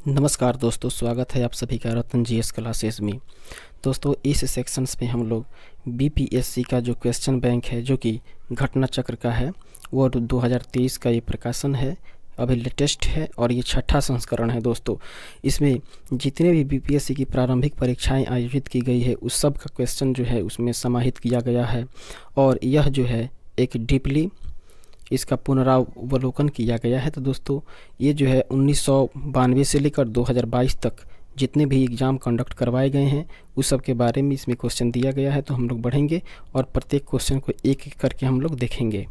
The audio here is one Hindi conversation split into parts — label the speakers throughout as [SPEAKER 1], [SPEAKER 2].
[SPEAKER 1] नमस्कार दोस्तों, स्वागत है आप सभी का रतन जीएस क्लासेस में। दोस्तों, इस सेक्शंस में हम लोग बीपीएससी का जो क्वेश्चन बैंक है, जो कि घटना चक्र का है, वो 2023 का ये प्रकाशन है, अभी लेटेस्ट है और ये छठा संस्करण है। दोस्तों, इसमें जितने भी बीपीएससी की प्रारंभिक परीक्षाएं आयोजित की गई है, उस सब का क्वेश्चन जो है उसमें समाहित किया गया है और यह जो है एक डीपली इसका पुनरावलोकन किया गया है। तो दोस्तों, ये जो है 1992 से लेकर 2022 तक जितने भी एग्ज़ाम कंडक्ट करवाए गए हैं उस सब के बारे में इसमें क्वेश्चन दिया गया है। तो हम लोग बढ़ेंगे और प्रत्येक क्वेश्चन को एक एक करके हम लोग देखेंगे।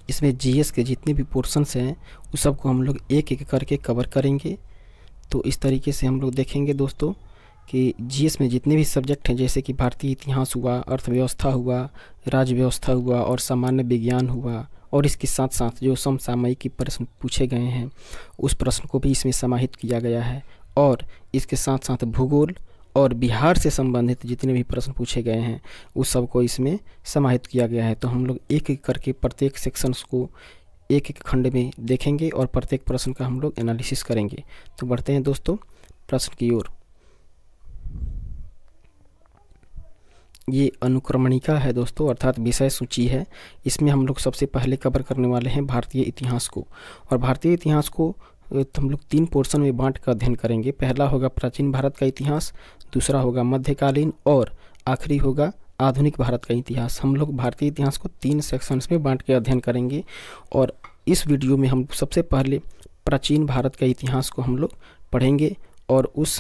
[SPEAKER 1] इसमें जीएस के जितने भी पोर्शंस हैं उस सब को हम लोग एक एक करके कवर करेंगे। तो इस तरीके से हम लोग देखेंगे दोस्तों कि जीएस में जितने भी सब्जेक्ट हैं, जैसे कि भारतीय इतिहास हुआ, अर्थव्यवस्था हुआ, राज्य व्यवस्था हुआ और सामान्य विज्ञान हुआ, और इसके साथ साथ जो समसामयिक प्रश्न पूछे गए हैं उस प्रश्न को भी इसमें समाहित किया गया है। और इसके साथ साथ भूगोल और बिहार से संबंधित जितने भी प्रश्न पूछे गए हैं उस सब को इसमें समाहित किया गया है। तो हम लोग एक एक करके प्रत्येक सेक्शंस को एक एक खंड में देखेंगे और प्रत्येक प्रश्न का हम लोग एनालिसिस करेंगे। तो बढ़ते हैं दोस्तों प्रश्न की ओर। ये अनुक्रमणिका है दोस्तों, अर्थात विषय सूची है। इसमें हम लोग सबसे पहले कवर करने वाले हैं भारतीय इतिहास को। और भारतीय इतिहास को हम लोग 3 पोर्शन में बांट कर अध्ययन करेंगे। पहला होगा प्राचीन भारत का इतिहास, दूसरा होगा मध्यकालीन और आखिरी होगा आधुनिक भारत का इतिहास। हम लोग भारतीय इतिहास को 3 सेक्शंस में बांट के अध्ययन करेंगे और इस वीडियो में हम सबसे पहले प्राचीन भारत का इतिहास को हम लोग पढ़ेंगे और उस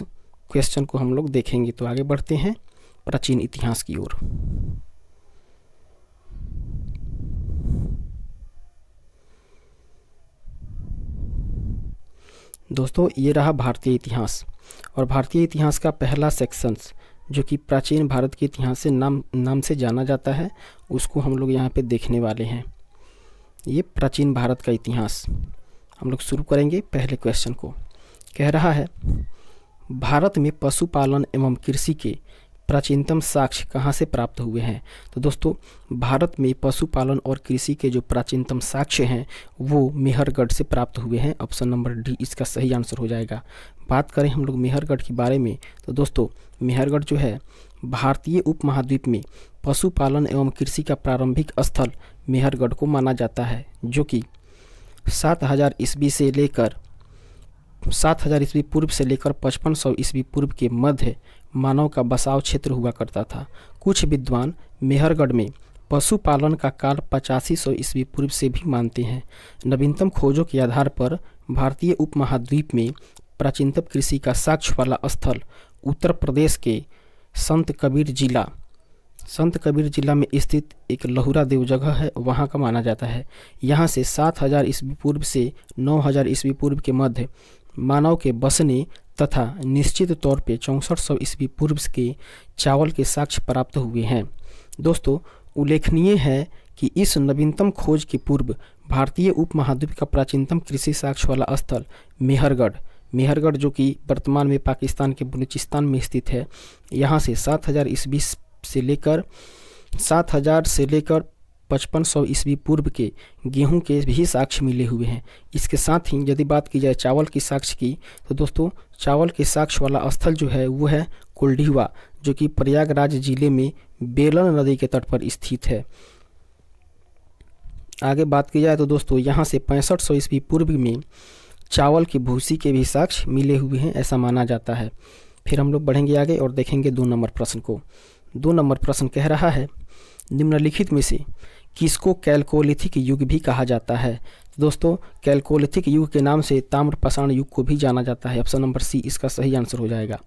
[SPEAKER 1] क्वेश्चन को हम लोग देखेंगे। तो आगे बढ़ते हैं प्राचीन इतिहास की ओर। दोस्तों, ये रहा भारतीय इतिहास और भारतीय इतिहास का पहला सेक्शन जो कि प्राचीन भारत के इतिहास से नाम से जाना जाता है, उसको हम लोग यहाँ पे देखने वाले हैं। ये प्राचीन भारत का इतिहास हम लोग शुरू करेंगे। पहले क्वेश्चन को कह रहा है, भारत में पशुपालन एवं कृषि के प्राचीनतम साक्ष्य कहाँ से प्राप्त हुए हैं। तो दोस्तों, भारत में पशुपालन और कृषि के जो प्राचीनतम साक्ष्य हैं वो मेहरगढ़ से प्राप्त हुए हैं। ऑप्शन नंबर डी इसका सही आंसर हो जाएगा। बात करें हम लोग मेहरगढ़ के बारे में, तो दोस्तों मेहरगढ़ जो है भारतीय उपमहाद्वीप में पशुपालन एवं कृषि का प्रारंभिक स्थल मेहरगढ़ को माना जाता है, जो कि 7000 ईस्वी से लेकर 7000 ईस्वी पूर्व से लेकर 5500 ईस्वी पूर्व के मध्य मानव का बसाव क्षेत्र हुआ करता था। कुछ विद्वान मेहरगढ़ में पशुपालन का काल 8500 ईस्वी पूर्व से भी मानते हैं। नवीनतम खोजों के आधार पर भारतीय उपमहाद्वीप में प्राचीनतम कृषि का साक्ष्य वाला स्थल उत्तर प्रदेश के संत कबीर जिला में स्थित एक लहुरा देव जगह है, वहाँ का माना जाता है। यहाँ से 7000 ईस्वी पूर्व से 9000 ईस्वी पूर्व के मध्य मानव के बसने तथा निश्चित तौर पे 6400 ईस्वी पूर्व के चावल के साक्ष्य प्राप्त हुए हैं। दोस्तों, उल्लेखनीय है कि इस नवीनतम खोज के पूर्व भारतीय उपमहाद्वीप का प्राचीनतम कृषि साक्ष्य वाला स्थल मेहरगढ़ जो कि वर्तमान में पाकिस्तान के बलूचिस्तान में स्थित है, यहाँ से 7000 ईस्वी से लेकर 5500 ईस्वी पूर्व के गेहूं के भी साक्ष्य मिले हुए हैं। इसके साथ ही यदि बात की जाए चावल की साक्ष्य की, तो दोस्तों चावल के साक्ष्य वाला स्थल जो है वो है कुलडीवा, जो कि प्रयागराज जिले में बेलन नदी के तट पर स्थित है। आगे बात की जाए तो दोस्तों यहाँ से 6500 ईस्वी पूर्व में चावल की भूसी के भी साक्ष्य मिले हुए हैं, ऐसा माना जाता है। फिर हम लोग बढ़ेंगे आगे और देखेंगे 2 नंबर प्रश्न को। 2 नंबर प्रश्न कह रहा है, निम्नलिखित में से किसको कैलकोलिथिक युग भी कहा जाता है। दोस्तों, कैलकोलिथिक युग के नाम से ताम्रपाषाण युग को भी जाना जाता है। ऑप्शन नंबर सी इसका सही आंसर हो जाएगा।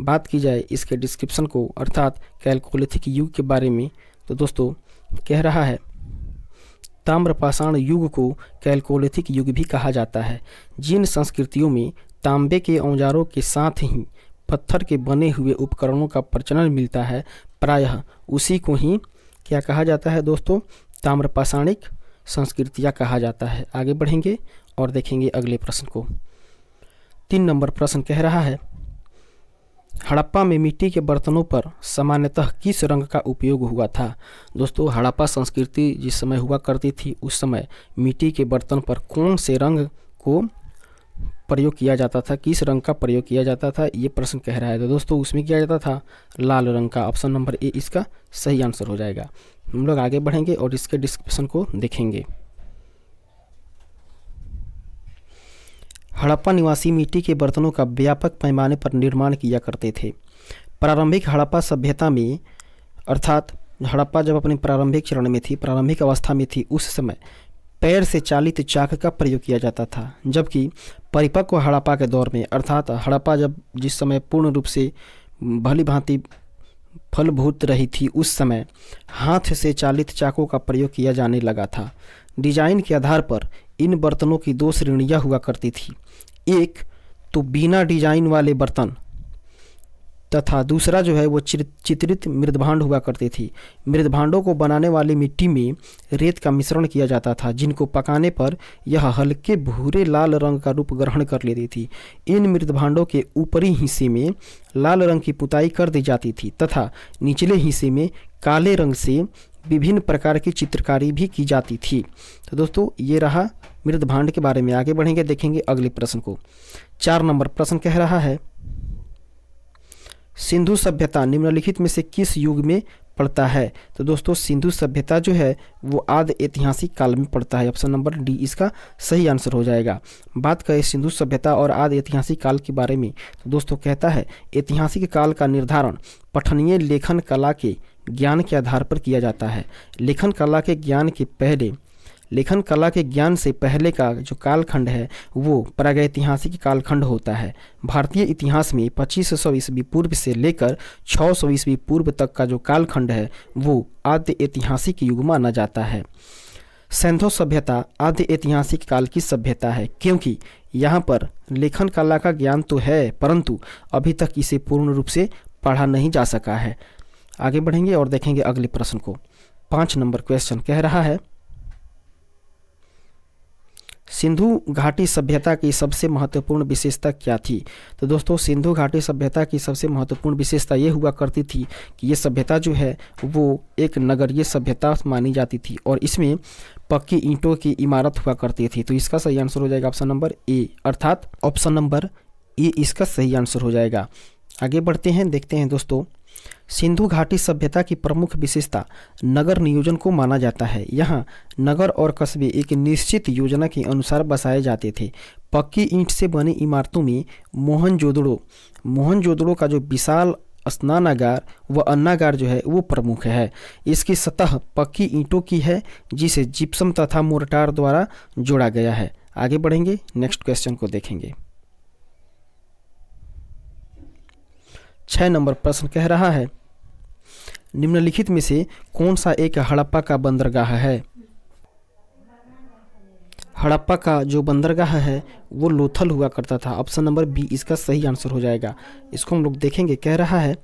[SPEAKER 1] बात की जाए इसके डिस्क्रिप्शन को, अर्थात कैलकोलिथिक युग के बारे में, तो दोस्तों कह रहा है ताम्रपाषाण युग को कैलकोलिथिक युग भी कहा जाता है। जिन संस्कृतियों में तांबे के औजारों के साथ ही पत्थर के बने हुए उपकरणों का प्रचलन मिलता है, प्रायः उसी को ही क्या कहा जाता है दोस्तों, ताम्रपाषाणिक संस्कृतियाँ कहा जाता है। आगे बढ़ेंगे और देखेंगे अगले प्रश्न को। 3 नंबर प्रश्न कह रहा है, हड़प्पा में मिट्टी के बर्तनों पर सामान्यतः किस रंग का उपयोग हुआ था। दोस्तों, हड़प्पा संस्कृति जिस समय हुआ करती थी उस समय मिट्टी के बर्तन पर कौन से रंग को प्रयोग किया जाता था, किस रंग का प्रयोग किया जाता था, ये प्रश्न कह रहा है। तो दोस्तों उसमें किया जाता था लाल रंग का। ऑप्शन नंबर ए इसका सही आंसर हो जाएगा। हम लोग आगे बढ़ेंगे और इसके डिस्क्रिप्शन को देखेंगे। हड़प्पा निवासी मिट्टी के बर्तनों का व्यापक पैमाने पर निर्माण किया करते थे। प्रारंभिक हड़प्पा सभ्यता में, अर्थात हड़प्पा जब अपने प्रारंभिक चरण में थी, प्रारंभिक अवस्था में थी, उस समय पैर से चालित चाक का प्रयोग किया जाता था, जबकि परिपक्व हड़प्पा के दौर में, अर्थात हड़प्पा जब जिस समय पूर्ण रूप से भली भांति फलभूत रही थी, उस समय हाथ से चालित चाकों का प्रयोग किया जाने लगा था। डिजाइन के आधार पर इन बर्तनों की दो श्रेणियां हुआ करती थी, एक तो बिना डिजाइन वाले बर्तन तथा दूसरा जो है वो चित्रित मृदभांड हुआ करती थी। मृदभांडों को बनाने वाली मिट्टी में रेत का मिश्रण किया जाता था, जिनको पकाने पर यह हल्के भूरे लाल रंग का रूप ग्रहण कर लेती थी। इन मृदभांडों के ऊपरी हिस्से में लाल रंग की पुताई कर दी जाती थी तथा निचले हिस्से में काले रंग से विभिन्न प्रकार की चित्रकारी भी की जाती थी। तो दोस्तों ये रहा मृदभांड के बारे में। आगे बढ़ेंगे, देखेंगे अगले प्रश्न को। 4 नंबर प्रश्न कह रहा है, सिंधु सभ्यता निम्नलिखित में से किस युग में पड़ता है? तो दोस्तों सिंधु सभ्यता जो है वो आदि ऐतिहासिक काल में पड़ता है। ऑप्शन नंबर डी इसका सही आंसर हो जाएगा। बात करें सिंधु सभ्यता और आदि ऐतिहासिक काल के बारे में, तो दोस्तों कहता है ऐतिहासिक काल का निर्धारण पठनीय लेखन कला के ज्ञान के आधार पर किया जाता है। लेखन कला के ज्ञान से पहले का जो कालखंड है वो प्रागैतिहासिक कालखंड होता है। भारतीय इतिहास में 2500 ईस्वी पूर्व से लेकर 600 ईस्वी पूर्व तक का जो कालखंड है वो आद्य ऐतिहासिक युग माना जाता है। सिंधु सभ्यता आद्य ऐतिहासिक काल की सभ्यता है, क्योंकि यहाँ पर लेखन कला का ज्ञान तो है परंतु अभी तक इसे पूर्ण रूप से पढ़ा नहीं जा सका है। आगे बढ़ेंगे और देखेंगे अगले प्रश्न को। 5 नंबर क्वेश्चन कह रहा है, सिंधु घाटी सभ्यता की सबसे महत्वपूर्ण विशेषता क्या थी? तो दोस्तों सिंधु घाटी सभ्यता की सबसे महत्वपूर्ण विशेषता ये हुआ करती थी कि ये सभ्यता जो है वो एक नगरीय सभ्यता मानी जाती थी और इसमें पक्की ईंटों की इमारत हुआ करती थी। तो इसका सही आंसर हो जाएगा ऑप्शन नंबर ए, अर्थात ऑप्शन नंबर ए इसका सही आंसर हो जाएगा। आगे बढ़ते हैं, देखते हैं दोस्तों। सिंधु घाटी सभ्यता की प्रमुख विशेषता नगर नियोजन को माना जाता है। यहाँ नगर और कस्बे एक निश्चित योजना के अनुसार बसाए जाते थे। पक्की ईंट से बनी इमारतों में मोहनजोदड़ो का जो विशाल स्नानागार व अन्नागार जो है वो प्रमुख है। इसकी सतह पक्की ईंटों की है जिसे जिप्सम तथा मोर्टार द्वारा जोड़ा गया है। आगे बढ़ेंगे, नेक्स्ट क्वेश्चन को देखेंगे। 6 नंबर प्रश्न कह रहा है, निम्नलिखित में से कौन सा एक हड़प्पा का बंदरगाह है? हड़प्पा का जो बंदरगाह है वो लोथल हुआ करता था। ऑप्शन नंबर बी इसका सही आंसर हो जाएगा। इसको हम लोग देखेंगे। कह रहा है,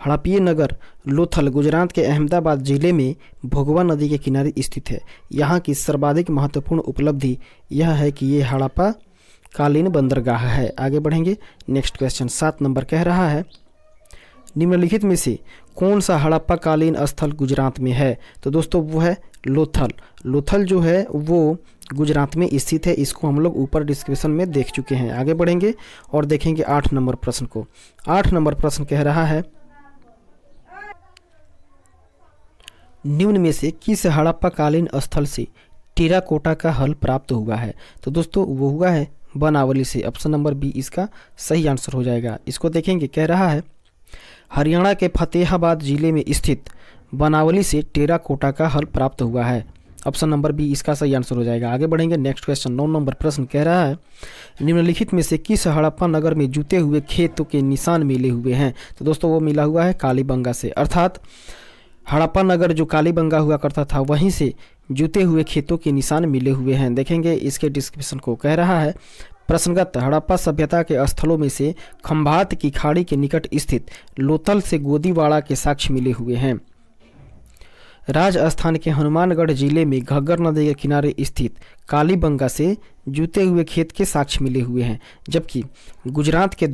[SPEAKER 1] हड़प्पीय नगर लोथल गुजरात के अहमदाबाद जिले में भोगवा नदी के किनारे स्थित है। यहाँ की सर्वाधिक महत्वपूर्ण उपलब्धि यह है कि ये हड़प्पा कालीन बंदरगाह है। आगे बढ़ेंगे, नेक्स्ट क्वेश्चन। 7 नंबर कह रहा है, निम्नलिखित में से कौन सा हड़प्पा कालीन स्थल गुजरात में है? तो दोस्तों वो है लोथल। लोथल जो है वो गुजरात में स्थित है। इसको हम लोग ऊपर डिस्क्रिप्शन में देख चुके हैं। आगे बढ़ेंगे और देखेंगे 8 नंबर प्रश्न को। 8 नंबर प्रश्न कह रहा है, निम्न में से किस हड़प्पा कालीन स्थल से टेराकोटा का हल प्राप्त हुआ है? तो दोस्तों वो हुआ है बनावली से। ऑप्शन नंबर बी इसका सही आंसर हो जाएगा। इसको देखेंगे। कह रहा है, हरियाणा के फतेहाबाद जिले में स्थित बनावली से टेराकोटा का हल प्राप्त हुआ है। ऑप्शन नंबर बी इसका सही आंसर हो जाएगा। आगे बढ़ेंगे, नेक्स्ट क्वेश्चन। 9 नंबर प्रश्न कह रहा है, निम्नलिखित में से किस हड़प्पा नगर में जूते हुए खेतों के निशान मिले हुए हैं? तो दोस्तों वो मिला हुआ है कालीबंगा से, अर्थात हड़प्पा नगर जो कालीबंगा हुआ करता था वहीं से जूते हुए खेतों के निशान मिले हुए हैं। देखेंगे इसके डिस्क्रिप्शन को। कह रहा है, प्रश्नगत हड़प्पा सभ्यता के स्थलों में से खंभात की खाड़ी के निकट स्थित लोथल से गोदीवाड़ा के साक्ष्य मिले हुए हैं। राजस्थान के हनुमानगढ़ जिले में घग्गर नदी के किनारे स्थित कालीबंगा से जूते हुए खेत के साक्ष्य मिले हुए हैं। जबकि गुजरात के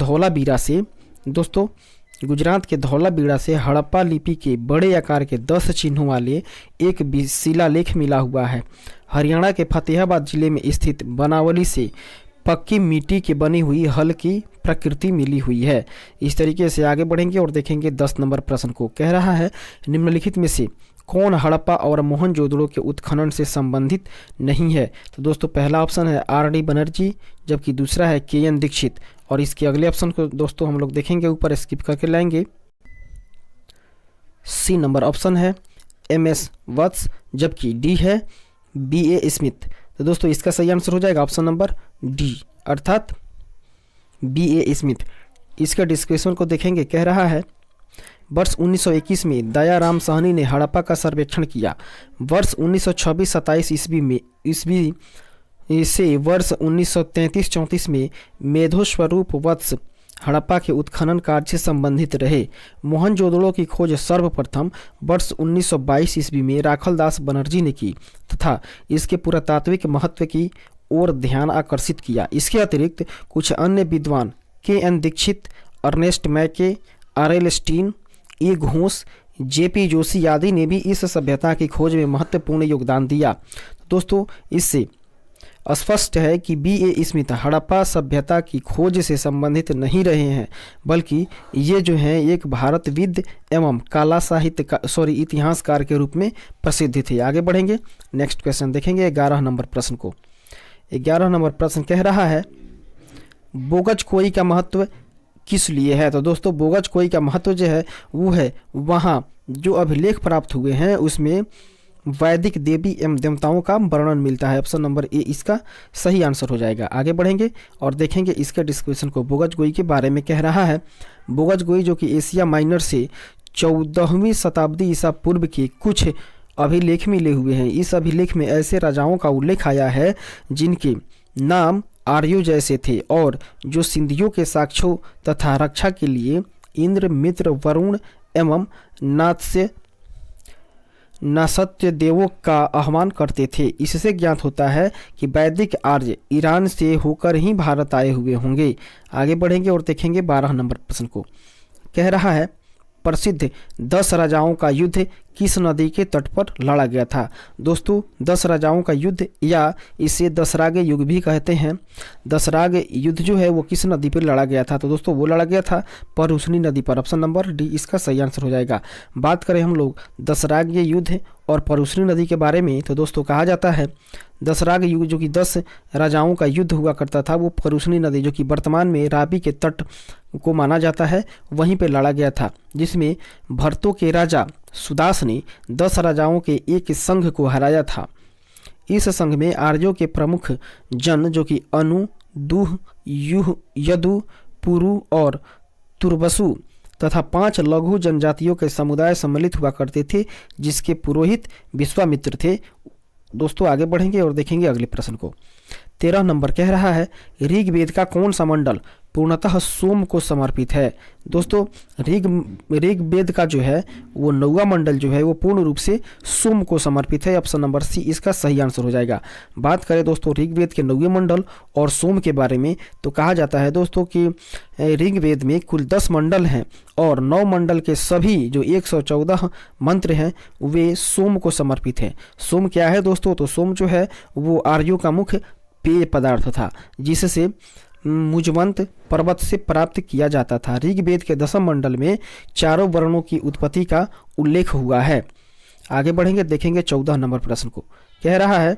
[SPEAKER 1] धौलावीरा से हड़प्पा लिपि के बड़े आकार के 10 चिन्हों वाले एक शिलालेख मिला हुआ है। हरियाणा के फतेहाबाद जिले में स्थित बनावली से पक्की मिट्टी की बनी हुई हल की प्रकृति मिली हुई है। इस तरीके से आगे बढ़ेंगे और देखेंगे 10 नंबर प्रश्न को। कह रहा है निम्नलिखित में से कौन हड़प्पा और मोहनजोदड़ो के उत्खनन से संबंधित नहीं है। तो दोस्तों पहला ऑप्शन है आर.डी. बनर्जी, जबकि दूसरा है के.एन. दीक्षित। और इसके अगले ऑप्शन को दोस्तों हम लोग देखेंगे, ऊपर स्किप करके लाएंगे। सी नंबर ऑप्शन है एम.एस. वत्स, जबकि डी है बी.ए. स्मिथ। तो दोस्तों इसका सही आंसर हो जाएगा ऑप्शन नंबर डी, अर्थात बी.ए. स्मिथ। इसका डिस्क्रिप्शन को देखेंगे। कह रहा है वर्ष 1921 में दयाराम साहनी ने हड़प्पा का सर्वेक्षण किया। वर्ष 1926-27 ईस्वी से वर्ष 1933-34 में मेधोस्वरूप वत्स हड़प्पा के उत्खनन कार्य से संबंधित रहे। मोहनजोदड़ो की खोज सर्वप्रथम वर्ष 1922 ईस्वी में राखलदास बनर्जी ने की तथा इसके पुरातात्विक महत्व की ओर ध्यान आकर्षित किया। इसके अतिरिक्त कुछ अन्य विद्वान के.एन. दीक्षित, अर्नेस्ट मैके, आर.एल. स्टीन, ए. घोष, जे.पी. जोशी आदि ने भी इस सभ्यता की खोज में महत्वपूर्ण योगदान दिया। दोस्तों इससे स्पष्ट है कि बी.ए. स्मिथ हड़प्पा सभ्यता की खोज से संबंधित नहीं रहे हैं, बल्कि ये जो हैं एक भारतविद एवं काला इतिहासकार के रूप में प्रसिद्ध थे। आगे बढ़ेंगे, नेक्स्ट क्वेश्चन देखेंगे 11 नंबर प्रश्न को। 11 नंबर प्रश्न कह रहा है बोगज कोई का महत्व किस लिए है। तो दोस्तों बोगज कोई का महत्व जो है वो है वहाँ जो अभिलेख प्राप्त हुए हैं उसमें वैदिक देवी एवं देवताओं का वर्णन मिलता है। ऑप्शन नंबर ए इसका सही आंसर हो जाएगा। आगे बढ़ेंगे और देखेंगे इसके डिस्क्रिप्शन को। बोगज गोई के बारे में कह रहा है बोगज गोई जो कि एशिया माइनर से 14वीं शताब्दी ईसा पूर्व के कुछ अभिलेख मिले हुए हैं। इस अभिलेख में ऐसे राजाओं का उल्लेख आया है जिनके नाम आर्यों जैसे थे और जो सिंधियों के साक्ष्यों तथा रक्षा के लिए इंद्र, मित्र, वरुण एवं नासत्य देवों का आह्वान करते थे। इससे ज्ञात होता है कि वैदिक आर्य ईरान से होकर ही भारत आए हुए होंगे। आगे बढ़ेंगे और देखेंगे 12 नंबर प्रश्न को। कह रहा है प्रसिद्ध 10 राजाओं का युद्ध किस नदी के तट पर लड़ा गया था। दोस्तों 10 राजाओं का युद्ध या इसे दसराग युग भी कहते हैं। दसराग युद्ध जो है वो किस नदी पर लड़ा गया था। तो दोस्तों वो लड़ा गया था परुशनी नदी पर। ऑप्शन नंबर डी इसका सही आंसर हो जाएगा। बात करें हम लोग दसराग युद्ध और परुशनी नदी के बारे में तो दोस्तों कहा जाता है दसराग युग जो कि 10 राजाओं का युद्ध हुआ करता था वो परुशनी नदी जो कि वर्तमान में रावी के तट को माना जाता है वहीं पे लड़ा गया था, जिसमें भरतों के राजा सुदास ने 10 राजाओं के एक संघ को हराया था। इस संघ में आर्यों के प्रमुख जन जो कि अनु, दुह, युह, यदु, पुरु और तुर्बसु तथा 5 लघु जनजातियों के समुदाय सम्मिलित हुआ करते थे जिसके पुरोहित विश्वामित्र थे। दोस्तों आगे बढ़ेंगे और देखेंगे अगले प्रश्न को। 13 नंबर कह रहा है ऋग्वेद का कौन सा मंडल पूर्णतः सोम को समर्पित है। दोस्तों ऋग्वेद का जो है वो 9वां मंडल जो है वो पूर्ण रूप से सोम को समर्पित है। ऑप्शन नंबर सी इसका सही आंसर हो जाएगा। बात करें दोस्तों ऋग्वेद के 9वें मंडल और सोम के बारे में तो कहा जाता है दोस्तों कि ऋग्वेद में कुल 10 मंडल हैं और 9 मंडल के सभी जो 114 मंत्र हैं वे सोम को समर्पित हैं। सोम क्या है दोस्तों, तो सोम जो है वो आर्यों का मुख्य पेय पदार्थ था जिससे मुजवंत पर्वत से प्राप्त किया जाता था। ऋग्वेद के 10वें मंडल में चारों वर्णों की उत्पत्ति का उल्लेख हुआ है। आगे बढ़ेंगे देखेंगे 14 नंबर प्रश्न को। कह रहा है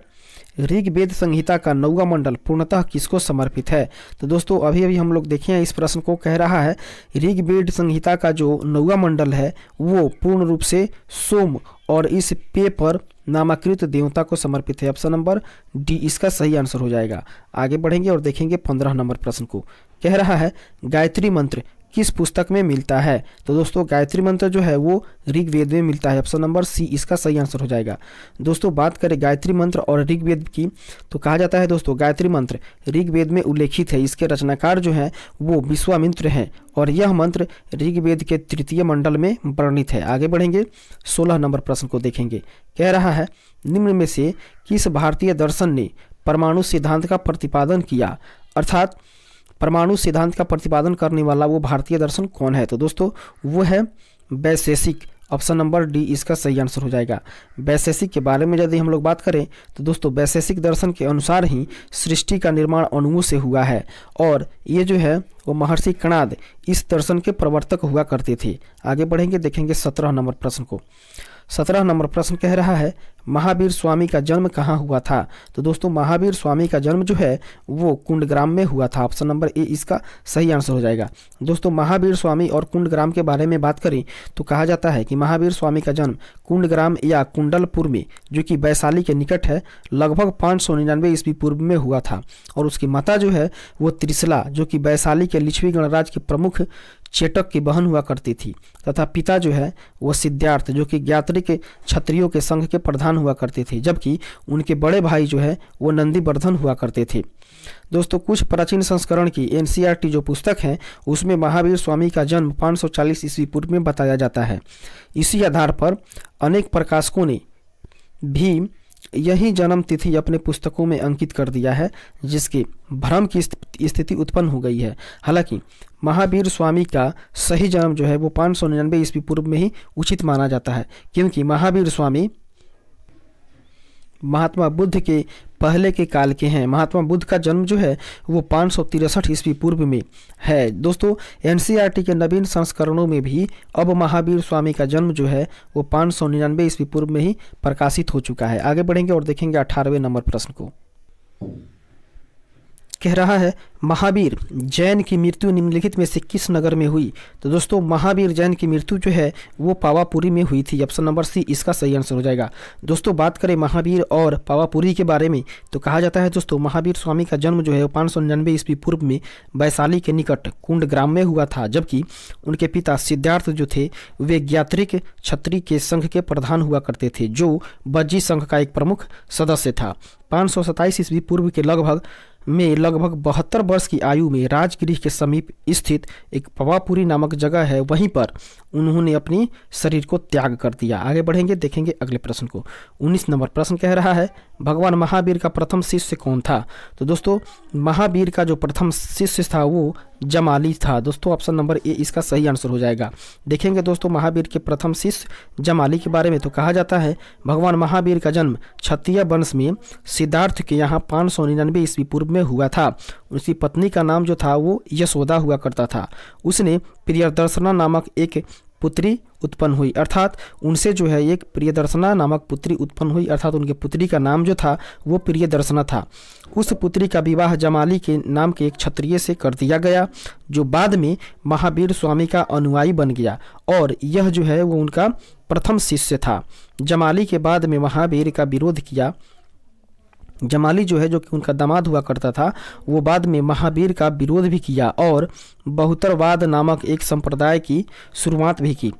[SPEAKER 1] ऋग्वेद संहिता का 9वां मंडल पूर्णतः किसको समर्पित है। तो दोस्तों अभी हम लोग देखें इस प्रश्न को। कह रहा है ऋग्वेद संहिता का जो 9वां मंडल है वो पूर्ण रूप से सोम और इस पेय पर नामाकृत देवता को समर्पित है। ऑप्शन नंबर डी इसका सही आंसर हो जाएगा। आगे बढ़ेंगे और देखेंगे 15 नंबर प्रश्न को। कह रहा है गायत्री मंत्र किस पुस्तक में मिलता है। तो दोस्तों गायत्री मंत्र जो है वो ऋग्वेद में मिलता है। ऑप्शन नंबर सी इसका सही आंसर हो जाएगा। दोस्तों बात करें गायत्री मंत्र और ऋग्वेद की तो कहा जाता है दोस्तों गायत्री मंत्र ऋग्वेद में उल्लेखित है। इसके रचनाकार जो हैं वो विश्वामित्र हैं और यह मंत्र ऋग्वेद के 3 मंडल में वर्णित है। आगे बढ़ेंगे 16 नंबर प्रश्न को देखेंगे। कह रहा है निम्न में से किस भारतीय दर्शन ने परमाणु सिद्धांत का प्रतिपादन किया, अर्थात परमाणु सिद्धांत का प्रतिपादन करने वाला वो भारतीय दर्शन कौन है। तो दोस्तों वो है वैशेषिक ऑप्शन नंबर डी इसका सही आंसर हो जाएगा। वैशेषिक के बारे में यदि हम लोग बात करें तो दोस्तों वैशेषिक दर्शन के अनुसार ही सृष्टि का निर्माण अणुओं से हुआ है और ये जो है वो महर्षि कणाद इस दर्शन के प्रवर्तक हुआ करते थे। आगे बढ़ेंगे, देखेंगे 17 नंबर प्रश्न को। 17 नंबर प्रश्न कह रहा है महावीर स्वामी का जन्म कहाँ हुआ था। तो दोस्तों महावीर स्वामी का जन्म जो है वो कुंडग्राम में हुआ था। ऑप्शन नंबर ए इसका सही आंसर हो जाएगा। दोस्तों महावीर स्वामी और कुंडग्राम के बारे में बात करें तो कहा जाता है कि महावीर स्वामी का जन्म कुंडग्राम या कुंडलपुर में, जो कि वैशाली के निकट है, लगभग 599 ईस्वी पूर्व में हुआ था। और उसकी माता जो है वो त्रिशला, जो कि वैशाली के लिच्छवी गणराज्य के प्रमुख चेटक की बहन हुआ करती थी, तथा पिता जो है वो सिद्धार्थ, जो कि ज्ञात्री के क्षत्रियों के संघ के प्रधान हुआ करते थे, जबकि उनके बड़े भाई जो है वो नंदीवर्धन हुआ करते थे। दोस्तों कुछ प्राचीन संस्करण की एनसीईआरटी जो पुस्तक है उसमें महावीर स्वामी का जन्म 540 ईस्वी पूर्व में बताया जाता है। इसी आधार पर अनेक प्रकाशकों ने भी यही जन्म तिथि अपने पुस्तकों में अंकित कर दिया है, जिसके भ्रम की स्थिति उत्पन्न हो गई है। हालांकि महावीर स्वामी का सही जन्म जो है वो 599 ईस्वी पूर्व में ही उचित माना जाता है, क्योंकि महावीर स्वामी महात्मा बुद्ध के पहले के काल के हैं। महात्मा बुद्ध का जन्म जो है वो 563 ईस्वी पूर्व में है। दोस्तों एनसीईआरटी के नवीन संस्करणों में भी अब महावीर स्वामी का जन्म जो है वो 599 ईस्वी पूर्व में ही प्रकाशित हो चुका है। आगे बढ़ेंगे और देखेंगे 18वें नंबर प्रश्न को। कह रहा है महावीर जैन की मृत्यु निम्नलिखित में से किस नगर में हुई। तो दोस्तों महावीर जैन की मृत्यु जो है वो पावापुरी में हुई थी। ऑप्शन नंबर सी इसका सही आंसर हो जाएगा। दोस्तों बात करें महावीर और पावापुरी के बारे में तो कहा जाता है दोस्तों महावीर स्वामी का जन्म जो है 599 ईस्वी पूर्व में वैशाली के निकट कुंडग्राम में हुआ था, जबकि उनके पिता सिद्धार्थ जो थे वे ज्ञात्रिक क्षत्रिय के संघ के प्रधान हुआ करते थे, जो बज्जी संघ का एक प्रमुख सदस्य था। 527 ईस्वी पूर्व के लगभग 72 वर्ष की आयु में राजगृह के समीप स्थित एक पावापुरी नामक जगह है, वहीं पर उन्होंने अपनी शरीर को त्याग कर दिया। आगे बढ़ेंगे, देखेंगे अगले प्रश्न को। 19 नंबर प्रश्न कह रहा है भगवान महावीर का प्रथम शिष्य कौन था। तो दोस्तों महावीर का जो प्रथम शिष्य था वो जमाली था। दोस्तों ऑप्शन नंबर ए इसका सही आंसर हो जाएगा। देखेंगे दोस्तों महावीर के प्रथम शिष्य जमाली के बारे में तो कहा जाता है भगवान महावीर का जन्म क्षत्रिय वंश में सिद्धार्थ के यहाँ 599 ईस्वी पूर्व में हुआ था। उसकी पत्नी का नाम जो था वो यशोदा हुआ करता था। उसने प्रियदर्शना नामक एक पुत्री उत्पन्न हुई, अर्थात उनसे जो है एक प्रियदर्शना नामक पुत्री उत्पन्न हुई, अर्थात उनके पुत्री का नाम जो था वो प्रियदर्शना था। उस पुत्री का विवाह जमाली के नाम के एक क्षत्रिय से कर दिया गया, जो बाद में महावीर स्वामी का अनुयायी बन गया और यह जो है वो उनका प्रथम शिष्य था। जमाली के बाद में महावीर का विरोध किया। जमाली जो है जो कि उनका दामाद हुआ करता था वो बाद में महावीर का विरोध भी किया और बहुतरवाद नामक एक संप्रदाय की शुरुआत भी की।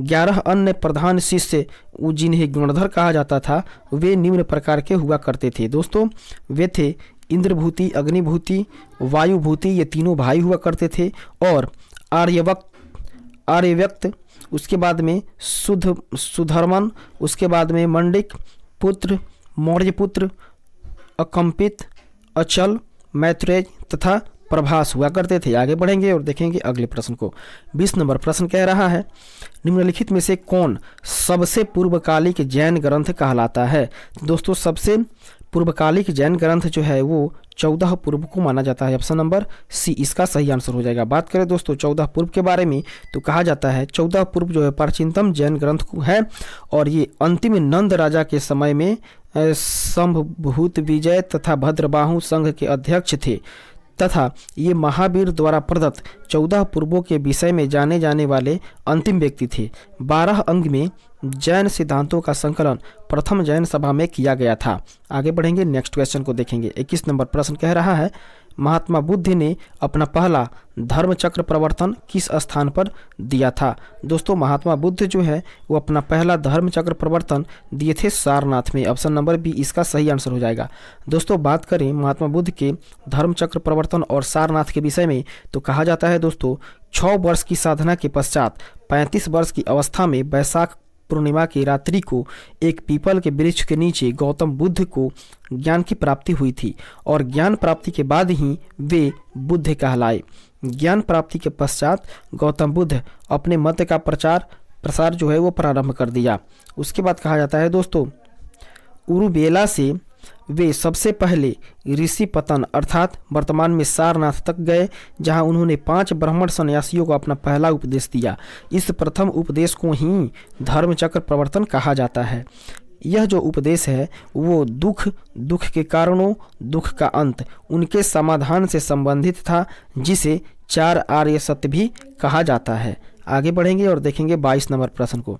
[SPEAKER 1] 11 अन्य प्रधान शिष्य जिन्हें गणधर कहा जाता था वे निम्न प्रकार के हुआ करते थे। दोस्तों वे थे इंद्रभूति, अग्निभूति, वायुभूति, ये तीनों भाई हुआ करते थे। और आर्यव्यक्त, उसके बाद में सुधर्मन, उसके बाद में मंडिक पुत्र, मौर्यपुत्र, अकंपित, अचल, मैत्रेय तथा प्रभास हुआ करते थे। आगे बढ़ेंगे और देखेंगे अगले प्रश्न को। 20 नंबर प्रश्न कह रहा है निम्नलिखित में से कौन सबसे पूर्वकालिक जैन ग्रंथ कहलाता है। दोस्तों सबसे पूर्वकालिक जैन ग्रंथ जो है वो 14 पूर्व को माना जाता है। ऑप्शन नंबर सी इसका सही आंसर हो जाएगा। बात करें दोस्तों 14 पूर्व के बारे में तो कहा जाता है 14 पूर्व जो है प्राचीनतम जैन ग्रंथ है और ये अंतिम नंद राजा के समय में संभभूत विजय तथा भद्रबाहु संघ के अध्यक्ष थे तथा ये महावीर द्वारा प्रदत्त 14 पूर्वों के विषय में जाने जाने वाले अंतिम व्यक्ति थे। 12 अंग में जैन सिद्धांतों का संकलन प्रथम जैन सभा में किया गया था। आगे बढ़ेंगे, नेक्स्ट क्वेश्चन को देखेंगे। 21 नंबर प्रश्न कह रहा है महात्मा बुद्ध ने अपना पहला धर्म चक्र प्रवर्तन किस स्थान पर दिया था। दोस्तों महात्मा बुद्ध जो है वो अपना पहला धर्म चक्र प्रवर्तन दिए थे सारनाथ में। ऑप्शन नंबर बी इसका सही आंसर हो जाएगा। दोस्तों बात करें महात्मा बुद्ध के धर्म चक्र प्रवर्तन और सारनाथ के विषय में तो कहा जाता है दोस्तों 6 वर्ष की साधना के पश्चात 35 वर्ष की अवस्था में वैशाख पूर्णिमा की रात्रि को एक पीपल के वृक्ष के नीचे गौतम बुद्ध को ज्ञान की प्राप्ति हुई थी और ज्ञान प्राप्ति के बाद ही वे बुद्ध कहलाए। ज्ञान प्राप्ति के पश्चात गौतम बुद्ध अपने मत का प्रचार प्रसार जो है वो प्रारंभ कर दिया। उसके बाद कहा जाता है दोस्तों, उरुबेला से वे सबसे पहले ऋषि पतन अर्थात वर्तमान में सारनाथ तक गए, जहां उन्होंने 5 ब्राह्मण सन्यासियों को अपना पहला उपदेश दिया। इस प्रथम उपदेश को ही धर्मचक्र प्रवर्तन कहा जाता है। यह जो उपदेश है वो दुख, दुख के कारणों, दुख का अंत, उनके समाधान से संबंधित था, जिसे 4 आर्य सत्य भी कहा जाता है। आगे बढ़ेंगे और देखेंगे 22 नंबर प्रश्न को।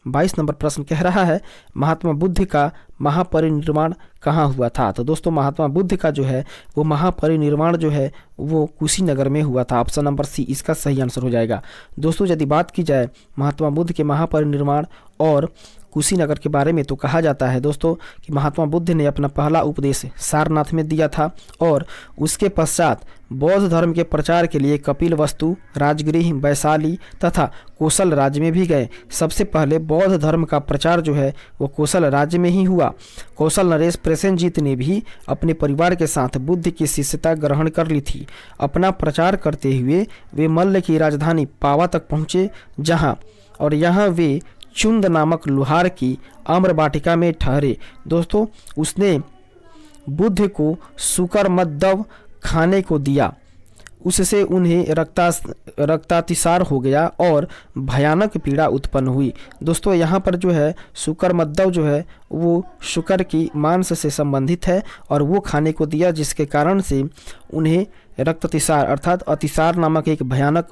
[SPEAKER 1] 22 नंबर प्रश्न कह रहा है, महात्मा बुद्ध का महापरिनिर्वाण कहाँ हुआ था? तो दोस्तों महात्मा बुद्ध का जो है वो महापरिनिर्वाण जो है वो कुशीनगर में हुआ था। ऑप्शन नंबर सी इसका सही आंसर हो जाएगा। दोस्तों यदि बात की जाए महात्मा बुद्ध के महापरिनिर्वाण और कुशीनगर के बारे में, तो कहा जाता है दोस्तों कि महात्मा बुद्ध ने अपना पहला उपदेश सारनाथ में दिया था और उसके पश्चात बौद्ध धर्म के प्रचार के लिए कपिलवस्तु, राजगृह, वैशाली तथा कोसल राज्य में भी गए। सबसे पहले बौद्ध धर्म का प्रचार जो है वो कोसल राज्य में ही हुआ। कौशल नरेश प्रसेनजीत ने भी अपने परिवार के साथ बुद्ध की शिष्यता ग्रहण कर ली थी। अपना प्रचार करते हुए वे मल्ल की राजधानी पावा तक पहुँचे, और यहाँ वे चुंद नामक लुहार की आम्र वाटिका में ठहरे। दोस्तों उसने बुद्ध को सुकर मद्दव खाने को दिया, उससे उन्हें रक्तातिसार हो गया और भयानक पीड़ा उत्पन्न हुई। दोस्तों यहाँ पर जो है शुकर मद्दव जो है वो शुकर की मांस से संबंधित है और वो खाने को दिया, जिसके कारण से उन्हें रक्तातिसार अर्थात अतिसार नामक एक भयानक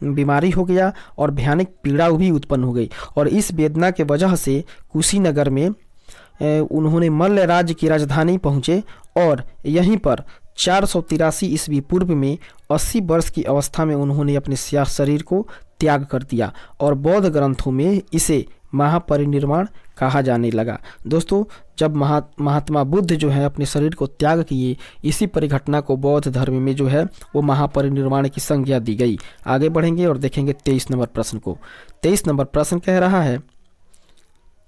[SPEAKER 1] बीमारी हो गया और भयानक पीड़ा भी उत्पन्न हो गई। और इस वेदना के वजह से कुशीनगर में उन्होंने मल्ल राज्य की राजधानी पहुँचे और यहीं पर 483 ईस्वी पूर्व में 80 वर्ष की अवस्था में उन्होंने अपने शरीर को त्याग कर दिया और बौद्ध ग्रंथों में इसे महापरिनिर्वाण कहा जाने लगा। दोस्तों जब महात्मा बुद्ध जो है अपने शरीर को त्याग किए, इसी परिघटना को बौद्ध धर्म में जो है वो महापरिनिर्वाण की संज्ञा दी गई। आगे बढ़ेंगे और देखेंगे 23 नंबर प्रश्न को। 23 नंबर प्रश्न कह रहा है,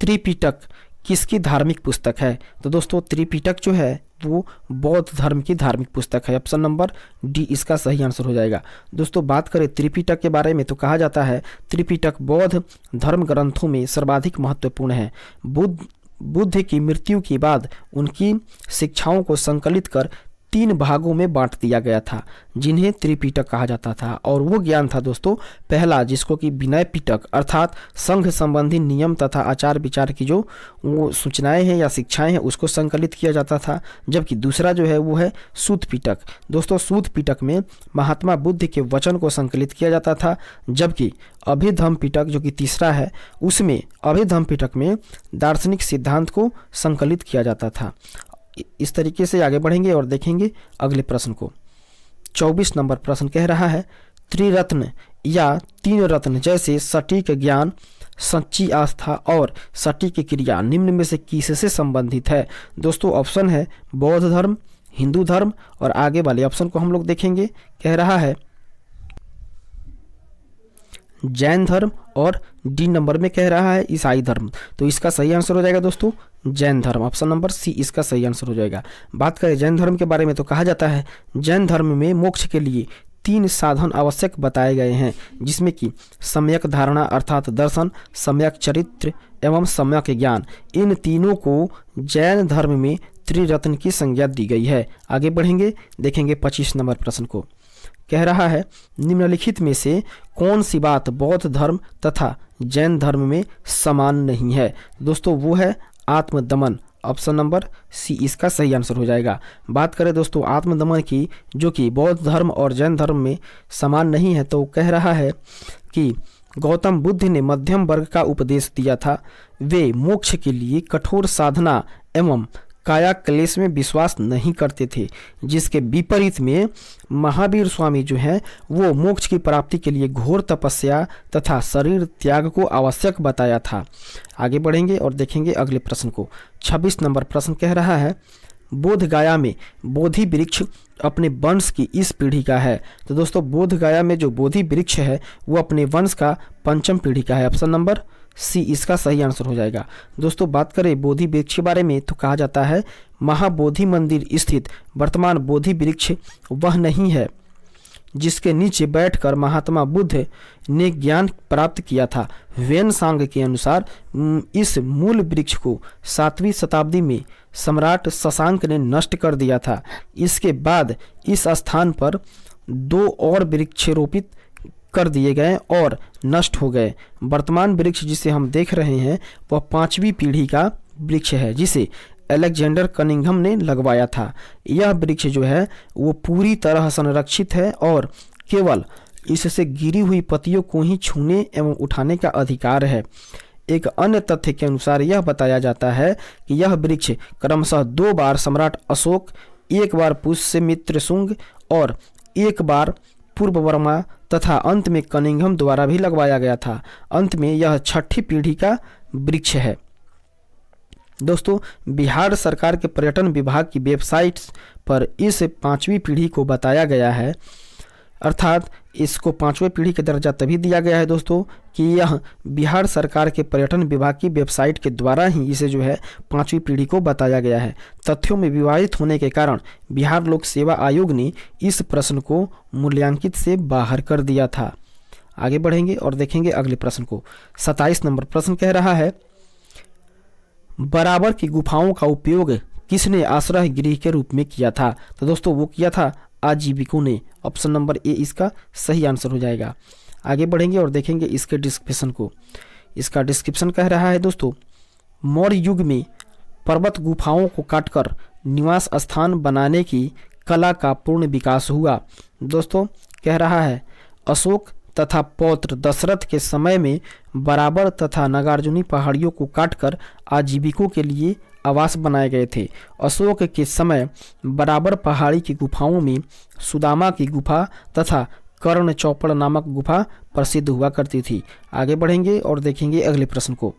[SPEAKER 1] त्रिपिटक किसकी धार्मिक पुस्तक है? तो दोस्तों त्रिपिटक जो है वो बौद्ध धर्म की धार्मिक पुस्तक है। ऑप्शन नंबर डी इसका सही आंसर हो जाएगा। दोस्तों बात करें त्रिपिटक के बारे में, तो कहा जाता है त्रिपिटक बौद्ध धर्म ग्रंथों में सर्वाधिक महत्वपूर्ण है। बुद्ध की मृत्यु के बाद उनकी शिक्षाओं को संकलित कर 3 भागों में बांट दिया गया था, जिन्हें त्रिपिटक कहा जाता था। और वो ज्ञान था दोस्तों पहला, जिसको कि विनय पिटक अर्थात संघ संबंधी नियम तथा आचार विचार की जो वो सूचनाएं हैं या शिक्षाएं हैं उसको संकलित किया जाता था। जबकि दूसरा जो है वो है सूत पिटक। दोस्तों सूत पिटक में महात्मा बुद्ध के वचन को संकलित किया जाता था, जबकि अभिधम्म पिटक जो कि तीसरा है, उसमें अभिधम्म पिटक में दार्शनिक सिद्धांत को संकलित किया जाता था। इस तरीके से आगे बढ़ेंगे और देखेंगे अगले प्रश्न को। 24 नंबर प्रश्न कह रहा है, त्रिरत्न या 3 रत्न जैसे सटीक ज्ञान, सच्ची आस्था और सटीक क्रिया निम्न में से किससे संबंधित है? दोस्तों ऑप्शन है बौद्ध धर्म, हिंदू धर्म और आगे वाले ऑप्शन को हम लोग देखेंगे। कह रहा है जैन धर्म और डी नंबर में कह रहा है ईसाई धर्म। तो इसका सही आंसर हो जाएगा दोस्तों जैन धर्म। ऑप्शन नंबर सी इसका सही आंसर हो जाएगा। बात करें जैन धर्म के बारे में, तो कहा जाता है जैन धर्म में मोक्ष के लिए 3 साधन आवश्यक बताए गए हैं, जिसमें कि सम्यक धारणा अर्थात दर्शन, सम्यक चरित्र एवं सम्यक ज्ञान। इन तीनों को जैन धर्म में त्रिरत्न की संज्ञा दी गई है। आगे बढ़ेंगे, देखेंगे 25 नंबर प्रश्न को। कह रहा है निम्नलिखित में से कौन सी बात बौद्ध धर्म तथा जैन धर्म में समान नहीं है? दोस्तों वो है आत्मदमन। ऑप्शन नंबर सी इसका सही आंसर हो जाएगा। बात करें दोस्तों आत्मदमन की, जो कि बौद्ध धर्म और जैन धर्म में समान नहीं है, तो कह रहा है कि गौतम बुद्ध ने मध्यम वर्ग का उपदेश दिया था। वे मोक्ष के लिए कठोर साधना एवं काया क्लेश में विश्वास नहीं करते थे, जिसके विपरीत में महावीर स्वामी जो है वो मोक्ष की प्राप्ति के लिए घोर तपस्या तथा शरीर त्याग को आवश्यक बताया था। आगे बढ़ेंगे और देखेंगे अगले प्रश्न को। 26 नंबर प्रश्न कह रहा है बोध गया में बोधि वृक्ष अपने वंश की इस पीढ़ी का है। तो दोस्तों बोध गया में जो बोधि वृक्ष है वो अपने वंश का 5वीं पीढ़ी का है। ऑप्शन नंबर सी इसका सही आंसर हो जाएगा। दोस्तों बात करें बोधि वृक्ष के बारे में, तो कहा जाता है महाबोधि मंदिर स्थित वर्तमान बोधि वृक्ष वह नहीं है जिसके नीचे बैठकर महात्मा बुद्ध ने ज्ञान प्राप्त किया था। वेनसांग के अनुसार इस मूल वृक्ष को 7वीं शताब्दी में सम्राट शशांक ने नष्ट कर दिया था। इसके बाद इस स्थान पर 2 और वृक्ष रोपित कर दिए गए और नष्ट हो गए। वर्तमान वृक्ष जिसे हम देख रहे हैं वह 5वीं पीढ़ी का वृक्ष है, जिसे अलेक्जेंडर कनिंघम ने लगवाया था। यह वृक्ष जो है वो पूरी तरह संरक्षित है और केवल इससे गिरी हुई पत्तियों को ही छूने एवं उठाने का अधिकार है। एक अन्य तथ्य के अनुसार यह बताया जाता है कि यह वृक्ष क्रमशः 2 बार सम्राट अशोक, 1 बार पुष्यमित्र शुंग और 1 बार पूर्ववर्मा तथा अंत में कनिंघम द्वारा भी लगवाया गया था। अंत में यह 6ठी पीढ़ी का वृक्ष है। दोस्तों, बिहार सरकार के पर्यटन विभाग की वेबसाइट पर इस 5वीं पीढ़ी को बताया गया है, अर्थात इसको 5वीं पीढ़ी का दर्जा तभी दिया गया है दोस्तों कि यह बिहार सरकार के पर्यटन विभाग की वेबसाइट के द्वारा ही इसे जो है 5वीं पीढ़ी को बताया गया है। तथ्यों में विवादित होने के कारण बिहार लोक सेवा आयोग ने इस प्रश्न को मूल्यांकित से बाहर कर दिया था। आगे बढ़ेंगे और देखेंगे अगले प्रश्न को। 27 नंबर प्रश्न कह रहा है, बराबर की गुफाओं का उपयोग किसने आश्रय गृह के रूप में किया था? तो दोस्तों वो किया था आजीविकों ने। ऑप्शन नंबर ए इसका सही आंसर हो जाएगा। आगे बढ़ेंगे और देखेंगे इसके डिस्क्रिप्शन को। इसका डिस्क्रिप्शन कह रहा है दोस्तों, मौर्य युग में पर्वत गुफाओं को काटकर निवास स्थान बनाने की कला का पूर्ण विकास हुआ। दोस्तों कह रहा है, अशोक तथा पौत्र दशरथ के समय में बराबर तथा नागार्जुनी पहाड़ियों को काटकर आजीविकों के लिए आवास बनाए गए थे। अशोक के समय बराबर पहाड़ी की गुफाओं में सुदामा की गुफा तथा कर्ण चौपड़ नामक गुफा प्रसिद्ध हुआ करती थी। आगे बढ़ेंगे और देखेंगे अगले प्रश्न को।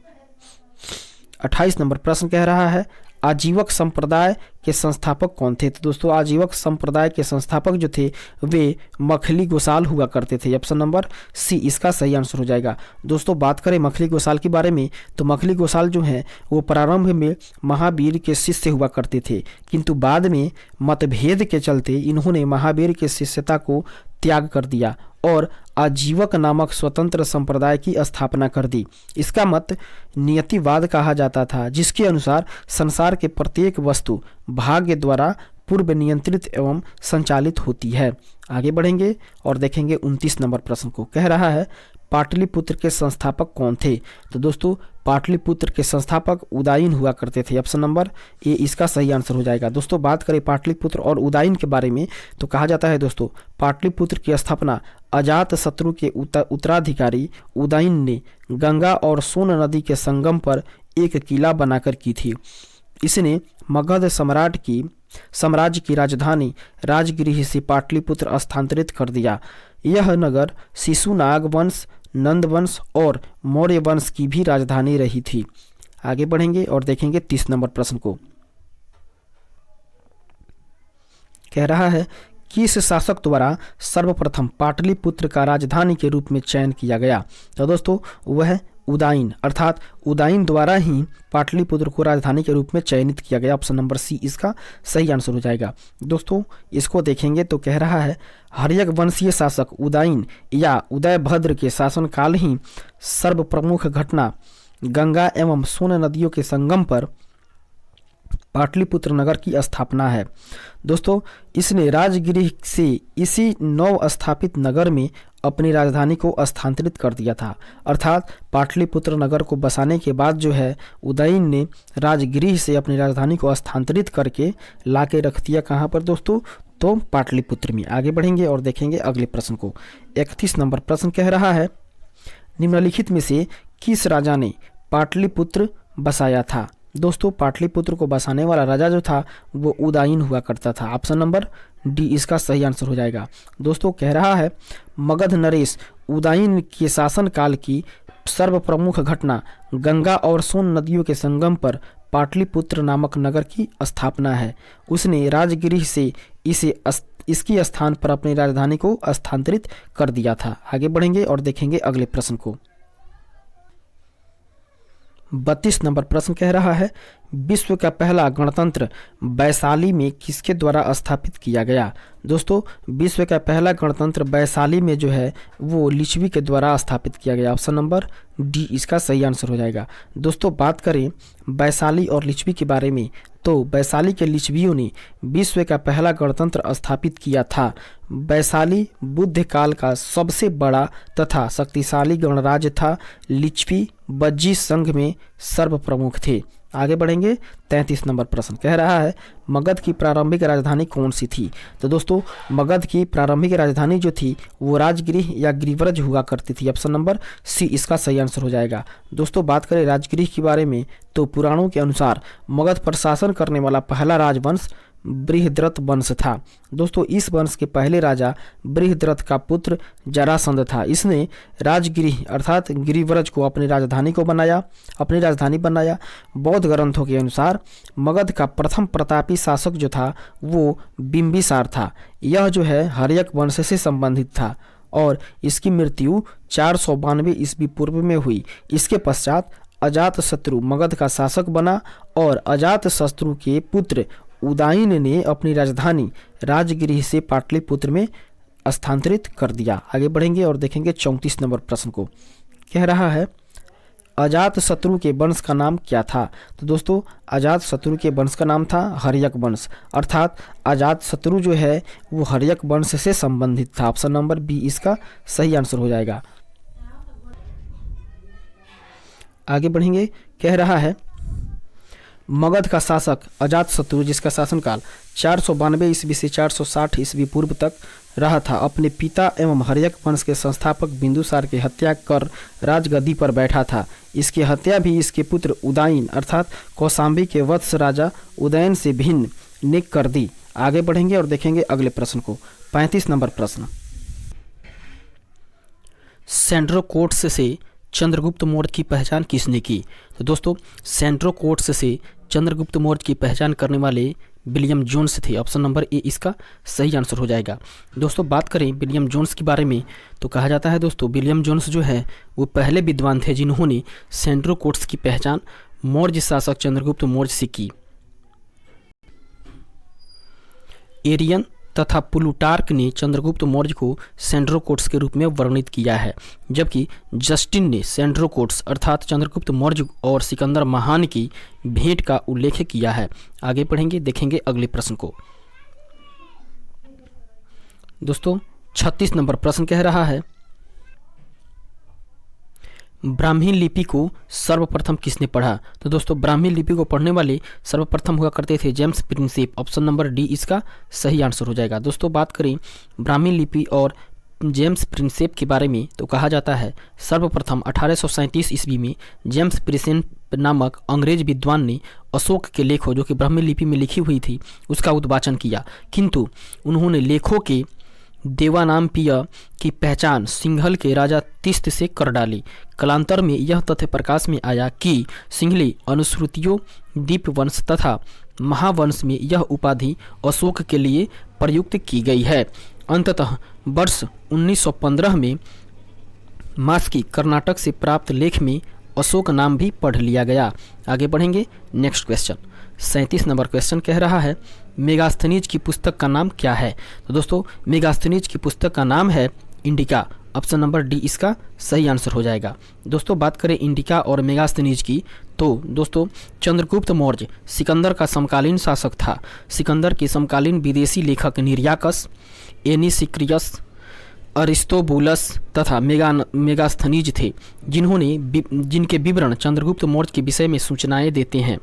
[SPEAKER 1] 28 नंबर प्रश्न कह रहा है, आजीवक संप्रदाय के संस्थापक कौन थे? तो दोस्तों आजीवक संप्रदाय के संस्थापक जो थे वे मखली गोसाल हुआ करते थे। ऑप्शन नंबर सी इसका सही आंसर हो जाएगा। दोस्तों बात करें मखली गोसाल के बारे में तो मखली गोसाल जो हैं वो प्रारंभ में महावीर के शिष्य हुआ करते थे, किंतु बाद में मतभेद के चलते इन्होंने महावीर के शिष्यता को त्याग कर दिया और आजीवक नामक स्वतंत्र संप्रदाय की स्थापना कर दी। इसका मत नियतिवाद कहा जाता था, जिसके अनुसार संसार के प्रत्येक वस्तु भाग्य द्वारा पूर्व नियंत्रित एवं संचालित होती है। आगे बढ़ेंगे और देखेंगे 29 नंबर प्रश्न को। कह रहा है, पाटलिपुत्र के संस्थापक कौन थे? तो दोस्तों पाटलिपुत्र के संस्थापक उदायन हुआ करते थे। ऑप्शन नंबर ए इसका सही आंसर हो जाएगा। दोस्तों बात करें पाटलिपुत्र और उदायन के बारे में तो कहा जाता है दोस्तों, पाटलिपुत्र की स्थापना अजात शत्रु के उत्तराधिकारी उदायन ने गंगा और सोन नदी के संगम पर एक किला बनाकर की थी। इसने मगध साम्राज्य की राजधानी राजगृह से पाटलिपुत्र स्थानांतरित कर दिया। यह नगर शिशुनाग वंश, नंद वंश और मौर्य वंश की भी राजधानी रही थी। आगे बढ़ेंगे और देखेंगे 30 नंबर प्रश्न को। कह रहा है, किस शासक द्वारा सर्वप्रथम पाटलिपुत्र का राजधानी के रूप में चयन किया गया? तो दोस्तों वह उदायन, अर्थात उदायन द्वारा ही पाटलिपुत्र को राजधानी के रूप में चयनित किया गया। ऑप्शन नंबर सी इसका सही आंसर हो जाएगा। दोस्तों इसको देखेंगे तो कह रहा है, हर्यक वंशीय शासक उदायन या उदयभद्र के शासनकाल ही सर्वप्रमुख घटना गंगा एवं सोन नदियों के संगम पर पाटलिपुत्र नगर की स्थापना है। दोस्तों इसने राजगृह से इसी नव स्थापित नगर में अपनी राजधानी को स्थानांतरित कर दिया था। अर्थात पाटलिपुत्र नगर को बसाने के बाद जो है उदयन ने राजगृह से अपनी राजधानी को स्थानांतरित करके लाके रख दिया। कहाँ पर दोस्तों? तो पाटलिपुत्र में। आगे बढ़ेंगे और देखेंगे अगले प्रश्न को। 31 नंबर प्रश्न कह रहा है, निम्नलिखित में से किस राजा ने पाटलिपुत्र बसाया था? दोस्तों पाटलिपुत्र को बसाने वाला राजा जो था वो उदायन हुआ करता था। ऑप्शन नंबर डी इसका सही आंसर हो जाएगा। दोस्तों कह रहा है, मगध नरेश उदायन के शासनकाल की सर्वप्रमुख घटना गंगा और सोन नदियों के संगम पर पाटलिपुत्र नामक नगर की स्थापना है। उसने राजगृह से इसकी स्थान पर अपनी राजधानी को स्थानांतरित कर दिया था। आगे बढ़ेंगे और देखेंगे अगले प्रश्न को। 32 नंबर प्रश्न कह रहा है, विश्व का पहला गणतंत्र वैशाली में किसके द्वारा स्थापित किया गया। दोस्तों, विश्व का पहला गणतंत्र वैशाली में जो है वो लिच्छवी के द्वारा स्थापित किया गया। ऑप्शन नंबर डी इसका सही आंसर हो जाएगा। दोस्तों, बात करें वैशाली और लिच्छवी के बारे में, तो वैशाली के लिच्छवियों ने विश्व का पहला गणतंत्र स्थापित किया था। वैशाली बुद्ध काल का सबसे बड़ा तथा शक्तिशाली गणराज्य था। लिच्छवी बज्जी संघ में सर्वप्रमुख थे। आगे बढ़ेंगे। 33 नंबर प्रश्न कह रहा है, मगध की प्रारंभिक राजधानी कौन सी थी। तो दोस्तों, मगध की प्रारंभिक राजधानी जो थी वो राजगृह या गिरिव्रज हुआ करती थी। ऑप्शन नंबर सी इसका सही आंसर हो जाएगा। दोस्तों, बात करें राजगृह के बारे में, तो पुराणों के अनुसार मगध पर शासन करने वाला पहला राजवंश बृहद्रथ वंश था। दोस्तों, इस वंश के पहले राजा बृहद्रथ का पुत्र जरासंध था। इसने राजगृह अर्थात गिरिव्रज को अपनी राजधानी बनाया। बौद्ध ग्रंथों के अनुसार मगध का प्रथम प्रतापी शासक जो था वो बिंबिसार था। यह जो है हर्यक वंश से संबंधित था और इसकी मृत्यु 492 ईस्वी पूर्व में हुई। इसके पश्चात अजातशत्रु मगध का शासक बना और अजातशत्रु के पुत्र उदयन ने अपनी राजधानी राजगृह से पाटलिपुत्र में स्थानांतरित कर दिया। आगे बढ़ेंगे और देखेंगे 34 नंबर प्रश्न को। कह रहा है, अजातशत्रु के वंश का नाम क्या था। तो दोस्तों, अजातशत्रु के वंश का नाम था हर्यक वंश, अर्थात अजातशत्रु जो है वो हर्यक वंश से संबंधित था। ऑप्शन नंबर बी इसका सही आंसर हो जाएगा। आगे बढ़ेंगे। कह रहा है, मगध का शासक अजातशत्रु जिसका शासनकाल 492 ईस्वी से 460 ईस्वी पूर्व तक रहा था, अपने पिता एवं हर्यक वंश के संस्थापक बिंदुसार की हत्या कर राजगद्दी पर बैठा था। इसकी हत्या भी इसके पुत्र उदयन अर्थात कौशांबी के वत्स राजा उदयन से भिन्न ने कर दी। आगे बढ़ेंगे और देखेंगे अगले प्रश्न को। 35 नंबर प्रश्न, सेंड्रोकोट्स से चंद्रगुप्त मौर्य की पहचान किसने की। तो दोस्तों, सेंड्रोकोट्स से चंद्रगुप्त मौर्य की पहचान करने वाले विलियम जोन्स थे। ऑप्शन नंबर ए इसका सही आंसर हो जाएगा। दोस्तों, बात करें विलियम जोन्स के बारे में, तो कहा जाता है दोस्तों विलियम जोन्स जो है वो पहले विद्वान थे जिन्होंने सेंड्रोकोट्स की पहचान मौर्य शासक चंद्रगुप्त मौर्य से की। एरियन तथा प्लूटार्क ने चंद्रगुप्त मौर्य को सेंड्रोकोट्स के रूप में वर्णित किया है, जबकि जस्टिन ने सेंड्रोकोट्स अर्थात चंद्रगुप्त मौर्य और सिकंदर महान की भेंट का उल्लेख किया है। आगे पढ़ेंगे, देखेंगे अगले प्रश्न को। दोस्तों, 36 नंबर प्रश्न कह रहा है, ब्राह्मी लिपि को सर्वप्रथम किसने पढ़ा। तो दोस्तों, ब्राह्मी लिपि को पढ़ने वाले सर्वप्रथम हुआ करते थे James Prinsep. Option number D इसका सही आंसर हो जाएगा। दोस्तों, बात करें ब्राह्मी लिपि और जेम्स प्रिंसेप के बारे में, तो कहा जाता है सर्वप्रथम 1837 ईस्वी में जेम्स प्रिंसेप नामक अंग्रेज विद्वान ने अशोक के लेखों जो कि ब्राह्मी लिपि में लिखी हुई थी उसका उद्वाचन किया, किंतु उन्होंने लेखों के देवानाम्पीय की पहचान सिंघल के राजा तिस्त से कर डाली। कालांतर में यह तथ्य प्रकाश में आया कि सिंघली अनुश्रुतियों दीपवंश तथा महावंश में यह उपाधि अशोक के लिए प्रयुक्त की गई है। अंततः वर्ष 1915 में मास्की कर्नाटक से प्राप्त लेख में अशोक नाम भी पढ़ लिया गया। आगे बढ़ेंगे, नेक्स्ट क्वेश्चन। 37 नंबर क्वेश्चन कह रहा है, मेगास्थनीज की पुस्तक का नाम क्या है। तो दोस्तों, मेगास्थनीज की पुस्तक का नाम है इंडिका। ऑप्शन नंबर डी इसका सही आंसर हो जाएगा। दोस्तों, बात करें इंडिका और मेगास्थनीज की, तो दोस्तों चंद्रगुप्त मौर्य सिकंदर का समकालीन शासक था। सिकंदर के समकालीन विदेशी लेखक निर्याकस, एनिसिक्रियस, अरिस्टोबुलस तथा मेगास्थनीज थे, जिनके विवरण चंद्रगुप्त मौर्य के विषय में सूचनाएं देते हैं।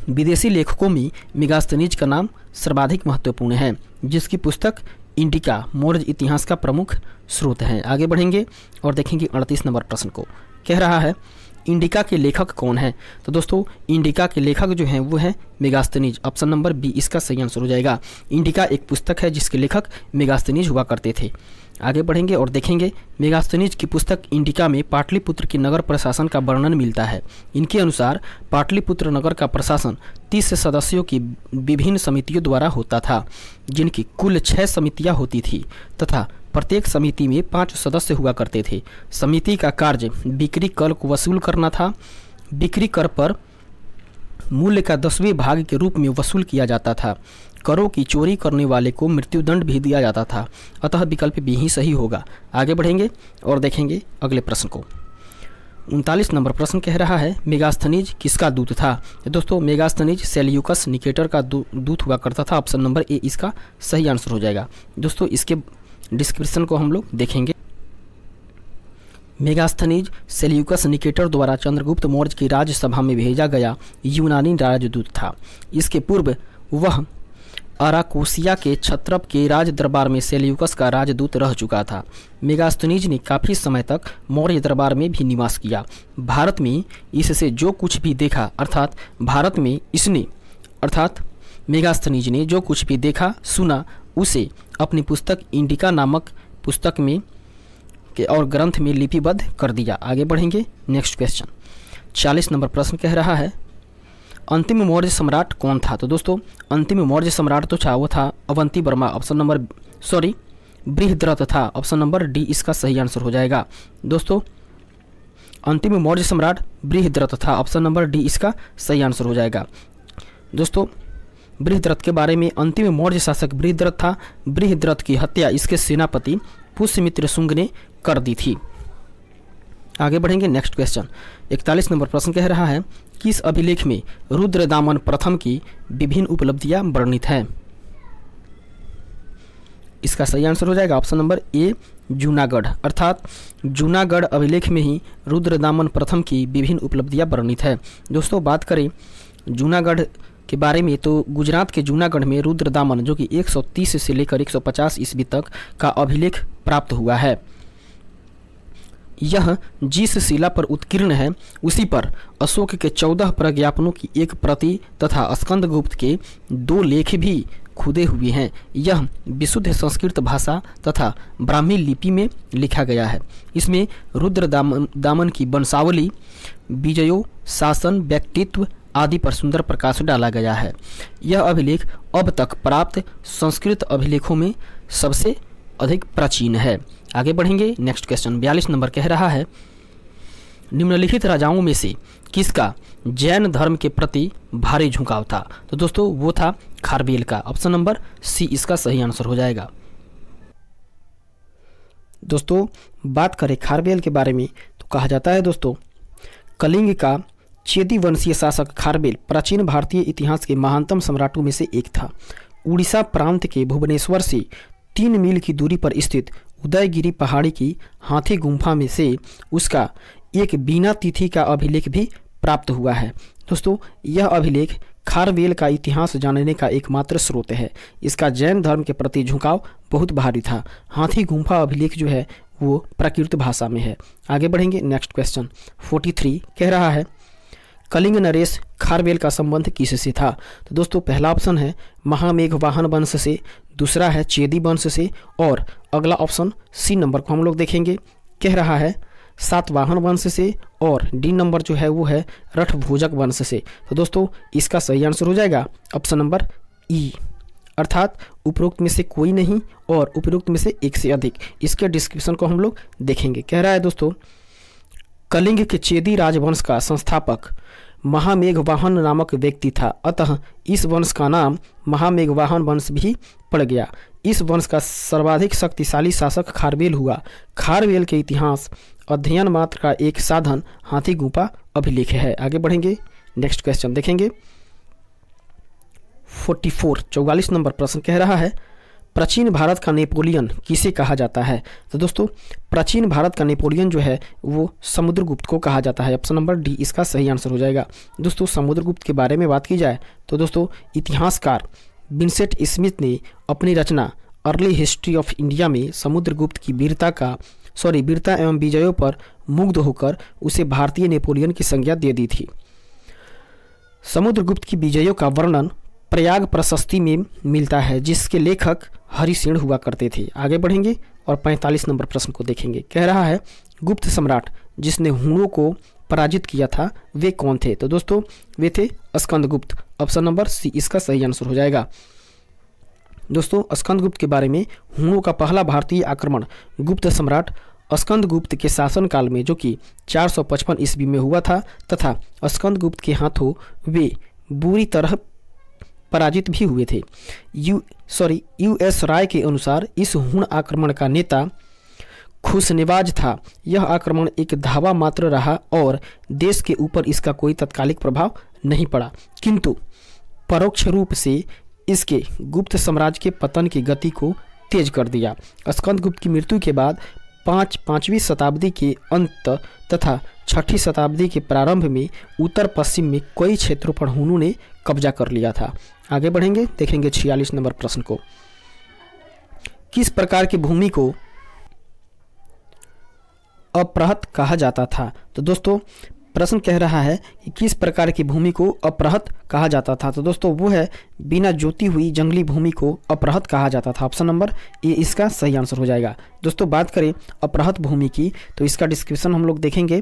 [SPEAKER 1] विदेशी लेखकों में मेगास्थनीज का नाम सर्वाधिक महत्वपूर्ण है, जिसकी पुस्तक इंडिका मौर्य इतिहास का प्रमुख स्रोत है। आगे बढ़ेंगे और देखेंगे 38 नंबर प्रश्न को। कह रहा है, इंडिका के लेखक कौन है। तो दोस्तों, इंडिका के लेखक जो हैं वो है मेगास्थनीज। ऑप्शन नंबर बी इसका सही आंसर हो जाएगा। इंडिका एक पुस्तक है जिसके लेखक मेगास्थनीज हुआ करते थे। आगे बढ़ेंगे और देखेंगे, मेगास्थनीज की पुस्तक इंडिका में पाटलिपुत्र के नगर प्रशासन का वर्णन मिलता है। इनके अनुसार पाटलिपुत्र नगर का प्रशासन 30 सदस्यों की विभिन्न समितियों द्वारा होता था, जिनकी कुल 6 समितियां होती थी तथा प्रत्येक समिति में 5 सदस्य हुआ करते थे। समिति का कार्य बिक्री कर को वसूल करना था बिक्री कर पर मूल्य का 10वें भाग के रूप में वसूल किया जाता था। करों की चोरी करने वाले को मृत्युदंड भी दिया जाता था। अतः विकल्प बी ही सही होगा। आगे बढ़ेंगे और देखेंगे अगले प्रश्न को। 39 नंबर प्रश्न कह रहा है मेगास्थनीज किसका दूत था? तो दोस्तों मेगास्थनीज सेल्यूकस निकेटर का दूत हुआ करता था। ऑप्शन नंबर ए इसका सही आंसर हो जाएगा। दोस्तों इसके डिस्क्रिप्शन को हम लोग देखेंगे। मेगास्थनीज सेल्यूकस निकेटर द्वारा चंद्रगुप्त मौर्य की राजसभा में भेजा गया यूनानी राजदूत था। इसके पूर्व वह अराकोसिया के क्षत्रप के राज दरबार में सेल्यूकस का राजदूत रह चुका था। मेगास्थनीज ने काफ़ी समय तक मौर्य दरबार में भी निवास किया। भारत में इससे जो कुछ भी देखा अर्थात मेगास्थनीज ने जो कुछ भी देखा सुना उसे अपनी पुस्तक इंडिका नामक पुस्तक में और ग्रंथ में लिपिबद्ध कर दिया। आगे बढ़ेंगे नेक्स्ट क्वेश्चन। 40 नंबर प्रश्न कह रहा है अंतिम मौर्य सम्राट कौन था? तो दोस्तों अंतिम मौर्य सम्राट तो वो था अवंती वर्मा। बृहद्रथ था। ऑप्शन नंबर डी इसका सही आंसर हो जाएगा। दोस्तों अंतिम मौर्य सम्राट बृहद्रथ था। ऑप्शन नंबर डी इसका सही आंसर हो जाएगा। दोस्तों बृहद्रथ के बारे में अंतिम मौर्य शासक बृहद्रथ था। बृहद्रथ की हत्या इसके सेनापति पुष्यमित्र शुंग ने कर दी थी। आगे बढ़ेंगे नेक्स्ट क्वेश्चन। 41 नंबर प्रश्न कह रहा है किस अभिलेख में रुद्रदामन प्रथम की विभिन्न उपलब्धियां वर्णित हैं? इसका सही आंसर हो जाएगा ऑप्शन नंबर ए जूनागढ़। अर्थात जूनागढ़ अभिलेख में ही रुद्रदामन प्रथम की विभिन्न उपलब्धियां वर्णित है। दोस्तों बात करें जूनागढ़ के बारे में तो गुजरात के जूनागढ़ में रुद्रदामन जो कि 130 से लेकर 150 ईस्वी तक का अभिलेख प्राप्त हुआ है। यह जिस शिला पर उत्कीर्ण है उसी पर अशोक के 14 प्रज्ञापनों की एक प्रति तथा स्कंदगुप्त के 2 लेख भी खुदे हुए हैं। यह विशुद्ध संस्कृत भाषा तथा ब्राह्मी लिपि में लिखा गया है। इसमें रुद्रदामन की वंशावली, विजयों, शासन, व्यक्तित्व आदि पर सुंदर प्रकाश डाला गया है। यह अभिलेख अब तक प्राप्त संस्कृत अभिलेखों में सबसे अधिक प्राचीन है। आगे बढ़ेंगे नेक्स्ट क्वेश्चन। 42 नंबर कह रहा है निम्नलिखित राजाओं में से किसका जैन धर्म के प्रति भारी झुकाव था? तो दोस्तों वो था खारवेल का। ऑप्शन नंबर सी इसका सही आंसर हो जाएगा। दोस्तों बात करें खारवेल के बारे में तो कहा जाता है दोस्तों कलिंग का चेदी वंशीय शासक खारवेल प्राचीन भारतीय इतिहास के महानतम सम्राटों में से एक था। उड़ीसा प्रांत के भुवनेश्वर से 3 मील की दूरी पर स्थित उदयगिरी पहाड़ी की हाथी गुम्फा में से उसका एक बीना तिथि का अभिलेख भी प्राप्त हुआ है। दोस्तों यह अभिलेख खारवेल का इतिहास जानने का एकमात्र स्रोत है। इसका जैन धर्म के प्रति झुकाव बहुत भारी था। हाथी गुम्फा अभिलेख जो है वो प्राकृत भाषा में है। आगे बढ़ेंगे नेक्स्ट क्वेश्चन। 43 कह रहा है कलिंग नरेश खारवेल का संबंध किससे था? तो दोस्तों पहला ऑप्शन है महामेघवाहन वंश से, दूसरा है चेदी वंश से और अगला ऑप्शन सी नंबर को हम लोग देखेंगे कह रहा है सातवाहन वंश से और डी नंबर जो है वो है रठभोजक वंश से। तो दोस्तों इसका सही आंसर हो जाएगा ऑप्शन नंबर ई अर्थात उपरोक्त में से कोई नहीं और उपरोक्त में से एक से अधिक। इसके डिस्क्रिप्शन को हम लोग देखेंगे। कह रहा है दोस्तों कलिंग के चेदी राजवंश का संस्थापक महामेघवाहन नामक व्यक्ति था। अतः इस वंश का नाम महामेघवाहन वंश भी पड़ गया। इस वंश का सर्वाधिक शक्तिशाली शासक खारवेल हुआ। खारवेल के इतिहास अध्ययन मात्र का एक साधन हाथी गुम्फा अभिलेख है। आगे बढ़ेंगे नेक्स्ट क्वेश्चन देखेंगे। 44 नंबर प्रश्न कह रहा है प्राचीन भारत का नेपोलियन किसे कहा जाता है? तो दोस्तों प्राचीन भारत का नेपोलियन जो है वो समुद्रगुप्त को कहा जाता है। ऑप्शन नंबर डी इसका सही आंसर हो जाएगा। दोस्तों समुद्रगुप्त के बारे में बात की जाए तो दोस्तों इतिहासकार विंसेंट स्मिथ ने अपनी रचना अर्ली हिस्ट्री ऑफ इंडिया में समुद्रगुप्त की वीरता एवं विजयों पर मुग्ध होकर उसे भारतीय नेपोलियन की संज्ञा दे दी थी। समुद्रगुप्त की विजयों का वर्णन प्रयाग प्रशस्ति में मिलता है जिसके लेखक हरिसेन हुआ करते थे। आगे बढ़ेंगे और 45 नंबर प्रश्न को देखेंगे। कह रहा है गुप्त सम्राट जिसने हुणों को पराजित किया था वे कौन थे? तो दोस्तों वे थे स्कंदगुप्त। ऑप्शन नंबर सी इसका सही आंसर हो जाएगा। दोस्तों स्कंदगुप्त के बारे में हुणों का पहला भारतीय आक्रमण गुप्त सम्राट स्कंदगुप्त के शासनकाल में, जो कि 455 ईस्वी में हुआ था, तथा स्कंदगुप्त के हाथों वे बुरी तरह पराजित भी हुए थे। यूएस राय के अनुसार इस हुण आक्रमण का नेता खुशनेवाज था। यह आक्रमण एक धावा मात्र रहा और देश के ऊपर इसका कोई तत्कालिक प्रभाव नहीं पड़ा, किंतु परोक्ष रूप से इसके गुप्त साम्राज्य के पतन की गति को तेज कर दिया। स्कंदगुप्त की मृत्यु के बाद पाँचवीं शताब्दी के अंत तथा 6ठी शताब्दी के प्रारंभ में उत्तर पश्चिम में कई क्षेत्रों पर हुनों ने कब्जा कर लिया था। आगे बढ़ेंगे, देखेंगे 46 नंबर प्रश्न को। किस प्रकार की भूमि को अपरहत कहा जाता था? तो दोस्तों प्रश्न कह रहा है कि किस प्रकार की भूमि को अपरहत कहा जाता था। तो दोस्तों वो है बिना जोती हुई जंगली भूमि को अपरहत कहा जाता था। ऑप्शन नंबर ए इसका सही आंसर हो जाएगा। दोस्तों बात करें अपरहत भूमि की, तो इसका डिस्क्रिप्शन हम लोग देखेंगे।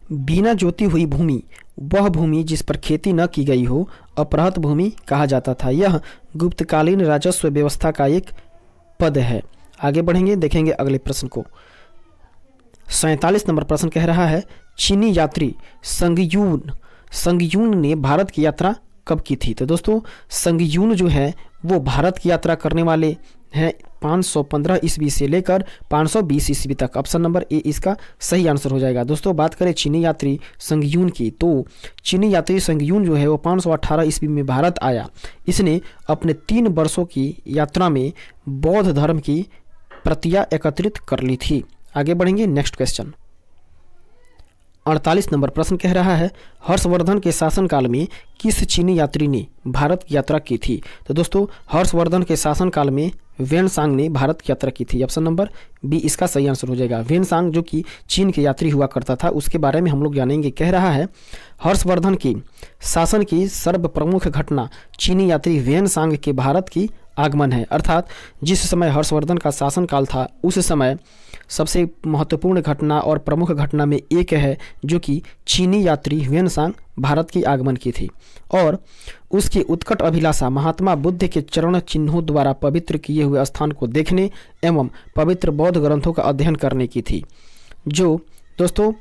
[SPEAKER 1] बिना जोती हुई भूमि वह भूमि जिस पर खेती न की गई हो अपरहत भूमि कहा जाता था। यह गुप्तकालीन राजस्व व्यवस्था का एक पद है। आगे बढ़ेंगे, देखेंगे अगले प्रश्न को। 47 नंबर प्रश्न कह रहा है चीनी यात्री संगयून ने भारत की यात्रा कब की थी? तो दोस्तों संगयून जो है वो भारत की यात्रा करने वाले हैं 515 ईस्वी से लेकर 520 ईस्वी तक। ऑप्शन नंबर ए इसका सही आंसर हो जाएगा। दोस्तों बात करें चीनी यात्री संगयून की, तो चीनी यात्री संगयून जो है वो 518 ईस्वी में भारत आया। इसने अपने 3 वर्षों की यात्रा में बौद्ध धर्म की प्रतियां एकत्रित कर ली थी। आगे बढ़ेंगे, नेक्स्ट क्वेश्चन। 48 नंबर प्रश्न कह रहा है हर्षवर्धन के शासनकाल में किस चीनी यात्री ने भारत की यात्रा की थी? तो दोस्तों हर्षवर्धन के शासनकाल में वेनसांग ने भारत की यात्रा की थी। ऑप्शन नंबर बी इसका सही आंसर हो जाएगा। वेनसांग जो कि चीन के यात्री हुआ करता था, उसके बारे में हम लोग जानेंगे। कह रहा है हर्षवर्धन की शासन की सर्वप्रमुख घटना चीनी यात्री वेनसांग के भारत की आगमन है। अर्थात जिस समय हर्षवर्धन का शासनकाल था उस समय सबसे महत्वपूर्ण घटना और प्रमुख घटना में एक है जो कि चीनी यात्री वेनसांग भारत की आगमन की थी और उसकी उत्कट अभिलाषा महात्मा बुद्ध के चरण चिन्हों द्वारा पवित्र किए हुए स्थान को देखने एवं पवित्र बौद्ध ग्रंथों का अध्ययन करने की थी। जो दोस्तों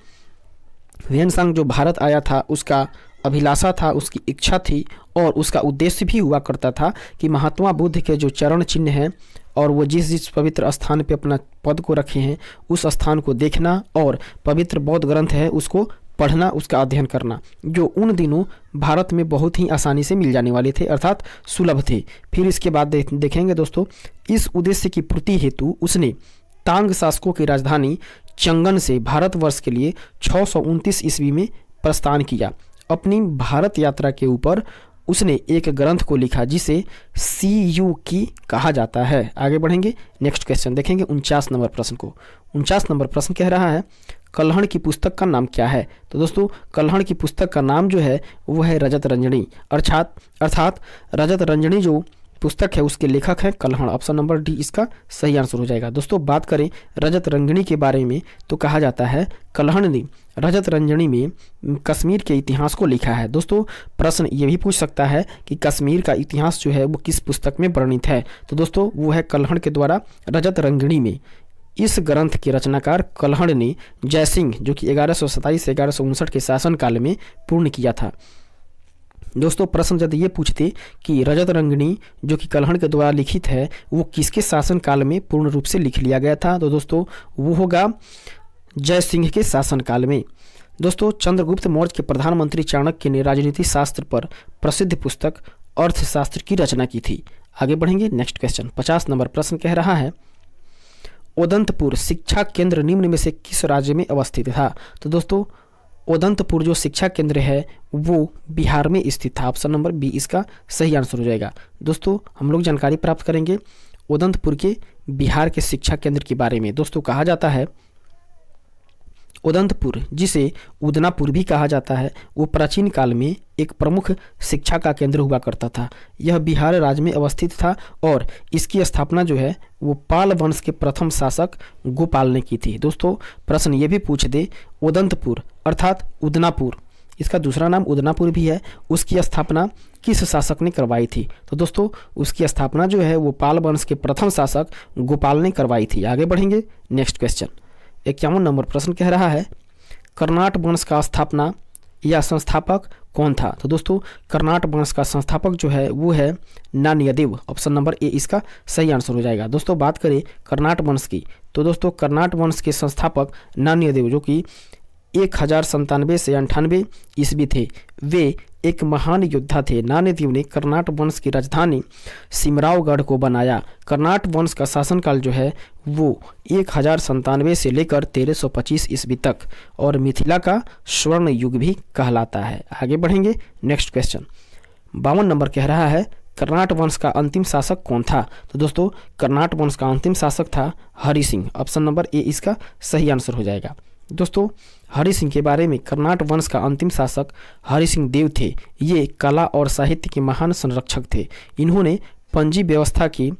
[SPEAKER 1] वेनसांग जो भारत आया था उसका अभिलाषा था, उसकी इच्छा थी और उसका उद्देश्य भी हुआ करता था कि महात्मा बुद्ध के जो चरण चिन्ह हैं और वो जिस पवित्र स्थान पे अपना पद को रखे हैं उस स्थान को देखना और पवित्र बौद्ध ग्रंथ है उसको पढ़ना, उसका अध्ययन करना, जो उन दिनों भारत में बहुत ही आसानी से मिल जाने वाले थे, अर्थात सुलभ थे। फिर इसके बाद देखेंगे दोस्तों, इस उद्देश्य की पूर्ति हेतु उसने तांग शासकों की राजधानी चंगन से भारतवर्ष के लिए 629 ईस्वी में प्रस्थान किया। अपनी भारत यात्रा के ऊपर उसने एक ग्रंथ को लिखा जिसे CU की कहा जाता है। आगे बढ़ेंगे, नेक्स्ट क्वेश्चन देखेंगे 49 नंबर प्रश्न को। 49 नंबर प्रश्न कह रहा है कल्हण की पुस्तक का नाम क्या है? तो दोस्तों कल्हण की पुस्तक का नाम जो है वो है रजत रंजनी, अर्थात रजत रंजनी जो पुस्तक है उसके लेखक हैं कल्हण। ऑप्शन नंबर डी इसका सही आंसर हो जाएगा। दोस्तों बात करें रजत रंजनी के बारे में तो कहा जाता है कल्हण ने रजत रंजनी में कश्मीर के इतिहास को लिखा है। दोस्तों प्रश्न ये भी पूछ सकता है कि कश्मीर का इतिहास जो है वो किस पुस्तक में वर्णित है? तो दोस्तों वो है कल्हण के द्वारा रजत रंजनी में। इस ग्रंथ के रचनाकार कल्हण ने जयसिंह जो कि 1127 से 1159 के शासनकाल में पूर्ण किया था। दोस्तों प्रश्न यदि ये पूछते कि रजत रंजनी जो कि कल्हण के द्वारा लिखित है वो किसके शासनकाल में पूर्ण रूप से लिख लिया गया था, तो दोस्तों वो होगा जयसिंह के शासनकाल में। दोस्तों चंद्रगुप्त मौर्य के प्रधानमंत्री चाणक्य ने राजनीति शास्त्र पर प्रसिद्ध पुस्तक अर्थशास्त्र की रचना की थी। आगे बढ़ेंगे, नेक्स्ट क्वेश्चन 50 नंबर प्रश्न कह रहा है उदंतपुर शिक्षा केंद्र निम्न में से किस राज्य में अवस्थित था? तो दोस्तों उदंतपुर जो शिक्षा केंद्र है वो बिहार में स्थित था। ऑप्शन नंबर बी इसका सही आंसर हो जाएगा। दोस्तों हम लोग जानकारी प्राप्त करेंगे उदंतपुर के बिहार के शिक्षा केंद्र के बारे में। दोस्तों कहा जाता है उदंतपुर जिसे उदनापुर भी कहा जाता है वो प्राचीन काल में एक प्रमुख शिक्षा का केंद्र हुआ करता था। यह बिहार राज्य में अवस्थित था और इसकी स्थापना जो है वो पाल वंश के प्रथम शासक गोपाल ने की थी। दोस्तों प्रश्न ये भी पूछ दे उदंतपुर अर्थात उदनापुर इसका दूसरा नाम उदनापुर भी है। उसकी स्थापना किस शासक ने करवाई थी? तो दोस्तों उसकी स्थापना जो है वो पाल वंश के प्रथम शासक गोपाल ने करवाई थी। आगे बढ़ेंगे नेक्स्ट क्वेश्चन। 51 नंबर प्रश्न कह रहा है कर्नाट वंश का स्थापना या संस्थापक कौन था? तो दोस्तों कर्नाट वंश का संस्थापक जो है वो है नान्यदेव। ऑप्शन नंबर ए इसका सही आंसर हो जाएगा। दोस्तों बात करें कर्नाट वंश की, तो दोस्तों कर्नाट वंश के संस्थापक नान्यदेव जो कि 1097 से 98 ईस्वी थे, वे एक महान योद्धा थे। नान्यदेव ने कर्नाट वंश की राजधानी सिमरावगढ़ को बनाया। कर्नाट वंश का शासनकाल जो है वो 1097 से लेकर 1325 ईस्वी तक और मिथिला का स्वर्ण युग भी कहलाता है। आगे बढ़ेंगे नेक्स्ट क्वेश्चन। 52 नंबर कह रहा है कर्नाट वंश का अंतिम शासक कौन था? तो दोस्तों कर्नाट वंश का अंतिम शासक था Hari Singh. Option number A इसका सही आंसर हो जाएगा। दोस्तों हरि सिंह के बारे में, कर्नाट वंश का अंतिम शासक हरि सिंह देव थे। ये कला और साहित्य के महान संरक्षक थे। इन्होंने पंजी व्यवस्था की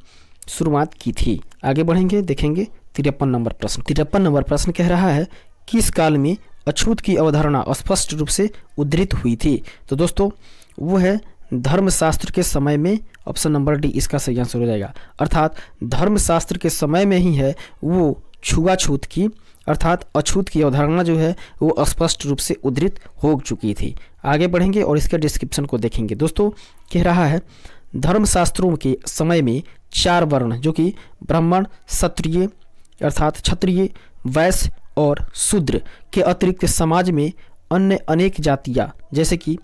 [SPEAKER 1] शुरुआत की थी। आगे बढ़ेंगे, देखेंगे 53 नंबर प्रश्न। 53 नंबर प्रश्न कह रहा है किस काल में अछूत की अवधारणा स्पष्ट रूप से उद्धृत हुई थी? तो दोस्तों वो है धर्मशास्त्र के समय में। ऑप्शन नंबर डी इसका सही आंसर हो जाएगा। अर्थात धर्मशास्त्र के समय में ही है वो छुआछूत की अर्थात अछूत की अवधारणा जो है वो स्पष्ट रूप से उद्धृत हो चुकी थी। आगे बढ़ेंगे और इसके डिस्क्रिप्शन को देखेंगे। दोस्तों कह रहा है धर्मशास्त्रों के समय में 4 वर्ण जो कि ब्राह्मण, क्षत्रिय अर्थात क्षत्रिय, वैश्य और शूद्र के अतिरिक्त समाज में अन्य अनेक जातियाँ जैसे कि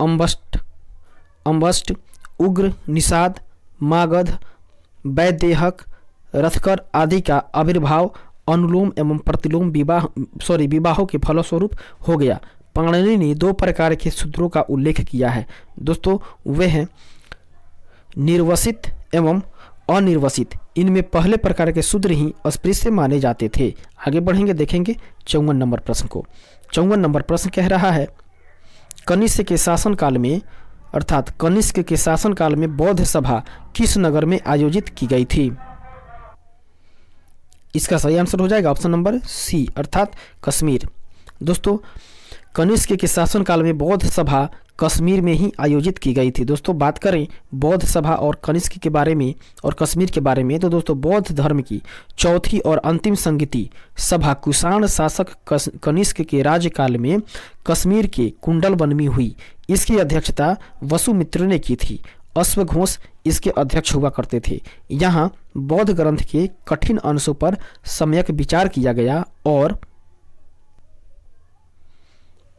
[SPEAKER 1] अम्बष्ट, उग्र, निषाद, मागध, वैदेहक, रथकर आदि का आविर्भाव अनुलोम एवं प्रतिलोम विवाहों के फलस्वरूप हो गया। पाणिनि ने 2 प्रकार के शूद्रों का उल्लेख किया है। दोस्तों वे हैं निर्वसित एवं अनिर्वसित। इनमें पहले प्रकार के शूद्र ही अस्पृश्य माने जाते थे। आगे बढ़ेंगे, देखेंगे 54 नंबर प्रश्न को। 54 नंबर प्रश्न कह रहा है कनिष्क के शासनकाल में अर्थात कनिष्क के शासनकाल में बौद्ध सभा किस नगर में आयोजित की गई थी? इसका सही आंसर हो जाएगा ऑप्शन नंबर सी अर्थात कश्मीर। दोस्तों कनिष्क के शासनकाल में बौद्ध सभा कश्मीर में ही आयोजित की गई थी। दोस्तों बात करें बौद्ध सभा और कनिष्क के बारे में और कश्मीर के बारे में, तो दोस्तों बौद्ध धर्म की चौथी और अंतिम संगीति सभा कुषाण शासक कनिष्क के राज्यकाल में कश्मीर के कुंडल वन में हुई। इसकी अध्यक्षता वसुमित्र ने की थी। अश्वघोष इसके अध्यक्ष हुआ करते थे। यहाँ बौद्ध ग्रंथ के कठिन अंशों पर सम्यक विचार किया गया और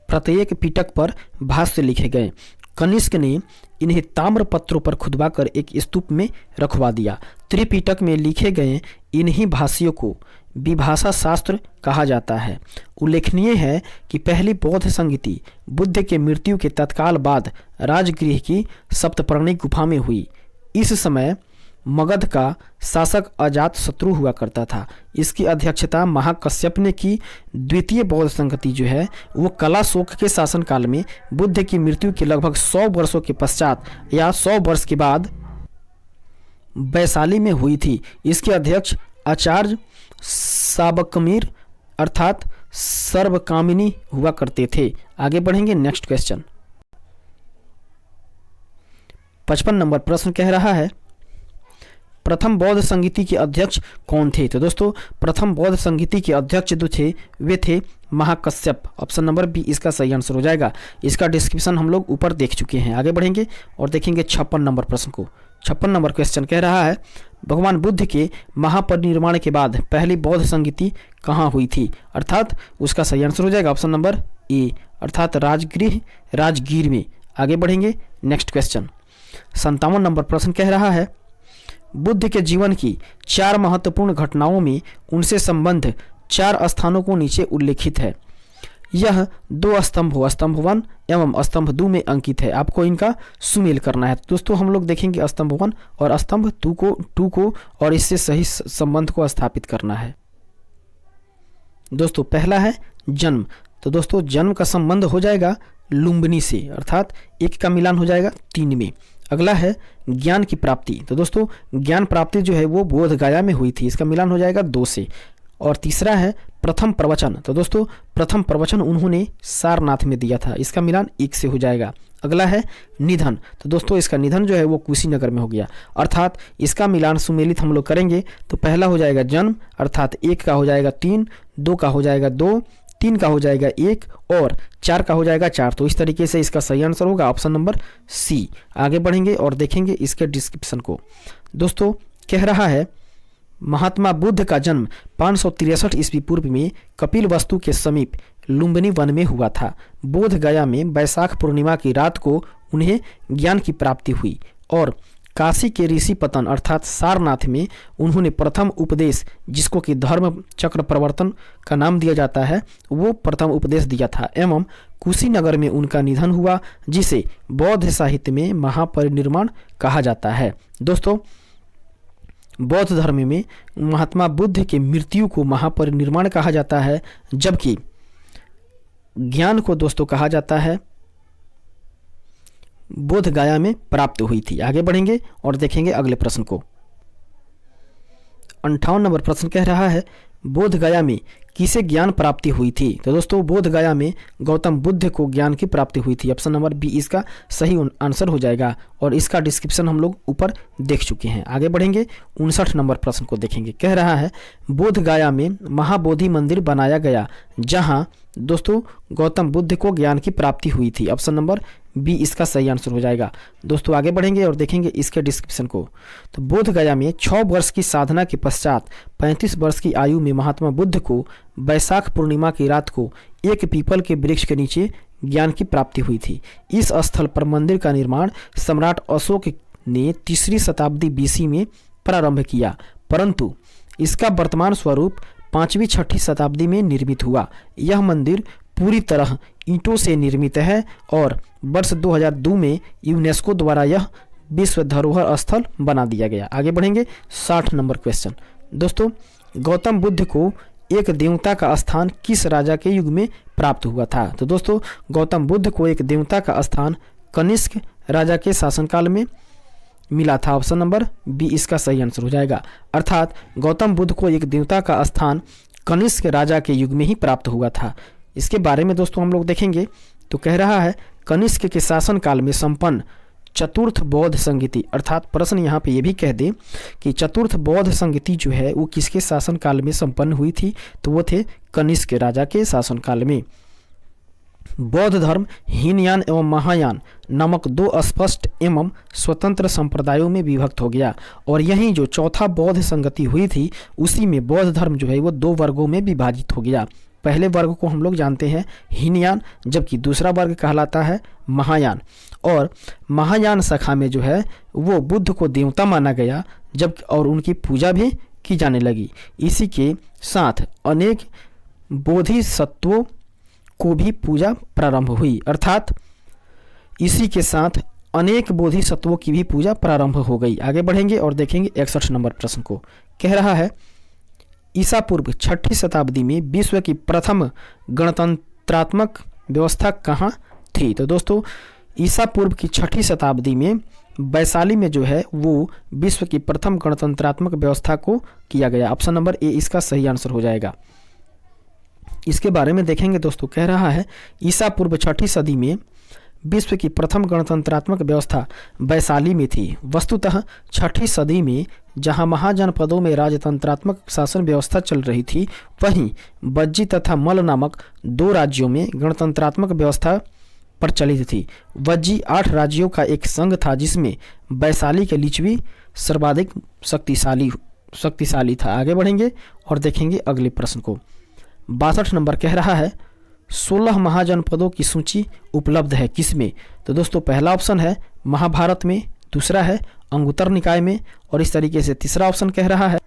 [SPEAKER 1] प्रत्येक पिटक पर भाष्य लिखे गए। कनिष्क ने इन्हें ताम्र पत्रों पर खुदवाकर एक स्तूप में रखवा दिया। त्रिपिटक में लिखे गए इन्हीं भाष्यों को विभाषा शास्त्र कहा जाता है। उल्लेखनीय है कि पहली बौद्ध संगीति बुद्ध के मृत्यु के तत्काल बाद राजगृह की सप्तपर्णी गुफा में हुई। इस समय मगध का शासक अजात शत्रु हुआ करता था। इसकी अध्यक्षता महाकश्यप ने की। द्वितीय बौद्ध संगति जो है वो कलाशोक के शासनकाल में बुद्ध की मृत्यु के लगभग 100 वर्षों के पश्चात या 100 वर्ष के बाद वैशाली में हुई थी। इसके अध्यक्ष आचार्य साबकमीर अर्थात सर्वकामिनी हुआ करते थे। आगे बढ़ेंगे, नेक्स्ट क्वेश्चन। 55 नंबर प्रश्न कह रहा है प्रथम बौद्ध संगीति के अध्यक्ष कौन थे? तो दोस्तों प्रथम बौद्ध संगीति के अध्यक्ष जो थे वे थे महाकश्यप। ऑप्शन नंबर बी इसका सही आंसर हो जाएगा। इसका डिस्क्रिप्शन हम लोग ऊपर देख चुके हैं। आगे बढ़ेंगे और देखेंगे 56 नंबर प्रश्न को। 56 नंबर क्वेश्चन कह रहा है भगवान बुद्ध के महापरिनिर्वाण के बाद पहली बौद्ध संगीति कहाँ हुई थी? अर्थात उसका सही आंसर हो जाएगा ऑप्शन नंबर ए अर्थात राजगीर में। आगे बढ़ेंगे, नेक्स्ट क्वेश्चन। 57 नंबर प्रश्न कह रहा है बुद्ध के जीवन की 4 महत्वपूर्ण घटनाओं में उनसे संबंध 4 स्थानों को नीचे उल्लेखित है। यह 2 स्तंभों स्तंभ 1 एवं स्तंभ 2 में अंकित है। आपको इनका सुमेल करना है। दोस्तों हम लोग देखेंगे स्तंभ 1 और स्तंभ 2 को और इससे सही संबंध को स्थापित करना है। दोस्तों पहला है जन्म। तो दोस्तों जन्म का संबंध हो जाएगा लुम्बिनी से अर्थात 1 का मिलान हो जाएगा 3 में। अगला है ज्ञान की प्राप्ति। तो दोस्तों ज्ञान प्राप्ति जो है वो बोध गया में हुई थी। इसका मिलान हो जाएगा 2 से। और तीसरा है प्रथम प्रवचन। तो दोस्तों प्रथम प्रवचन उन्होंने सारनाथ में दिया था, इसका मिलान 1 से हो जाएगा। अगला है निधन। तो दोस्तों इसका निधन जो है वो कुशीनगर में हो गया, अर्थात इसका मिलान सुमेलित हम लोग करेंगे तो पहला हो जाएगा जन्म, अर्थात 1 का हो जाएगा 3, 2 का हो जाएगा 2, 3 का हो जाएगा 1 और 4 का हो जाएगा 4। तो इस तरीके से इसका सही आंसर होगा ऑप्शन नंबर सी। आगे बढ़ेंगे और देखेंगे इसके डिस्क्रिप्शन को। दोस्तों कह रहा है महात्मा बुद्ध का जन्म 563 ईस्वी पूर्व में कपिल वस्तु के समीप लुम्बिनी वन में हुआ था। बोध गया में वैशाख पूर्णिमा की रात को उन्हें ज्ञान की प्राप्ति हुई और काशी के ऋषि पतन अर्थात सारनाथ में उन्होंने प्रथम उपदेश, जिसको कि धर्म चक्र प्रवर्तन का नाम दिया जाता है, वो प्रथम उपदेश दिया था एवं कुशीनगर में उनका निधन हुआ, जिसे बौद्ध साहित्य में महापरिनिर्वाण कहा जाता है। दोस्तों बौद्ध धर्म में महात्मा बुद्ध की मृत्यु को महापरिनिर्वाण कहा जाता है, जबकि ज्ञान को दोस्तों कहा जाता है बोध गया में प्राप्त हुई थी। आगे बढ़ेंगे और देखेंगे अगले प्रश्न को। 58 नंबर प्रश्न कह रहा है बोध गया में किसे ज्ञान प्राप्ति हुई थी। तो दोस्तों बोध गया में गौतम बुद्ध को ज्ञान की प्राप्ति हुई थी। ऑप्शन नंबर बी इसका सही आंसर हो जाएगा और इसका डिस्क्रिप्शन हम लोग ऊपर देख चुके हैं। आगे बढ़ेंगे 59 नंबर प्रश्न को देखेंगे। कह रहा है बोध गया में महाबोधि मंदिर बनाया गया जहां दोस्तों गौतम बुद्ध को ज्ञान की प्राप्ति हुई थी। ऑप्शन नंबर बी इसका सही आंसर हो जाएगा। दोस्तों आगे बढ़ेंगे और देखेंगे इसके डिस्क्रिप्शन को। तो बोध गया में 6 वर्ष की साधना के पश्चात 35 वर्ष की आयु में महात्मा बुद्ध को वैशाख पूर्णिमा की रात को एक पीपल के वृक्ष के नीचे ज्ञान की प्राप्ति हुई थी। इस स्थल पर मंदिर का निर्माण सम्राट अशोक ने 3री शताब्दी बीसी में प्रारंभ किया, परंतु इसका वर्तमान स्वरूप 5वीं-6ठी शताब्दी में निर्मित हुआ। यह मंदिर पूरी तरह ईंटों से निर्मित है और वर्ष 2002 में यूनेस्को द्वारा यह विश्व धरोहर स्थल बना दिया गया। आगे बढ़ेंगे 60 नंबर क्वेश्चन। दोस्तों गौतम बुद्ध को एक देवता का स्थान किस राजा के युग में प्राप्त हुआ था। तो दोस्तों गौतम बुद्ध को एक देवता का स्थान कनिष्क राजा के शासनकाल में मिला था। ऑप्शन नंबर बी इसका सही आंसर हो जाएगा, अर्थात गौतम बुद्ध को एक देवता का स्थान कनिष्क राजा के युग में ही प्राप्त हुआ था। इसके बारे में दोस्तों हम लोग देखेंगे तो कह रहा है कनिष्क के शासन काल में संपन्न चतुर्थ बौद्ध संगीति, अर्थात प्रश्न यहाँ पे ये भी कह दे कि चतुर्थ बौद्ध संगीति जो है वो किसके शासन काल में संपन्न हुई थी, तो वो थे कनिष्क राजा के शासन काल में। बौद्ध धर्म हीनयान एवं महायान नामक 2 स्पष्ट एवं स्वतंत्र संप्रदायों में विभक्त हो गया और यही जो चौथा बौद्ध संगति हुई थी उसी में बौद्ध धर्म जो है वो 2 वर्गों में विभाजित हो गया। पहले वर्ग को हम लोग जानते हैं हीनयान, जबकि दूसरा वर्ग कहलाता है महायान। और महायान शाखा में जो है वो बुद्ध को देवता माना गया जब और उनकी पूजा भी की जाने लगी। इसी के साथ अनेक बोधिसत्वों को भी पूजा प्रारंभ हुई, अर्थात इसी के साथ अनेक बोधिसत्वों की भी पूजा प्रारंभ हो गई। आगे बढ़ेंगे और देखेंगे 61 नंबर प्रश्न को। कह रहा है ईसा पूर्व 6ठी शताब्दी में विश्व की प्रथम गणतंत्रात्मक व्यवस्था कहाँ थी। तो दोस्तों ईसा पूर्व की 6ठी शताब्दी में वैशाली में जो है वो विश्व की प्रथम गणतंत्रात्मक व्यवस्था को किया गया। ऑप्शन नंबर ए इसका सही आंसर हो जाएगा। इसके बारे में देखेंगे दोस्तों। कह रहा है ईसा पूर्व 6ठी सदी में विश्व की प्रथम गणतंत्रात्मक व्यवस्था वैशाली में थी। वस्तुतः 6ठी सदी में जहां महाजनपदों में राजतंत्रात्मक शासन व्यवस्था चल रही थी, वहीं बज्जी तथा मल नामक 2 राज्यों में गणतंत्रात्मक व्यवस्था प्रचलित थी। वज्जी 8 राज्यों का एक संघ था जिसमें वैशाली के लिच्छवी सर्वाधिक शक्तिशाली था। आगे बढ़ेंगे और देखेंगे अगले प्रश्न को। 62 नंबर कह रहा है 16 महाजनपदों की सूची उपलब्ध है किसमें। तो दोस्तों पहला ऑप्शन है महाभारत में, दूसरा है अंगुत्तर निकाय में और इस तरीके से तीसरा ऑप्शन कह रहा है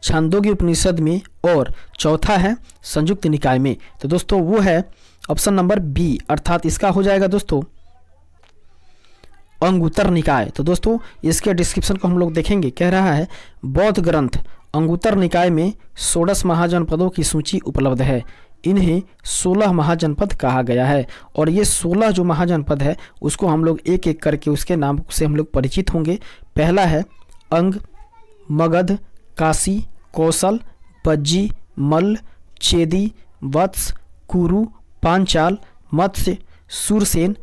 [SPEAKER 1] छांदोग्य उपनिषद में और चौथा है संयुक्त निकाय में। तो दोस्तों वो है ऑप्शन नंबर बी, अर्थात इसका हो जाएगा दोस्तों अंगुत्तर निकाय। तो दोस्तों इसके डिस्क्रिप्शन को हम लोग देखेंगे। कह रहा है बौद्ध ग्रंथ अंगुत्तर निकाय में 16 महाजनपदों की सूची उपलब्ध है। इन्हें 16 महाजनपद कहा गया है और ये 16 जो महाजनपद है उसको हम लोग एक एक करके उसके नाम से हम लोग परिचित होंगे। पहला है अंग, मगध, काशी, कौशल, बज्जी, मल्ल, चेदी, वत्स, कुरु, पांचाल, मत्स्य, सूरसेन,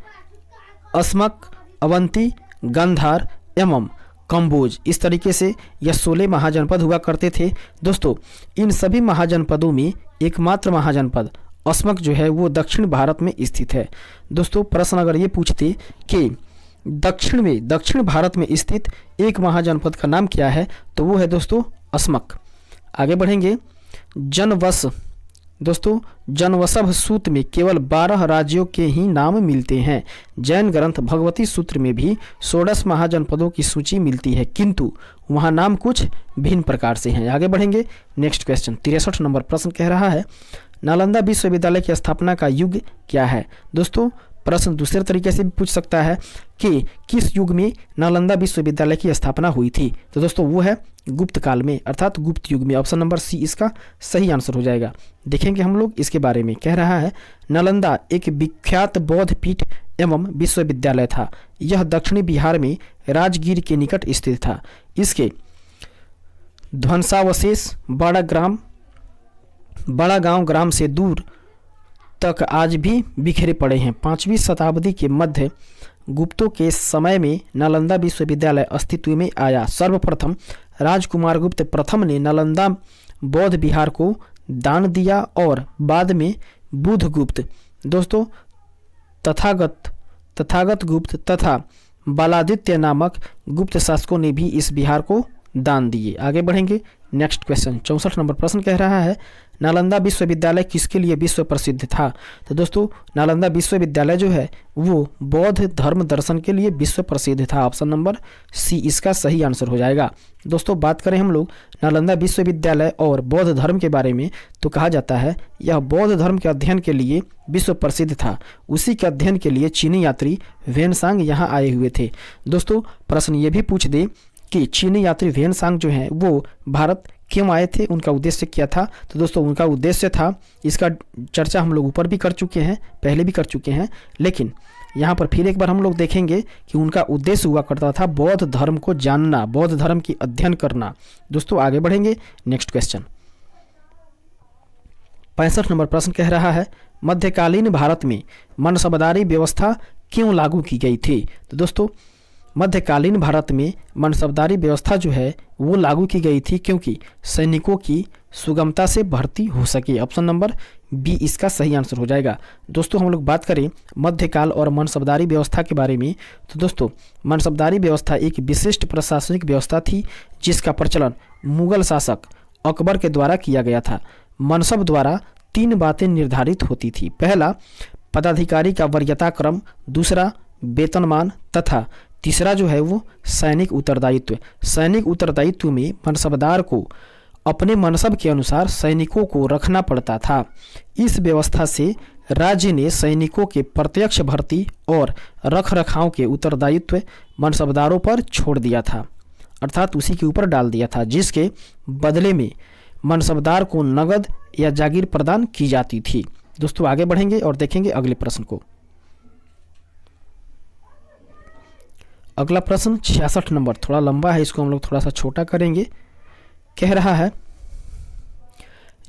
[SPEAKER 1] अस्मक, अवंती, गंधार एवं कंबोज। इस तरीके से यह 16 महाजनपद हुआ करते थे। दोस्तों इन सभी महाजनपदों में एकमात्र महाजनपद अस्मक जो है वो दक्षिण भारत में स्थित है। दोस्तों प्रश्न अगर ये पूछते कि दक्षिण भारत में स्थित एक महाजनपद का नाम क्या है, तो वो है दोस्तों अस्मक। आगे बढ़ेंगे। जनवस। दोस्तों जनवसभ सूत्र में केवल 12 राज्यों के ही नाम मिलते हैं। जैन ग्रंथ भगवती सूत्र में भी 16 महाजनपदों की सूची मिलती है, किंतु वहाँ नाम कुछ भिन्न प्रकार से हैं। आगे बढ़ेंगे। नेक्स्ट क्वेश्चन 63 नंबर प्रश्न कह रहा है नालंदा विश्वविद्यालय की स्थापना का युग क्या है। दोस्तों प्रश्न दूसरे तरीके से भी पूछ सकता है कि किस युग में नालंदा विश्वविद्यालय की स्थापना हुई थी, तो दोस्तों वो है गुप्त काल में, अर्थात गुप्त युग में। ऑप्शन नंबर सी इसका सही आंसर हो जाएगा। देखेंगे हम लोग इसके बारे में। कह रहा है नालंदा एक विख्यात बौद्ध पीठ एवं विश्वविद्यालय था। यह दक्षिणी बिहार में राजगीर के निकट स्थित था। इसके ध्वंसावशेष बड़ा गांव ग्राम से दूर तक आज भी बिखरे पड़े हैं। 5वीं शताब्दी के मध्य गुप्तों के समय में नालंदा विश्वविद्यालय अस्तित्व में आया। सर्वप्रथम राजकुमार गुप्त प्रथम ने नालंदा बौद्ध विहार को दान दिया और बाद में बुधगुप्त, दोस्तों तथागत गुप्त तथा बालादित्य नामक गुप्त शासकों ने भी इस विहार को दान दिए। आगे बढ़ेंगे। नेक्स्ट क्वेश्चन 64 नंबर प्रश्न कह रहा है नालंदा विश्वविद्यालय किसके लिए विश्व प्रसिद्ध था। तो दोस्तों नालंदा विश्वविद्यालय जो है वो बौद्ध धर्म दर्शन के लिए विश्व प्रसिद्ध था। ऑप्शन नंबर सी इसका सही आंसर हो जाएगा। दोस्तों बात करें हम लोग नालंदा विश्वविद्यालय और बौद्ध धर्म के बारे में, तो कहा जाता है यह बौद्ध धर्म के अध्ययन के लिए विश्व प्रसिद्ध था। उसी के अध्ययन के लिए चीनी यात्री वेनसांग यहाँ आए हुए थे। दोस्तों प्रश्न ये भी पूछ दे कि चीनी यात्री वेनसांग जो हैं वो भारत क्यों आए थे, उनका उद्देश्य क्या था। तो दोस्तों उनका उद्देश्य था, इसका चर्चा हम लोग ऊपर भी कर चुके हैं, पहले भी कर चुके हैं, लेकिन यहाँ पर फिर एक बार हम लोग देखेंगे कि उनका उद्देश्य हुआ करता था बौद्ध धर्म को जानना, बौद्ध धर्म की अध्ययन करना। दोस्तों आगे बढ़ेंगे। नेक्स्ट क्वेश्चन 65 नंबर प्रश्न कह रहा है मध्यकालीन भारत में मनसबदारी व्यवस्था क्यों लागू की गई थी। तो दोस्तों मध्यकालीन भारत में मनसबदारी व्यवस्था जो है वो लागू की गई थी क्योंकि सैनिकों की सुगमता से भर्ती हो सके। ऑप्शन नंबर बी इसका सही आंसर हो जाएगा। दोस्तों हम लोग बात करें मध्यकाल और मनसबदारी व्यवस्था के बारे में, तो दोस्तों मनसबदारी व्यवस्था एक विशिष्ट प्रशासनिक व्यवस्था थी जिसका प्रचलन मुगल शासक अकबर के द्वारा किया गया था। मनसब द्वारा 3 बातें निर्धारित होती थी। पहला पदाधिकारी का वरीयता क्रम, दूसरा वेतनमान तथा तीसरा जो है वो सैनिक उत्तरदायित्व। सैनिक उत्तरदायित्व में मनसबदार को अपने मनसब के अनुसार सैनिकों को रखना पड़ता था। इस व्यवस्था से राज्य ने सैनिकों के प्रत्यक्ष भर्ती और रख रखाव के उत्तरदायित्व मनसबदारों पर छोड़ दिया था, अर्थात उसी के ऊपर डाल दिया था, जिसके बदले में मनसबदार को नगद या जागीर प्रदान की जाती थी। दोस्तों आगे बढ़ेंगे और देखेंगे अगले प्रश्न को। अगला प्रश्न 66 नंबर, थोड़ा लंबा है, इसको हम लोग थोड़ा सा छोटा करेंगे। कह रहा है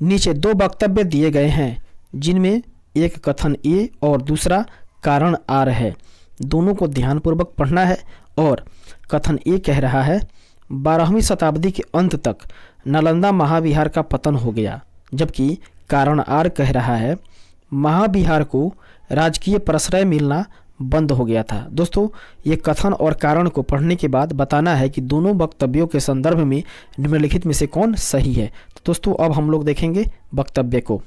[SPEAKER 1] नीचे 2 वक्तव्य दिए गए हैं जिनमें एक कथन ए और दूसरा कारण आर है। दोनों को ध्यानपूर्वक पढ़ना है। और कथन ए कह रहा है 12वीं शताब्दी के अंत तक नालंदा महाविहार का पतन हो गया, जबकि कारण आर कह रहा है महाविहार को राजकीय प्रश्रय मिलना बंद हो गया था। दोस्तों ये कथन और कारण को पढ़ने के बाद बताना है कि दोनों वक्तव्यों के संदर्भ में निम्नलिखित में से कौन सही है। तो दोस्तों अब हम लोग देखेंगे वक्तव्य को।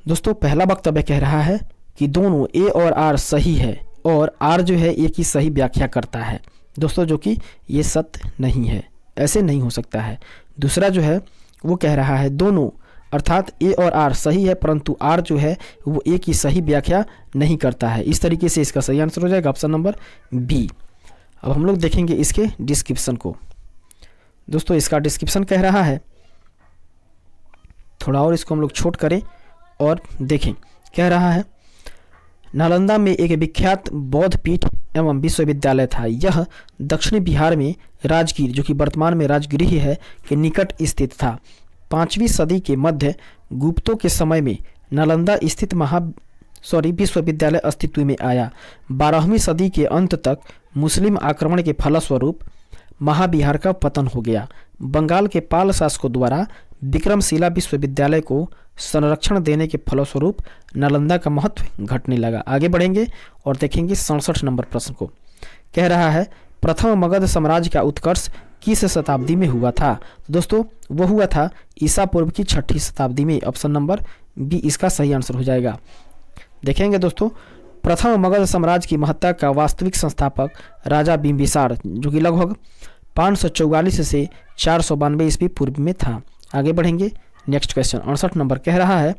[SPEAKER 1] दोस्तों पहला वक्तव्य कह रहा है कि दोनों ए और आर सही है और आर जो है ए की सही व्याख्या करता है। दोस्तों जो कि ये सत्य नहीं है, ऐसे नहीं हो सकता है। दूसरा जो है वो कह रहा है दोनों अर्थात ए और आर सही है, परंतु आर जो है वो ए की सही व्याख्या नहीं करता है। इस तरीके से इसका सही आंसर हो जाएगा ऑप्शन नंबर बी। अब हम लोग देखेंगे इसके डिस्क्रिप्शन को। दोस्तों इसका डिस्क्रिप्शन कह रहा है, थोड़ा और इसको हम लोग छोट करें और देखें। कह रहा है नालंदा में एक विख्यात बौद्ध पीठ एवं विश्वविद्यालय था। यह दक्षिणी बिहार में राजगीर, जो कि वर्तमान में राजगीर ही है, के निकट स्थित था। 5वीं सदी के मध्य गुप्तों के समय में नालंदा स्थित विश्वविद्यालय अस्तित्व में आया। 12वीं सदी के अंत तक मुस्लिम आक्रमण के फलस्वरूप महाबिहार का पतन हो गया। बंगाल के पाल शासकों द्वारा विक्रमशिला विश्वविद्यालय को संरक्षण देने के फलस्वरूप नालंदा का महत्व घटने लगा। आगे बढ़ेंगे और देखेंगे 67 नंबर प्रश्न को। कह रहा है प्रथम मगध साम्राज्य का उत्कर्ष किस शताब्दी में हुआ था? दोस्तों वो हुआ था ईसा पूर्व की 6ठी शताब्दी में। ऑप्शन नंबर बी इसका सही आंसर हो जाएगा। देखेंगे दोस्तों, प्रथम मगध साम्राज्य की महत्ता का वास्तविक संस्थापक राजा बिंबिसार, जो कि लगभग 544 से 492 ईस्वी पूर्व में था। आगे बढ़ेंगे, नेक्स्ट क्वेश्चन 68 नंबर। कह रहा है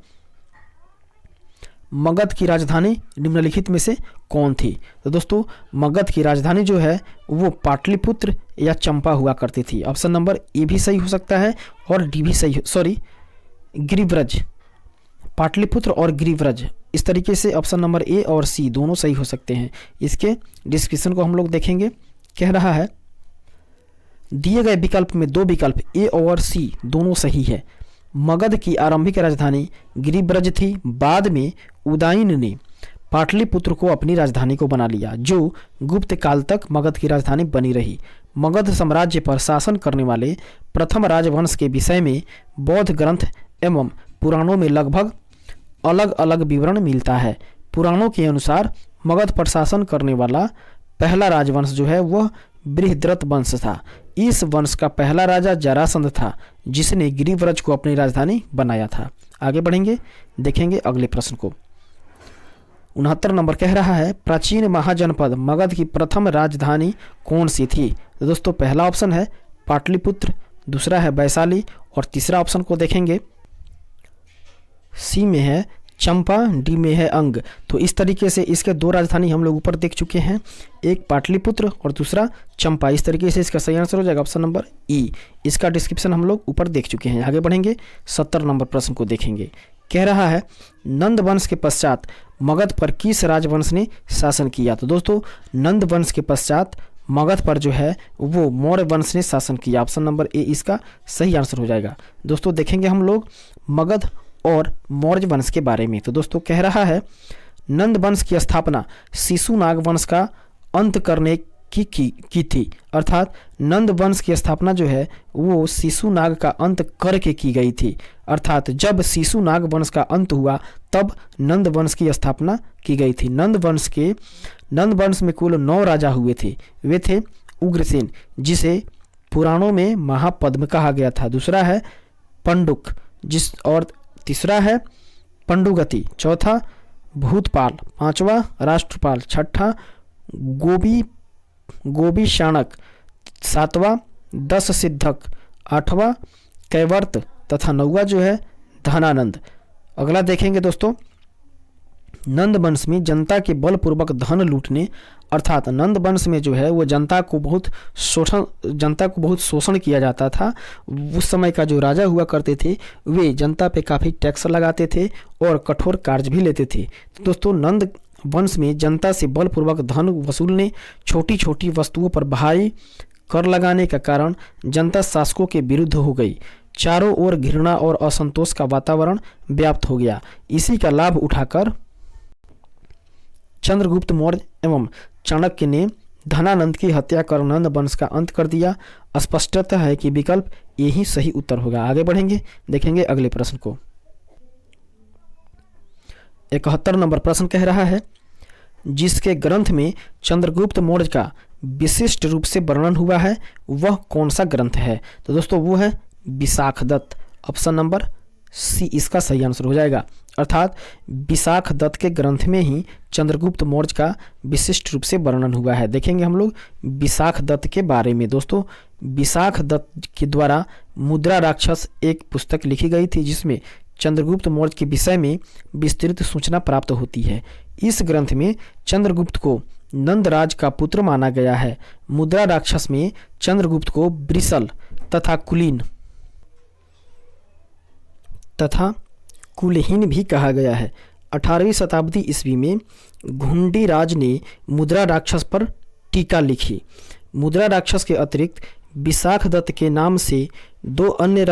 [SPEAKER 1] मगध की राजधानी निम्नलिखित में से कौन थी? तो दोस्तों मगध की राजधानी जो है वो पाटलिपुत्र या चंपा हुआ करती थी। ऑप्शन नंबर ए भी सही हो सकता है और डी भी सही, गिरिव्रज, पाटलिपुत्र और गिरिव्रज, इस तरीके से ऑप्शन नंबर ए और सी दोनों सही हो सकते हैं। इसके डिस्क्रिप्शन को हम लोग देखेंगे। कह रहा है दिए गए विकल्प में 2 विकल्प ए और सी दोनों सही है। मगध की आरंभिक राजधानी गिरिव्रज थी। बाद में उदयन ने पाटलिपुत्र को अपनी राजधानी को बना लिया, जो गुप्त काल तक मगध की राजधानी बनी रही। मगध साम्राज्य पर शासन करने वाले प्रथम राजवंश के विषय में बौद्ध ग्रंथ एवं पुराणों में लगभग अलग अलग विवरण मिलता है। पुराणों के अनुसार मगध पर शासन करने वाला पहला राजवंश जो है वह बृहद्रथ वंश था। इस वंश का पहला राजा जरासंध था, जिसने गिरिव्रज को अपनी राजधानी बनाया था। आगे बढ़ेंगे, देखेंगे अगले प्रश्न को। 69 नंबर कह रहा है प्राचीन महाजनपद मगध की प्रथम राजधानी कौन सी थी? तो दोस्तों पहला ऑप्शन है पाटलिपुत्र, दूसरा है वैशाली और तीसरा ऑप्शन को देखेंगे सी में है चंपा, डी में है अंग। तो इस तरीके से इसके 2 राजधानी हम लोग ऊपर देख चुके हैं, एक पाटलिपुत्र और दूसरा चंपा। इस तरीके से इसका सही आंसर हो जाएगा ऑप्शन नंबर ई। इसका डिस्क्रिप्शन हम लोग ऊपर देख चुके हैं। आगे बढ़ेंगे, 70 नंबर प्रश्न को देखेंगे। कह रहा है नंद वंश के पश्चात मगध पर किस राजवंश ने शासन किया? तो दोस्तों नंद वंश के पश्चात मगध पर जो है वो मौर्य वंश ने शासन किया। ऑप्शन नंबर ए इसका सही आंसर हो जाएगा। दोस्तों देखेंगे हम लोग मगध और मौर्य वंश के बारे में। तो दोस्तों कह रहा है नंद वंश की स्थापना शिशुनाग वंश का अंत करने की थी। अर्थात नंद वंश की स्थापना जो है वो शिशुनाग का अंत करके की गई थी। अर्थात जब शिशुनाग वंश का अंत हुआ तब नंद वंश की स्थापना की गई थी। नंद वंश में कुल 9 राजा हुए थे। वे थे उग्रसेन, जिसे पुराणों में महापद्म कहा गया था। दूसरा है पंडुक, और तीसरा है पंडुगति, चौथा भूतपाल, 5वां राष्ट्रपाल, 6ठा गोबी शाणक, 7वां 10 सिद्धक, 8वां कैवर्त तथा 9वां जो है धनानंद। अगला देखेंगे दोस्तों, नंद वंश में जनता के बलपूर्वक धन लूटने, अर्थात नंद वंश में जो है वो जनता को बहुत शोषण किया जाता था। उस समय का जो राजा हुआ करते थे वे जनता पे काफ़ी टैक्स लगाते थे और कठोर कार्य भी लेते थे। तो दोस्तों नंद वंश में जनता से बलपूर्वक धन वसूलने, छोटी छोटी वस्तुओं पर भारी कर लगाने का कारण जनता शासकों के विरुद्ध हो गई। चारों ओर घृणा और असंतोष का वातावरण व्याप्त हो गया। इसी का लाभ उठाकर चंद्रगुप्त मौर्य एवं चाणक्य ने धनानंद की हत्या कर नंद वंश का अंत कर दिया। स्पष्टतः है कि विकल्प यही सही उत्तर होगा। आगे बढ़ेंगे, देखेंगे अगले प्रश्न को। 71 नंबर प्रश्न कह रहा है जिसके ग्रंथ में चंद्रगुप्त मौर्य का विशिष्ट रूप से वर्णन हुआ है वह कौन सा ग्रंथ है? तो दोस्तों वो है विशाखदत्त। ऑप्शन नंबर सी इसका सही आंसर हो जाएगा। अर्थात विशाखदत्त के ग्रंथ में ही चंद्रगुप्त मौर्य का विशिष्ट रूप से वर्णन हुआ है। देखेंगे हम लोग विशाखदत्त के बारे में। दोस्तों विशाखदत्त के द्वारा मुद्रा राक्षस एक पुस्तक लिखी गई थी जिसमें चंद्रगुप्त मौर्य के विषय में विस्तृत सूचना प्राप्त होती है। इस ग्रंथ में चंद्रगुप्त को नंदराज का पुत्र माना गया है। मुद्रा राक्षस में चंद्रगुप्त को ब्रिसल तथा कुलीन भी कहा गया है। 18वीं शताब्दी ईस्वी में घुंडी राज ने मुद्रा राक्षस पर टीका लिखी। मुद्रा राक्षस के अतिरिक्त विशाख दत्त के नाम से 2 अन्य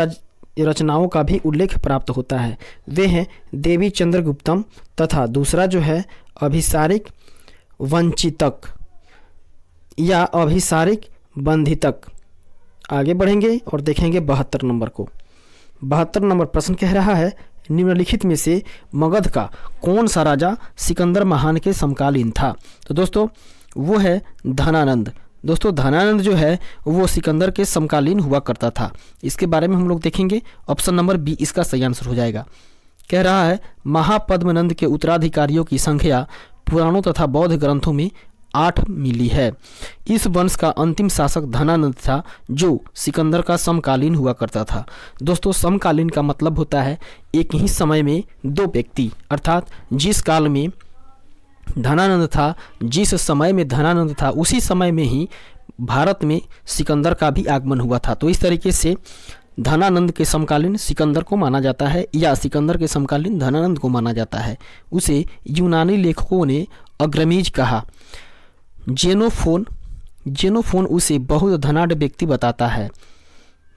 [SPEAKER 1] रचनाओं का भी उल्लेख प्राप्त होता है। वे हैं देवी चंद्रगुप्तम तथा दूसरा जो है अभिसारिक वंचितक या अभिसारिक बंधितक। आगे बढ़ेंगे और देखेंगे 72 नंबर को। 72 नंबर प्रश्न कह रहा है निम्नलिखित में से मगध का कौन सा राजा सिकंदर महान के समकालीन था। तो दोस्तों वो है धनानंद। दोस्तों धनानंद जो है वो सिकंदर के समकालीन हुआ करता था। इसके बारे में हम लोग देखेंगे। ऑप्शन नंबर बी इसका सही आंसर हो जाएगा। कह रहा है महापद्मनंद के उत्तराधिकारियों की संख्या पुराणों तथा बौद्ध ग्रंथों में 8 मिली है। इस वंश का अंतिम शासक धनानंद था जो सिकंदर का समकालीन हुआ करता था। दोस्तों समकालीन का मतलब होता है एक ही समय में 2 व्यक्ति, अर्थात जिस काल में धनानंद था, जिस समय में धनानंद था उसी समय में ही भारत में सिकंदर का भी आगमन हुआ था। तो इस तरीके से धनानंद के समकालीन सिकंदर को माना जाता है या सिकंदर के समकालीन धनानंद को माना जाता है। उसे यूनानी लेखकों ने अग्रमीज कहा। जेनोफोन उसे बहुत धनाढ़ व्यक्ति बताता है।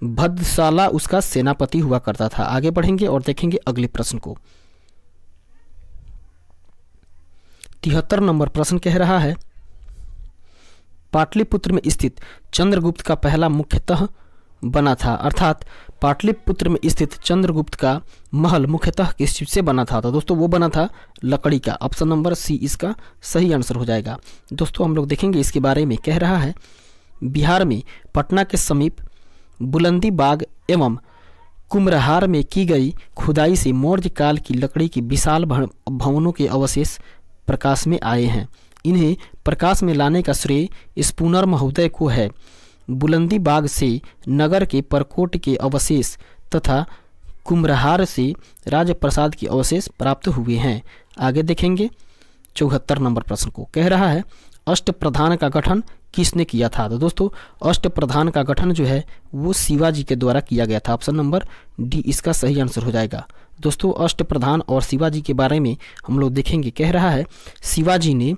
[SPEAKER 1] भद्रशाला उसका सेनापति हुआ करता था। आगे बढ़ेंगे और देखेंगे अगले प्रश्न को। 73 नंबर प्रश्न कह रहा है पाटलिपुत्र में स्थित चंद्रगुप्त का पहला मुख्यतः बना था, अर्थात पाटलिपुत्र में स्थित चंद्रगुप्त का महल मुख्यतः किस चीज से बना था। तो दोस्तों वो बना था लकड़ी का। ऑप्शन नंबर सी इसका सही आंसर हो जाएगा। दोस्तों हम लोग देखेंगे इसके बारे में। कह रहा है बिहार में पटना के समीप बुलंदी बाग एवं कुम्हरार में की गई खुदाई से मौर्य काल की लकड़ी की विशाल भवनों के अवशेष प्रकाश में आए हैं। इन्हें प्रकाश में लाने का श्रेय स्पूनर महोदय को है। बुलंदी बाग से नगर के परकोट के अवशेष तथा कुम्हरार से राजप्रसाद के अवशेष प्राप्त हुए हैं। आगे देखेंगे 74 नंबर प्रश्न को। कह रहा है अष्टप्रधान का गठन किसने किया था। तो दोस्तों अष्टप्रधान का गठन जो है वो शिवाजी के द्वारा किया गया था। ऑप्शन नंबर डी इसका सही आंसर हो जाएगा। दोस्तों अष्टप्रधान और शिवाजी के बारे में हम लोग देखेंगे। कह रहा है शिवाजी ने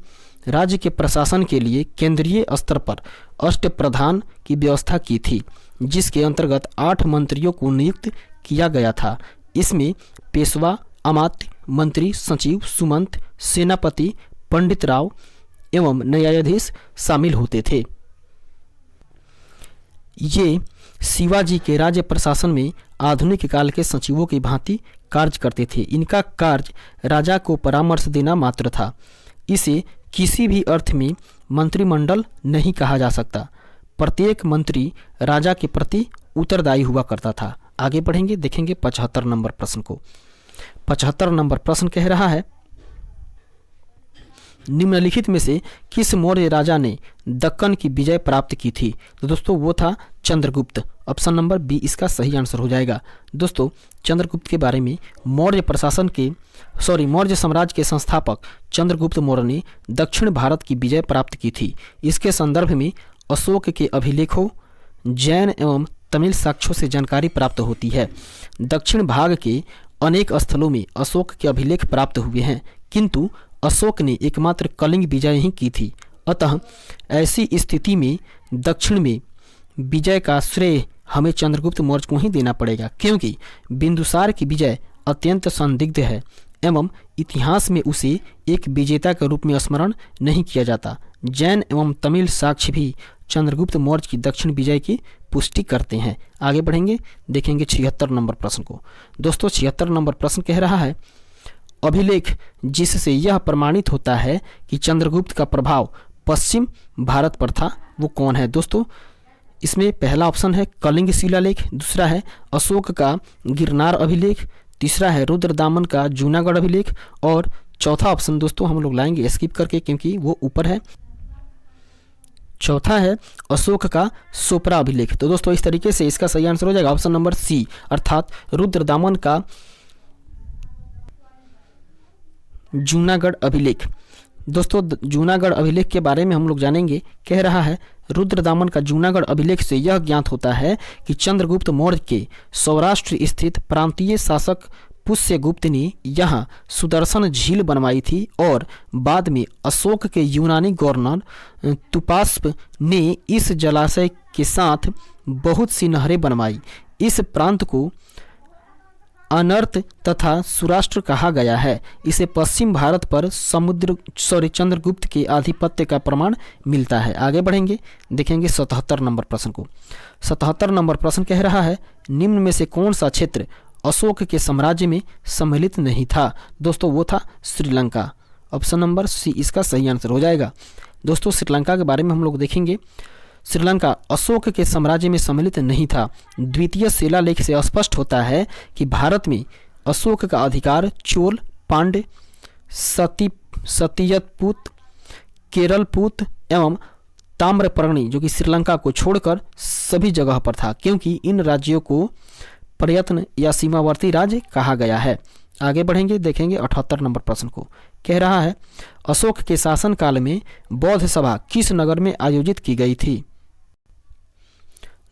[SPEAKER 1] राज्य के प्रशासन के लिए केंद्रीय स्तर पर अष्टप्रधान की व्यवस्था की थी, जिसके अंतर्गत 8 मंत्रियों को नियुक्त किया गया था। इसमें पेशवा, अमात्य, मंत्री, सचिव, सुमंत, सेनापति, पंडित राव एवं न्यायाधीश शामिल होते थे। ये शिवाजी के राज्य प्रशासन में आधुनिक काल के सचिवों की भांति कार्य करते थे। इनका कार्य राजा को परामर्श देना मात्र था। इसे किसी भी अर्थ में मंत्रिमंडल नहीं कहा जा सकता। प्रत्येक मंत्री राजा के प्रति उत्तरदायी हुआ करता था। आगे बढ़ेंगे, देखेंगे 75 नंबर प्रश्न को। 75 नंबर प्रश्न कह रहा है निम्नलिखित में से किस मौर्य राजा ने दक्कन की विजय प्राप्त की थी। तो दोस्तों वो था चंद्रगुप्त। ऑप्शन नंबर बी इसका सही आंसर हो जाएगा। दोस्तों चंद्रगुप्त के बारे में मौर्य साम्राज्य के संस्थापक चंद्रगुप्त मौर्य ने दक्षिण भारत की विजय प्राप्त की थी। इसके संदर्भ में अशोक के अभिलेखों, जैन एवं तमिल साक्ष्यों से जानकारी प्राप्त होती है। दक्षिण भाग के अनेक स्थलों में अशोक के अभिलेख प्राप्त हुए हैं, किंतु अशोक ने एकमात्र कलिंग विजय ही की थी। अतः ऐसी स्थिति में दक्षिण में विजय का श्रेय हमें चंद्रगुप्त मौर्य को ही देना पड़ेगा, क्योंकि बिंदुसार की विजय अत्यंत संदिग्ध है एवं इतिहास में उसे एक विजेता के रूप में स्मरण नहीं किया जाता। जैन एवं तमिल साक्ष्य भी चंद्रगुप्त मौर्य की दक्षिण विजय की पुष्टि करते हैं। आगे बढ़ेंगे, देखेंगे 76 नंबर प्रश्न को। दोस्तों 76 नंबर प्रश्न कह रहा है अभिलेख जिससे यह प्रमाणित होता है कि चंद्रगुप्त का प्रभाव पश्चिम भारत पर था वो कौन है। दोस्तों इसमें पहला ऑप्शन है कलिंग शिलालेख, दूसरा है अशोक का गिरनार अभिलेख, तीसरा है रुद्रदामन का जूनागढ़ अभिलेख और चौथा ऑप्शन दोस्तों हम लोग लाएंगे स्किप करके क्योंकि वो ऊपर है। चौथा है अशोक का सोपरा अभिलेख। तो दोस्तों इस तरीके से इसका सही आंसर हो जाएगा ऑप्शन नंबर सी, अर्थात रुद्रदामन का जूनागढ़ अभिलेख। दोस्तों जूनागढ़ अभिलेख के बारे में हम लोग जानेंगे। कह रहा है रुद्रदामन का जूनागढ़ अभिलेख से यह ज्ञात होता है कि चंद्रगुप्त मौर्य के सौराष्ट्र स्थित प्रांतीय शासक पुष्यगुप्त ने यहाँ सुदर्शन झील बनवाई थी और बाद में अशोक के यूनानी गवर्नर तुपास्प ने इस जलाशय के साथ बहुत सी नहरें बनवाई। इस प्रांत को अनर्त तथा सुराष्ट्र कहा गया है। इसे पश्चिम भारत पर चंद्रगुप्त के आधिपत्य का प्रमाण मिलता है। आगे बढ़ेंगे, देखेंगे 77 नंबर प्रश्न को। 77 नंबर प्रश्न कह रहा है निम्न में से कौन सा क्षेत्र अशोक के साम्राज्य में सम्मिलित नहीं था। दोस्तों वो था श्रीलंका। ऑप्शन नंबर सी इसका सही आंसर हो जाएगा। दोस्तों श्रीलंका के बारे में हम लोग देखेंगे। श्रीलंका अशोक के साम्राज्य में सम्मिलित नहीं था। द्वितीय शिलालेख से स्पष्ट होता है कि भारत में अशोक का अधिकार चोल, पांड्य, सतियतपुत, केरलपुत एवं ताम्रपर्णी जो कि श्रीलंका को छोड़कर सभी जगह पर था, क्योंकि इन राज्यों को प्रयत्न या सीमावर्ती राज्य कहा गया है। आगे बढ़ेंगे, देखेंगे 78 नंबर प्रश्न को। कह रहा है अशोक के शासनकाल में बौद्ध सभा किस नगर में आयोजित की गई थी।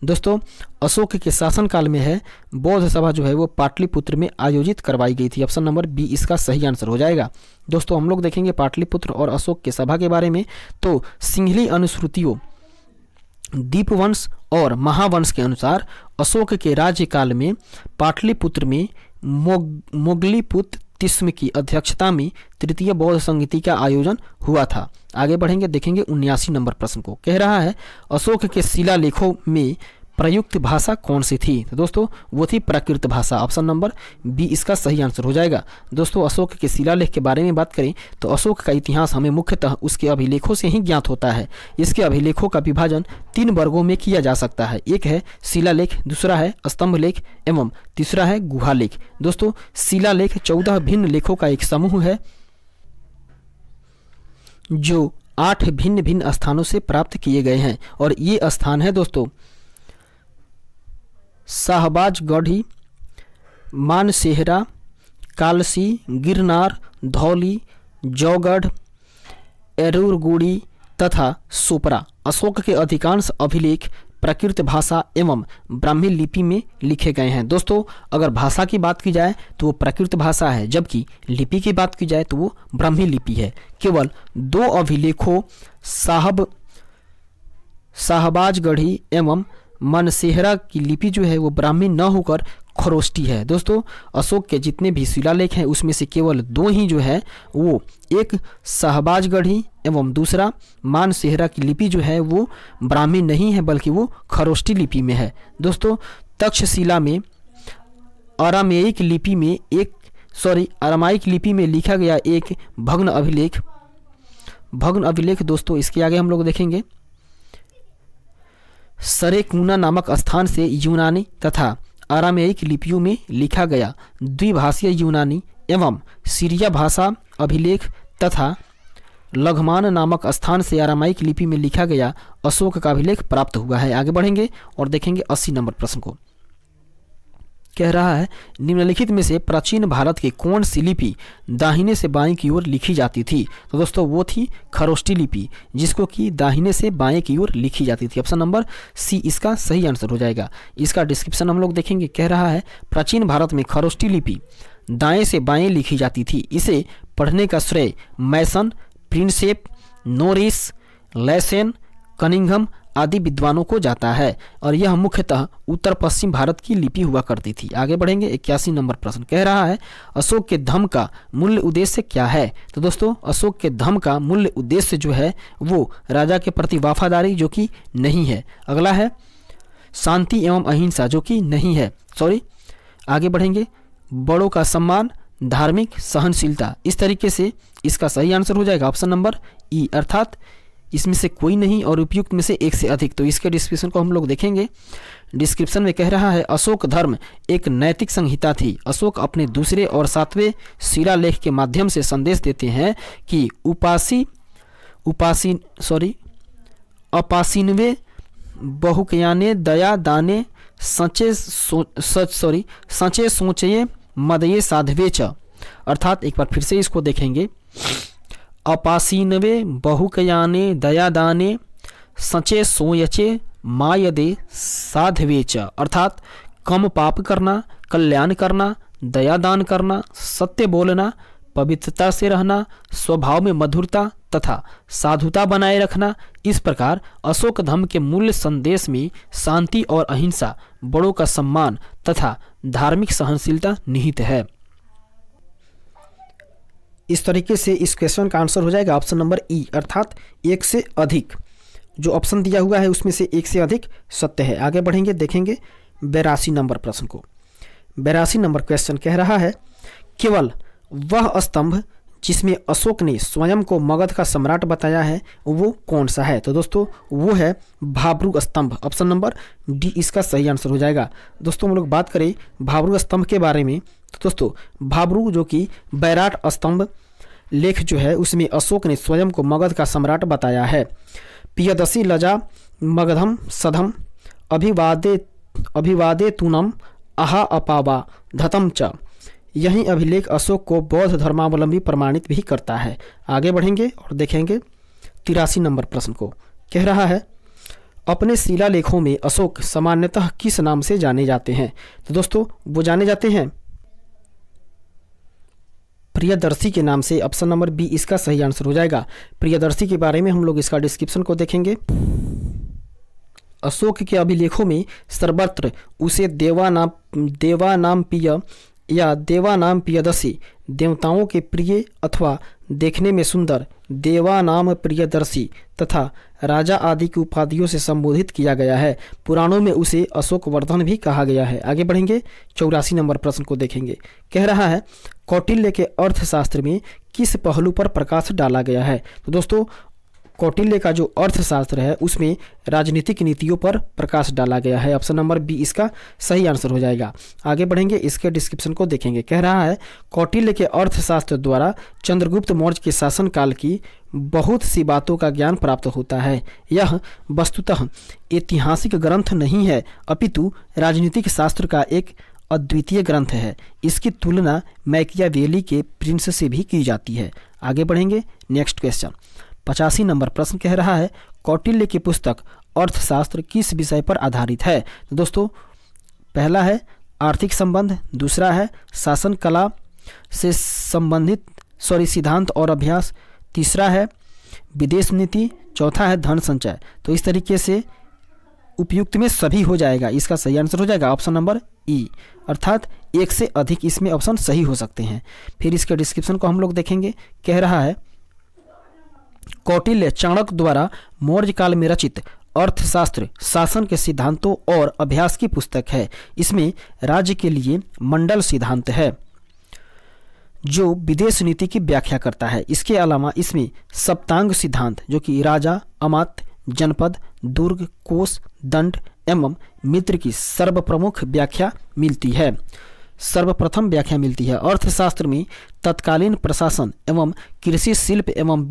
[SPEAKER 1] दोस्तों अशोक के शासनकाल में है बौद्ध सभा जो है वो पाटलिपुत्र में आयोजित करवाई गई थी। ऑप्शन नंबर बी इसका सही आंसर हो जाएगा। दोस्तों हम लोग देखेंगे पाटलिपुत्र और अशोक के सभा के बारे में। तो सिंहली अनुश्रुतियों, दीपवंश और महावंश के अनुसार अशोक के राज्यकाल में पाटलिपुत्र में मोगलीपुत्र तिस्म की अध्यक्षता में तृतीय बौद्ध संगीति का आयोजन हुआ था। आगे बढ़ेंगे, देखेंगे 79 नंबर प्रश्न को। कह रहा है अशोक के शिलालेखों में प्रयुक्त भाषा कौन सी थी। तो दोस्तों वो थी प्राकृत भाषा। ऑप्शन नंबर बी इसका सही आंसर हो जाएगा। दोस्तों अशोक के शिलालेख के बारे में बात करें तो अशोक का इतिहास हमें मुख्यतः उसके अभिलेखों से ही ज्ञात होता है। इसके अभिलेखों का विभाजन 3 वर्गों में किया जा सकता है। एक है शिलालेख, दूसरा है स्तंभ लेख एवं तीसरा है गुहा लेख। दोस्तों शिलालेख 14 भिन्न लेखों का एक समूह है जो 8 भिन्न भिन्न स्थानों से प्राप्त किए गए हैं। और ये स्थान है दोस्तों शाहबाजगढ़ी, मानसेहरा, कालसी, गिरनार, धौली, जौगढ़, एरूरगुड़ी तथा सोपरा। अशोक के अधिकांश अभिलेख प्राकृत भाषा एवं ब्राह्मी लिपि में लिखे गए हैं। दोस्तों अगर भाषा की बात की जाए तो वो प्राकृत भाषा है, जबकि लिपि की बात की जाए तो वो ब्राह्मी लिपि है। केवल 2 अभिलेखों शाहबाजगढ़ी एवं मानसेहरा की लिपि जो है वो ब्राह्मी न होकर खरोष्टी है। दोस्तों अशोक के जितने भी शिलालेख हैं उसमें से केवल 2 ही जो है वो, एक शाहबाजगढ़ी एवं दूसरा मानसेहरा की लिपि जो है वो ब्राह्मी नहीं है बल्कि वो खरोष्टी लिपि में है। दोस्तों तक्षशिला में अरामाइक लिपि में लिखा गया एक भग्न अभिलेख दोस्तों इसके आगे हम लोग देखेंगे सरेकुना नामक स्थान से यूनानी तथा अरामाइक लिपियों में लिखा गया द्विभाषीय यूनानी एवं सीरिया भाषा अभिलेख तथा लघमान नामक स्थान से अरामाइक लिपि में लिखा गया अशोक का अभिलेख प्राप्त हुआ है। आगे बढ़ेंगे और देखेंगे 80 नंबर प्रश्न को। कह रहा है निम्नलिखित में से प्राचीन भारत की कौन सी लिपि दाहिने से बाएं की ओर लिखी जाती थी। तो दोस्तों वो थी खरोष्टी लिपि, जिसको कि दाहिने से बाएं की ओर लिखी जाती थी। ऑप्शन नंबर सी इसका सही आंसर हो जाएगा। इसका डिस्क्रिप्शन हम लोग देखेंगे। कह रहा है प्राचीन भारत में खरोष्टी लिपि दाएं से बाएं लिखी जाती थी। इसे पढ़ने का श्रेय मैसन, प्रिंसेप, नोरिस, लेसेन, कनिंघम आदि विद्वानों को जाता है और यह मुख्यतः उत्तर पश्चिम भारत की लिपि हुआ करती थी। आगे बढ़ेंगे 81 नंबर प्रश्न। कह रहा है अशोक के धम्म का मूल्य उद्देश्य क्या है। तो दोस्तों अशोक के धम्म का मूल्य उद्देश्य जो है वो राजा के प्रति वफादारी जो कि नहीं है। अगला है शांति एवं अहिंसा जो कि नहीं है। आगे बढ़ेंगे बड़ों का सम्मान, धार्मिक सहनशीलता। इस तरीके से इसका सही आंसर हो जाएगा ऑप्शन नंबर ई, अर्थात इसमें से कोई नहीं और उपयुक्त में से एक से अधिक। तो इसके डिस्क्रिप्शन को हम लोग देखेंगे। डिस्क्रिप्शन में कह रहा है अशोक धर्म एक नैतिक संहिता थी। अशोक अपने दूसरे और 7वें शिलालेख के माध्यम से संदेश देते हैं कि अपासीनवे बहुकयाने दया दाने सचे सोचये मदये साधवे च। अर्थात एक बार फिर से इसको देखेंगे। अपासीनवे बहुकयाने दयादाने सचे सोयचे मायदे साधवे च। अर्थात कम पाप करना, कल्याण करना, दया दान करना, सत्य बोलना, पवित्रता से रहना, स्वभाव में मधुरता तथा साधुता बनाए रखना। इस प्रकार अशोक धम्म के मूल्य संदेश में शांति और अहिंसा, बड़ों का सम्मान तथा धार्मिक सहनशीलता निहित है। इस तरीके से इस क्वेश्चन का आंसर हो जाएगा ऑप्शन नंबर ई, अर्थात एक से अधिक। जो ऑप्शन दिया हुआ है उसमें से एक से अधिक सत्य है। आगे बढ़ेंगे, देखेंगे 82 नंबर प्रश्न को। 82 नंबर क्वेश्चन कह रहा है, केवल वह स्तंभ जिसमें अशोक ने स्वयं को मगध का सम्राट बताया है वो कौन सा है? तो दोस्तों वो है भाब्रू स्तंभ। ऑप्शन नंबर डी इसका सही आंसर हो जाएगा। दोस्तों हम लोग बात करें भाब्रू स्तंभ के बारे में, तो दोस्तों भाब्रू जो कि बैराट स्तंभ लेख जो है उसमें अशोक ने स्वयं को मगध का सम्राट बताया है। पियदसी लजा मगधम सधम अभिवादे तूनम अहा अपावा धतम च। यही अभिलेख अशोक को बौद्ध धर्मावलंबी प्रमाणित भी करता है। आगे बढ़ेंगे और देखेंगे 83 नंबर प्रश्न को। कह रहा है, अपने शिलालेखों में अशोक सामान्यतः किस नाम से जाने जाते हैं? तो दोस्तों वो जाने जाते हैं प्रियदर्शी के नाम से। ऑप्शन नंबर बी इसका सही आंसर हो जाएगा। प्रियदर्शी के बारे में हम लोग इसका डिस्क्रिप्शन को देखेंगे। अशोक के अभिलेखों में सर्वत्र उसे देवानाम या देवानाम पियदर्शी, देवताओं के प्रिय अथवा देखने में सुंदर देवानाम प्रियदर्शी तथा राजा आदि की उपाधियों से संबोधित किया गया है। पुराणों में उसे अशोक वर्धन भी कहा गया है। आगे बढ़ेंगे, 84 नंबर प्रश्न को देखेंगे। कह रहा है, कौटिल्य के अर्थशास्त्र में किस पहलू पर प्रकाश डाला गया है? तो दोस्तों कौटिल्य का जो अर्थशास्त्र है उसमें राजनीतिक नीतियों पर प्रकाश डाला गया है। ऑप्शन नंबर बी इसका सही आंसर हो जाएगा। आगे बढ़ेंगे, इसके डिस्क्रिप्शन को देखेंगे। कह रहा है, कौटिल्य के अर्थशास्त्र द्वारा चंद्रगुप्त मौर्य के शासनकाल की बहुत सी बातों का ज्ञान प्राप्त होता है। यह वस्तुतः ऐतिहासिक ग्रंथ नहीं है अपितु राजनीतिक शास्त्र का एक अद्वितीय ग्रंथ है। इसकी तुलना मैकियावेली के प्रिंस से भी की जाती है। आगे बढ़ेंगे, नेक्स्ट क्वेश्चन 85 नंबर प्रश्न कह रहा है, कौटिल्य की पुस्तक अर्थशास्त्र किस विषय पर आधारित है? तो दोस्तों पहला है आर्थिक संबंध, दूसरा है शासन कला से संबंधित सिद्धांत और अभ्यास, तीसरा है विदेश नीति, चौथा है धन संचय। तो इस तरीके से उपयुक्त में सभी हो जाएगा। इसका सही आंसर हो जाएगा ऑप्शन नंबर ई, अर्थात एक से अधिक इसमें ऑप्शन सही हो सकते हैं। फिर इसके डिस्क्रिप्शन को हम लोग देखेंगे। कह रहा है, कौटिल्य चाणक्य द्वारा मौर्य काल में रचित अर्थशास्त्र शासन के सिद्धांतों और अभ्यास की पुस्तक है। इसमें राज्य के लिए मंडल सिद्धांत है जो विदेश नीति की व्याख्या करता है। इसके अलावा इसमें सप्तांग सिद्धांत जो कि राजा, अमात्य, जनपद, दुर्ग, कोष, दंड एवं मित्र की सर्वप्रमुख व्याख्या मिलती है। सर्वप्रथम व्याख्या मिलती है। अर्थशास्त्र में तत्कालीन प्रशासन एवं कृषि, शिल्प एवं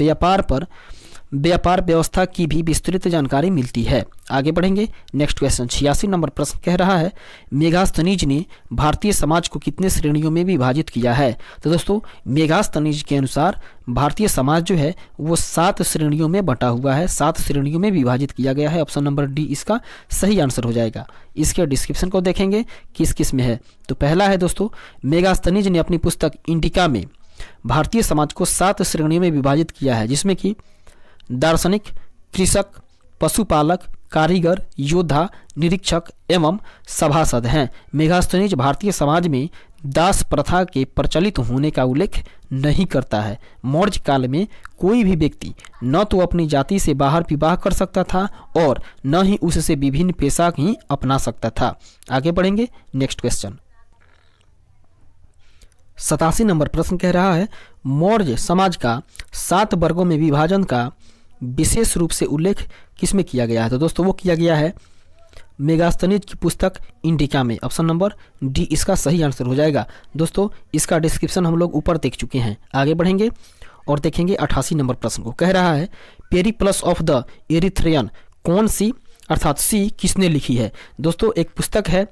[SPEAKER 1] व्यापार व्यवस्था की भी विस्तृत जानकारी मिलती है। आगे बढ़ेंगे, नेक्स्ट क्वेश्चन 86 नंबर प्रश्न कह रहा है, मेगास्थनीज ने भारतीय समाज को कितने श्रेणियों में विभाजित किया है? तो दोस्तों मेगास्थनीज के अनुसार भारतीय समाज जो है वो 7 श्रेणियों में बटा हुआ है, 7 श्रेणियों में विभाजित किया गया है। ऑप्शन नंबर डी इसका सही आंसर हो जाएगा। इसके डिस्क्रिप्शन को देखेंगे किस किस में है। तो पहला है दोस्तों, मेगास्थनीज ने अपनी पुस्तक इंडिका में भारतीय समाज को 7 श्रेणियों में विभाजित किया है, जिसमें कि दार्शनिक, कृषक, पशुपालक, कारीगर, योद्धा, निरीक्षक एवं सभासद हैं। मेगास्थनीज भारतीय समाज में दास प्रथा के प्रचलित होने का उल्लेख नहीं करता है। मौर्य काल में कोई भी व्यक्ति न तो अपनी जाति से बाहर विवाह कर सकता था और न ही उससे विभिन्न पेशा ही अपना सकता था। आगे बढ़ेंगे, नेक्स्ट क्वेश्चन 87 नंबर प्रश्न कह रहा है, मौर्य समाज का 7 वर्गों में विभाजन का विशेष रूप से उल्लेख किसमें किया गया है? तो दोस्तों वो किया गया है मेगास्थनीज की पुस्तक इंडिका में। ऑप्शन नंबर डी इसका सही आंसर हो जाएगा। दोस्तों इसका डिस्क्रिप्शन हम लोग ऊपर देख चुके हैं। आगे बढ़ेंगे और देखेंगे 88 नंबर प्रश्न को। कह रहा है, पेरिप्लस ऑफ द एरिथ्रियन कौन सी अर्थात सी किसने लिखी है? दोस्तों एक पुस्तक है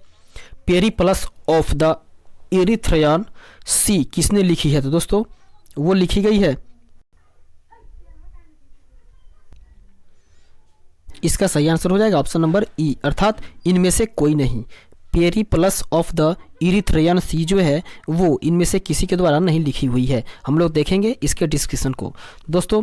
[SPEAKER 1] पेरिप्लस ऑफ द एरिथ्रियन, सी किसने लिखी है? तो दोस्तों वो लिखी गई है, इसका सही आंसर हो जाएगा ऑप्शन नंबर ई, अर्थात इनमें से कोई नहीं। पेरिप्लस ऑफ द इरिथ्रियन सी जो है वो इनमें से किसी के द्वारा नहीं लिखी हुई है। हम लोग देखेंगे इसके डिस्क्रिप्शन को। दोस्तों,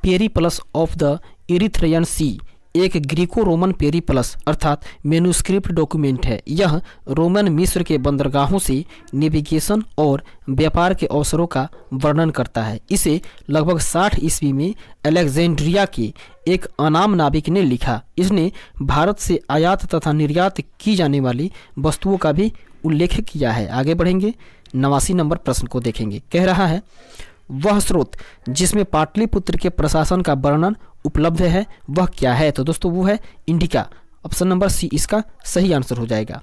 [SPEAKER 1] पेरिप्लस ऑफ द इरिथ्रियन सी एक ग्रीको रोमन पेरिप्लस अर्थात मैन्युस्क्रिप्ट डॉक्यूमेंट है। यह रोमन मिस्र के बंदरगाहों से नेविगेशन और व्यापार के अवसरों का वर्णन करता है। इसे लगभग 60 ईस्वी में अलेक्जेंड्रिया के एक अनाम नाविक ने लिखा। इसने भारत से आयात तथा निर्यात की जाने वाली वस्तुओं का भी उल्लेख किया है। आगे बढ़ेंगे, 89 नंबर प्रश्न को देखेंगे। कह रहा है, वह स्रोत जिसमें पाटलिपुत्र के प्रशासन का वर्णन उपलब्ध है वह क्या है? तो दोस्तों वो है इंडिका। ऑप्शन नंबर सी इसका सही आंसर हो जाएगा।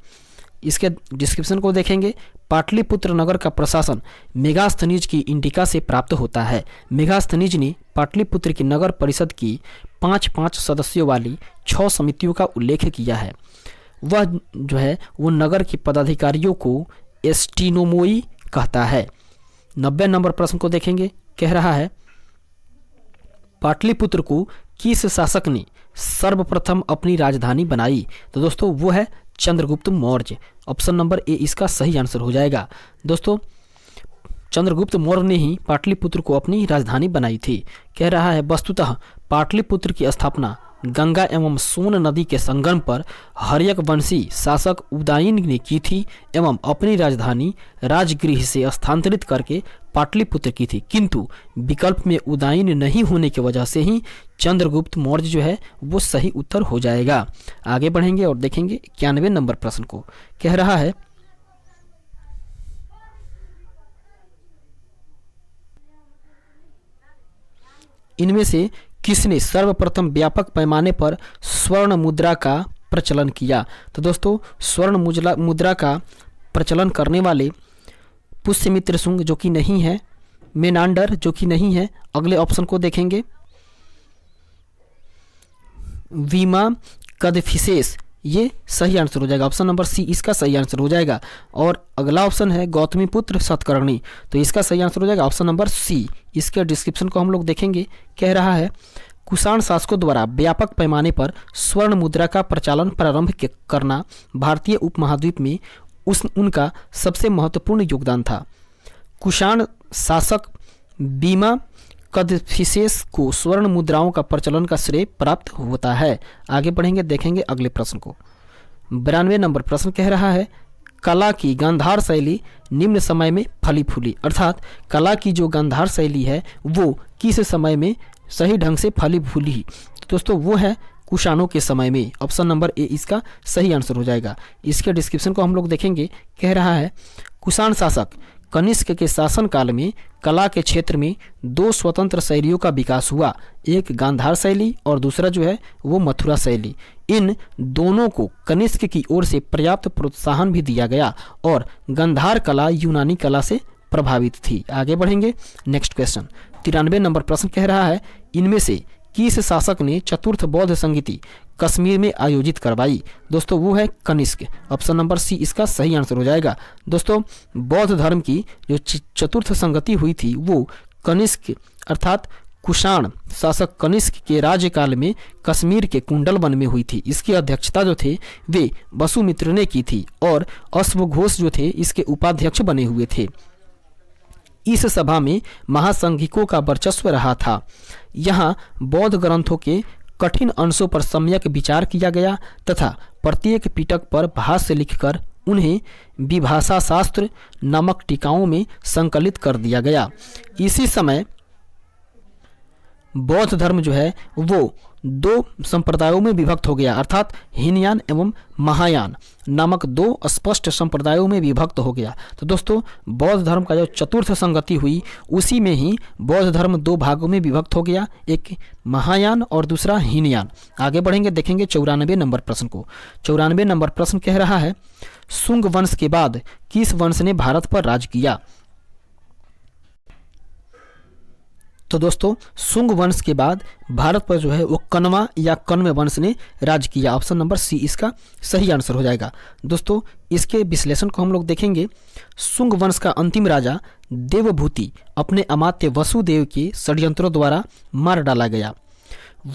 [SPEAKER 1] इसके डिस्क्रिप्शन को देखेंगे। पाटलिपुत्र नगर का प्रशासन मेगास्थनीज की इंडिका से प्राप्त होता है। मेगास्थनीज ने पाटलिपुत्र की नगर परिषद की 5-5 सदस्यों वाली 6 समितियों का उल्लेख किया है। वह जो है वो नगर के पदाधिकारियों को एस्टिनोमोई कहता है। 90 नंबर प्रश्न को देखेंगे। कह रहा है, पाटलिपुत्र को किस शासक ने सर्वप्रथम अपनी राजधानी बनाई? तो दोस्तों वो है Chandragupta Maurya. Option number A इसका सही आंसर हो जाएगा। दोस्तों, चंद्रगुप्त मौर्य ने ही पाटलिपुत्र को अपनी राजधानी बनाई थी। कह रहा है, वस्तुतः पाटलिपुत्र की स्थापना गंगा एवं सोन नदी के संगम पर हर्यक वंशी शासक उदयन ने की थी एवं अपनी राजधानी राजगृह से स्थानांतरित करके पाटलिपुत्र की थी, किंतु विकल्प में उदयन नहीं होने की वजह से ही चंद्रगुप्त मौर्य जो है वो सही उत्तर हो जाएगा। आगे बढ़ेंगे और देखेंगे 91 नंबर प्रश्न को। कह रहा है, इनमें से किसने सर्वप्रथम व्यापक पैमाने पर स्वर्ण मुद्रा का प्रचलन किया? तो दोस्तों, स्वर्ण मुद्रा का प्रचलन करने वाले पुष्यमित्र शुंग जो कि नहीं है, मेनांडर जो कि नहीं है। अगले ऑप्शन को देखेंगे, वीमा कदफिसेस, ये सही आंसर हो जाएगा। ऑप्शन नंबर सी इसका सही आंसर हो जाएगा। और अगला ऑप्शन है गौतमीपुत्र सतकर्णी, तो इसका सही आंसर हो जाएगा ऑप्शन नंबर सी। इसके डिस्क्रिप्शन को हम लोग देखेंगे। कह रहा है, कुषाण शासकों द्वारा व्यापक पैमाने पर स्वर्ण मुद्रा का प्रचलन प्रारंभ करना भारतीय उपमहाद्वीप में उनका सबसे महत्वपूर्ण योगदान था। कुषाण शासक बीमा कदफिसेस को स्वर्ण मुद्राओं का प्रचलन का श्रेय प्राप्त होता है। आगे बढ़ेंगे, देखेंगे अगले प्रश्न को। 92 नंबर प्रश्न कह रहा है, कला की गांधार शैली निम्न समय में फली फूली, अर्थात कला की जो गांधार शैली है वो किस समय में सही ढंग से फली फूली? तो दोस्तों वो है कुषाणों के समय में। ऑप्शन नंबर ए इसका सही आंसर हो जाएगा। इसके डिस्क्रिप्शन को हम लोग देखेंगे। कह रहा है, कुषाण शासक कनिष्क के शासन काल में कला के क्षेत्र में 2 स्वतंत्र शैलियों का विकास हुआ, एक गांधार शैली और दूसरा जो है वो मथुरा शैली। इन दोनों को कनिष्क की ओर से पर्याप्त प्रोत्साहन भी दिया गया और गांधार कला यूनानी कला से प्रभावित थी। आगे बढ़ेंगे, नेक्स्ट क्वेश्चन। 93 नंबर प्रश्न कह रहा है, इनमें से किस शासक ने चतुर्थ बौद्ध संगीति कश्मीर में आयोजित करवाई? दोस्तों वो है कनिष्क। ऑप्शन नंबर सी इसका सही आंसर हो जाएगा। दोस्तों, बौद्ध धर्म की जो चतुर्थ संगति हुई थी वो कनिष्क अर्थात कुषाण शासक कनिष्क के राज्यकाल में कश्मीर के कुंडल वन में हुई थी। इसकी अध्यक्षता जो थे वे वसुमित्र ने की थी और अश्वघोष जो थे इसके उपाध्यक्ष बने हुए थे। इस सभा में महासंघिकों का वर्चस्व रहा था। यहाँ बौद्ध ग्रंथों के कठिन अंशों पर सम्यक विचार किया गया तथा प्रत्येक पिटक पर भाष्य लिखकर उन्हें विभाषा शास्त्र नामक टीकाओं में संकलित कर दिया गया। इसी समय बौद्ध धर्म जो है वो 2 संप्रदायों में विभक्त हो गया, अर्थात हीनयान एवं महायान नामक 2 स्पष्ट संप्रदायों में विभक्त हो गया। तो दोस्तों, बौद्ध धर्म का जो चतुर्थ संगति हुई उसी में ही बौद्ध धर्म 2 भागों में विभक्त हो गया, एक महायान और दूसरा हीनयान। आगे बढ़ेंगे, देखेंगे 94 नंबर प्रश्न को। 94 नंबर प्रश्न कह रहा है, शुंग वंश के बाद किस वंश ने भारत पर राज किया? तो दोस्तों, शुंग वंश के बाद भारत पर जो है वो कण्वा या कण्व वंश ने राज किया। ऑप्शन नंबर सी इसका सही आंसर हो जाएगा। दोस्तों, इसके विश्लेषण को हम लोग देखेंगे। शुंग वंश का अंतिम राजा देवभूति अपने अमात्य वसुदेव के षड्यंत्रों द्वारा मार डाला गया।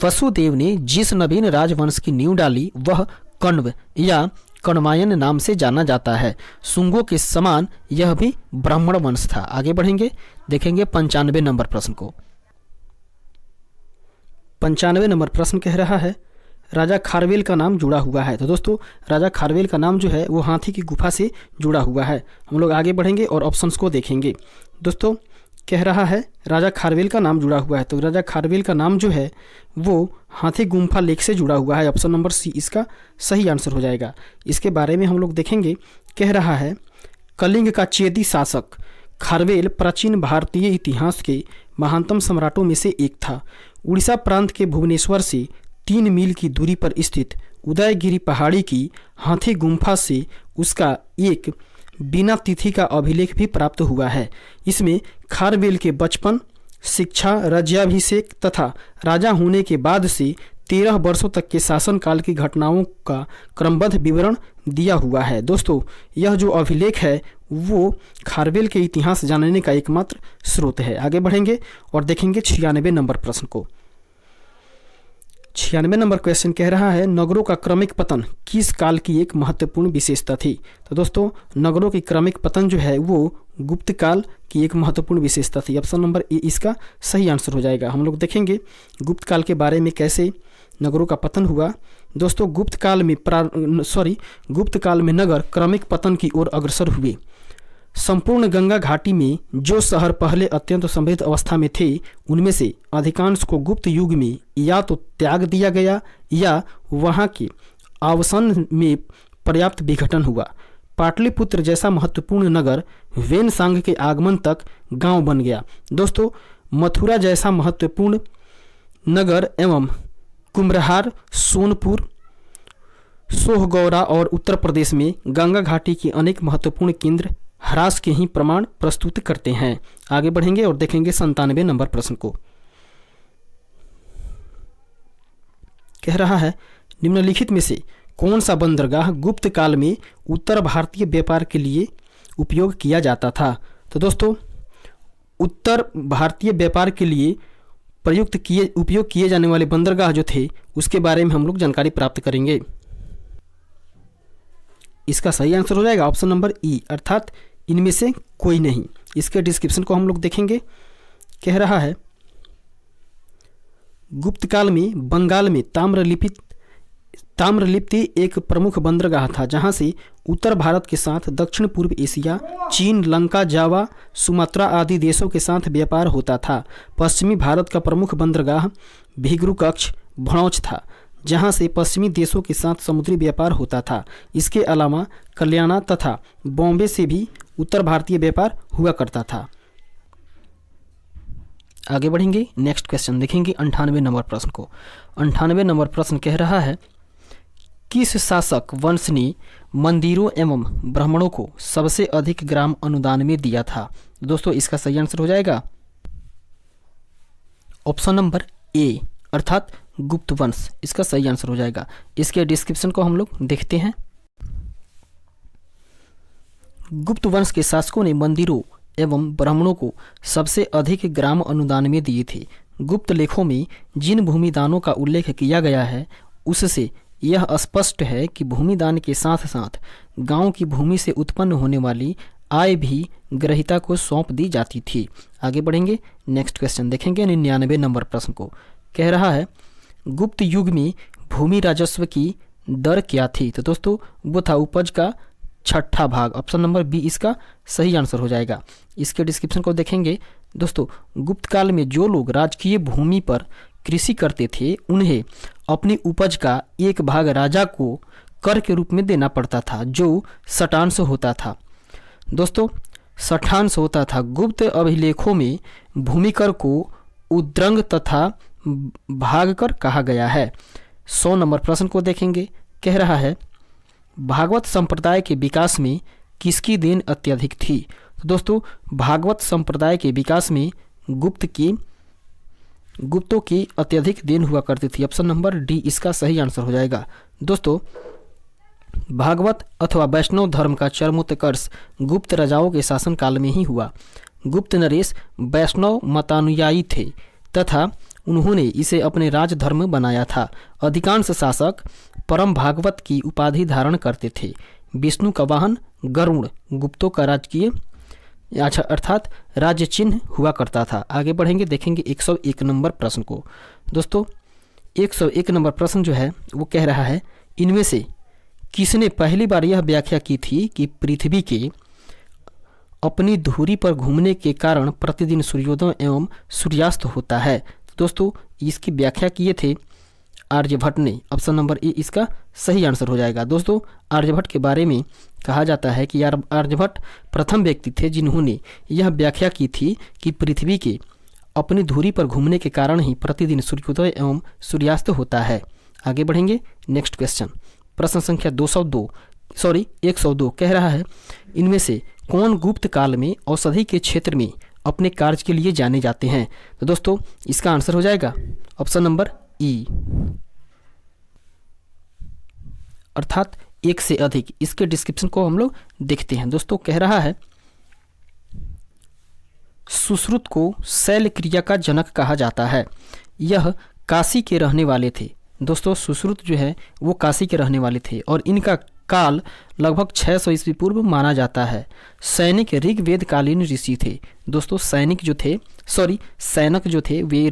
[SPEAKER 1] वसुदेव ने जिस नवीन राजवंश की नींव डाली वह कण्व या कण्वायन नाम से जाना जाता है। शुंगों के समान यह भी ब्राह्मण वंश था। आगे बढ़ेंगे, देखेंगे 95 नंबर प्रश्न को। 95 नंबर प्रश्न कह रहा है राजा खारवेल का नाम जुड़ा हुआ है। तो दोस्तों राजा खारवेल का नाम जो है वो हाथी की गुफा से जुड़ा हुआ है। हम लोग आगे बढ़ेंगे और ऑप्शंस को देखेंगे। दोस्तों कह रहा है राजा खारवेल का नाम जुड़ा हुआ है, तो राजा खारवेल का नाम जो है वो हाथी गुम्फा लेक से जुड़ा हुआ है। ऑप्शन नंबर सी इसका सही आंसर हो जाएगा। इसके बारे में हम लोग देखेंगे। कह रहा है कलिंग का चेदी शासक खारवेल प्राचीन भारतीय इतिहास के महानतम सम्राटों में से एक था। उड़ीसा प्रांत के भुवनेश्वर से 3 मील की दूरी पर स्थित उदयगिरी पहाड़ी की हाथी गुम्फा से उसका एक बिना तिथि का अभिलेख भी प्राप्त हुआ है। इसमें खारवेल के बचपन, शिक्षा, राज्याभिषेक तथा राजा होने के बाद से 13 वर्षों तक के शासनकाल की घटनाओं का क्रमबद्ध विवरण दिया हुआ है। दोस्तों यह जो अभिलेख है वो खारवेल के इतिहास जानने का एकमात्र स्रोत है। आगे बढ़ेंगे और देखेंगे 96 नंबर प्रश्न को। 96 नंबर क्वेश्चन कह रहा है नगरों का क्रमिक पतन किस काल की एक महत्वपूर्ण विशेषता थी। तो दोस्तों नगरों की क्रमिक पतन जो है वो गुप्त काल की एक महत्वपूर्ण विशेषता थी। ऑप्शन नंबर ए इसका सही आंसर हो जाएगा। हम लोग देखेंगे गुप्त काल के बारे में कैसे नगरों का पतन हुआ। दोस्तों गुप्त काल में नगर क्रमिक पतन की ओर अग्रसर हुए। संपूर्ण गंगा घाटी में जो शहर पहले अत्यंत समृद्ध अवस्था में थे उनमें से अधिकांश को गुप्त युग में या तो त्याग दिया गया या वहां के अवसान में पर्याप्त विघटन हुआ। पाटलिपुत्र जैसा महत्वपूर्ण नगर वेनसांग के आगमन तक गांव बन गया। दोस्तों मथुरा जैसा महत्वपूर्ण नगर एवं कुम्भरहार, सोनपुर, सोहगौरा और उत्तर प्रदेश में गंगा घाटी के अनेक महत्वपूर्ण केंद्र ह्रास के ही प्रमाण प्रस्तुत करते हैं। आगे बढ़ेंगे और देखेंगे 97 नंबर प्रश्न को। कह रहा है निम्नलिखित में से कौन सा बंदरगाह गुप्त काल में उत्तर भारतीय व्यापार के लिए उपयोग किया जाता था। तो दोस्तों उत्तर भारतीय व्यापार के लिए उपयोग किए जाने वाले बंदरगाह जो थे उसके बारे में हम लोग जानकारी प्राप्त करेंगे। इसका सही आंसर हो जाएगा ऑप्शन नंबर ई, अर्थात इनमें से कोई नहीं। इसके डिस्क्रिप्शन को हम लोग देखेंगे। कह रहा है गुप्त काल में बंगाल में ताम्रलिप्ति एक प्रमुख बंदरगाह था जहां से उत्तर भारत के साथ दक्षिण पूर्व एशिया, चीन, लंका, जावा, सुमात्रा आदि देशों के साथ व्यापार होता था। पश्चिमी भारत का प्रमुख बंदरगाह भिगरुकक्ष भणौच था जहां से पश्चिमी देशों के साथ समुद्री व्यापार होता था। इसके अलावा कल्याणा तथा बॉम्बे से भी उत्तर भारतीय व्यापार हुआ करता था। आगे बढ़ेंगे, नेक्स्ट क्वेश्चन देखेंगे 98 नंबर प्रश्न को। 98 नंबर प्रश्न कह रहा है किस शासक वंश ने मंदिरों एवं ब्राह्मणों को सबसे अधिक ग्राम अनुदान में दिया था। दोस्तों इसका सही आंसर हो जाएगा ऑप्शन नंबर ए, अर्थात गुप्त वंश। इसका सही आंसर हो जाएगा। इसके डिस्क्रिप्शन को हम लोग देखते हैं। गुप्त वंश के शासकों ने मंदिरों एवं ब्राह्मणों को सबसे अधिक ग्राम अनुदान में दिए थे। गुप्त लेखों में जिन भूमि दानों का उल्लेख किया गया है उससे यह स्पष्ट है कि भूमि दान के साथ साथ गांव की भूमि से उत्पन्न होने वाली आय भी ग्रहिता को सौंप दी जाती थी। आगे बढ़ेंगे, नेक्स्ट क्वेश्चन देखेंगे 99 नंबर प्रश्न को। कह रहा है गुप्त युग में भूमि राजस्व की दर क्या थी। तो दोस्तों वो था उपज का 6ठा भाग। ऑप्शन नंबर बी इसका सही आंसर हो जाएगा। इसके डिस्क्रिप्शन को देखेंगे। दोस्तों गुप्त काल में जो लोग राजकीय भूमि पर कृषि करते थे उन्हें अपनी उपज का एक भाग राजा को कर के रूप में देना पड़ता था जो शतांश होता था। दोस्तों शतांश होता था। गुप्त अभिलेखों में भूमि कर को उद्रंग तथा भाग कर कहा गया है। 100 नंबर प्रश्न को देखेंगे। कह रहा है भागवत संप्रदाय के विकास में किसकी देन अत्यधिक थी। तो दोस्तों भागवत संप्रदाय के विकास में गुप्तों की अत्यधिक देन हुआ करती थी। ऑप्शन नंबर डी इसका सही आंसर हो जाएगा। दोस्तों भागवत अथवा वैष्णव धर्म का चरमोत्कर्ष गुप्त राजाओं के शासनकाल में ही हुआ। गुप्त नरेश वैष्णव मतानुयायी थे तथा उन्होंने इसे अपने राजधर्म बनाया था। अधिकांश शासक परम भागवत की उपाधि धारण करते थे। विष्णु का वाहन गरुड़ गुप्तों का राजकीय अर्थात राज्य चिन्ह हुआ करता था। आगे बढ़ेंगे, देखेंगे 101 नंबर प्रश्न को। दोस्तों 101 नंबर प्रश्न जो है वो कह रहा है, इनमें से किसने पहली बार यह व्याख्या की थी कि पृथ्वी के अपनी धुरी पर घूमने के कारण प्रतिदिन सूर्योदय एवं सूर्यास्त होता है। तो दोस्तों इसकी व्याख्या किए थे आर्यभट्ट ने। ऑप्शन नंबर ए इसका सही आंसर हो जाएगा। दोस्तों आर्यभट्ट के बारे में कहा जाता है कि आर्यभट्ट प्रथम व्यक्ति थे जिन्होंने यह व्याख्या की थी कि पृथ्वी के अपनी धुरी पर घूमने के कारण ही प्रतिदिन सूर्योदय एवं सूर्यास्त होता है। आगे बढ़ेंगे, नेक्स्ट क्वेश्चन, प्रश्न संख्या 102 कह रहा है, इनमें से कौन गुप्त काल में औषधि के क्षेत्र में अपने कार्य के लिए जाने जाते हैं। तो दोस्तों इसका आंसर हो जाएगा ऑप्शन नंबर ई, अर्थात एक से अधिक। इसके डिस्क्रिप्शन को हम लोग देखते हैं। दोस्तों कह रहा है, सुश्रुत को शैल क्रिया का जनक कहा जाता है। यह काशी के रहने वाले थे। दोस्तों सुश्रुत जो है वो काशी के रहने वाले थे और इनका काल लगभग 600 ईस्वी पूर्व माना जाता है। सैनिक ऋग्वेद कालीन ऋषि थे। दोस्तों सैनक जो थे वे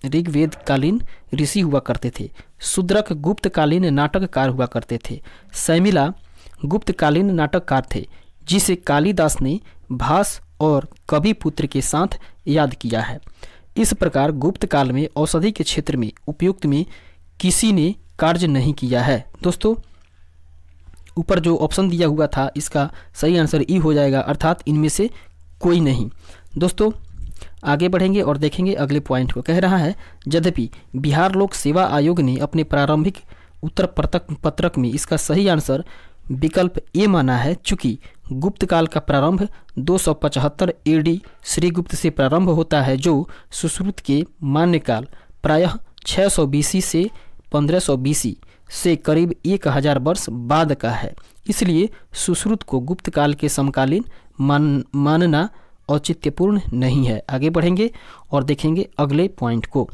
[SPEAKER 1] ऋग्वेद कालीन ऋषि हुआ करते थे। शूद्रक गुप्त कालीन नाटककार हुआ करते थे। सैमिला गुप्त कालीन नाटककार थे जिसे कालिदास ने भास और कवि पुत्र के साथ याद किया है। इस प्रकार गुप्त काल में औषधि के क्षेत्र में उपयुक्त में किसी ने कार्य नहीं किया है। दोस्तों ऊपर जो ऑप्शन दिया हुआ था इसका सही आंसर ई हो जाएगा, अर्थात इनमें से कोई नहीं। दोस्तों आगे बढ़ेंगे और देखेंगे अगले पॉइंट को। कह रहा है, यद्यपि बिहार लोक सेवा आयोग ने अपने प्रारंभिक उत्तर पत्रक में इसका सही आंसर विकल्प ए माना है। चूंकि गुप्त काल का प्रारंभ 275 एडी श्रीगुप्त से प्रारंभ होता है, जो सुश्रुत के मान्यकाल प्रायः 600 बीसी से 1500 बीसी से करीब 1000 वर्ष बाद का है। इसलिए सुश्रुत को गुप्त काल के समकालीन मानना औचित्यपूर्ण नहीं है। आगे बढ़ेंगे और देखेंगे अगले पॉइंट को।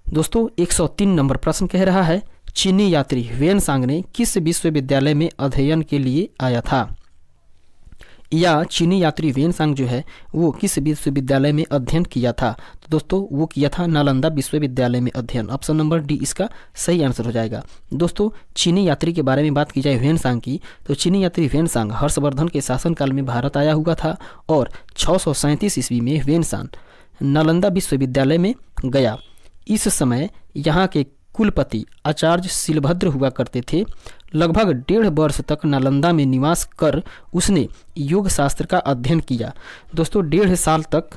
[SPEAKER 1] दोस्तों 103 नंबर प्रश्न कह रहा है, चीनी यात्री ह्वेनसांग ने किस विश्वविद्यालय में अध्ययन के लिए आया था। या चीनी यात्री ह्वेनसांग जो है वो किस विश्वविद्यालय में अध्ययन किया था। तो दोस्तों वो किया था नालंदा विश्वविद्यालय में अध्ययन। ऑप्शन नंबर डी इसका सही आंसर हो जाएगा। दोस्तों चीनी यात्री के बारे में बात की जाए ह्वेनसांग की, तो चीनी यात्री ह्वेनसांग हर्षवर्धन के शासनकाल में भारत आया हुआ था और 637 ईस्वी में ह्वेनसांग नालंदा विश्वविद्यालय में गया। इस समय यहाँ के कुलपति आचार्य शिलभद्र हुआ करते थे। लगभग 1.5 वर्ष तक नालंदा में निवास कर उसने योग शास्त्र का अध्ययन किया। दोस्तों 1.5 साल तक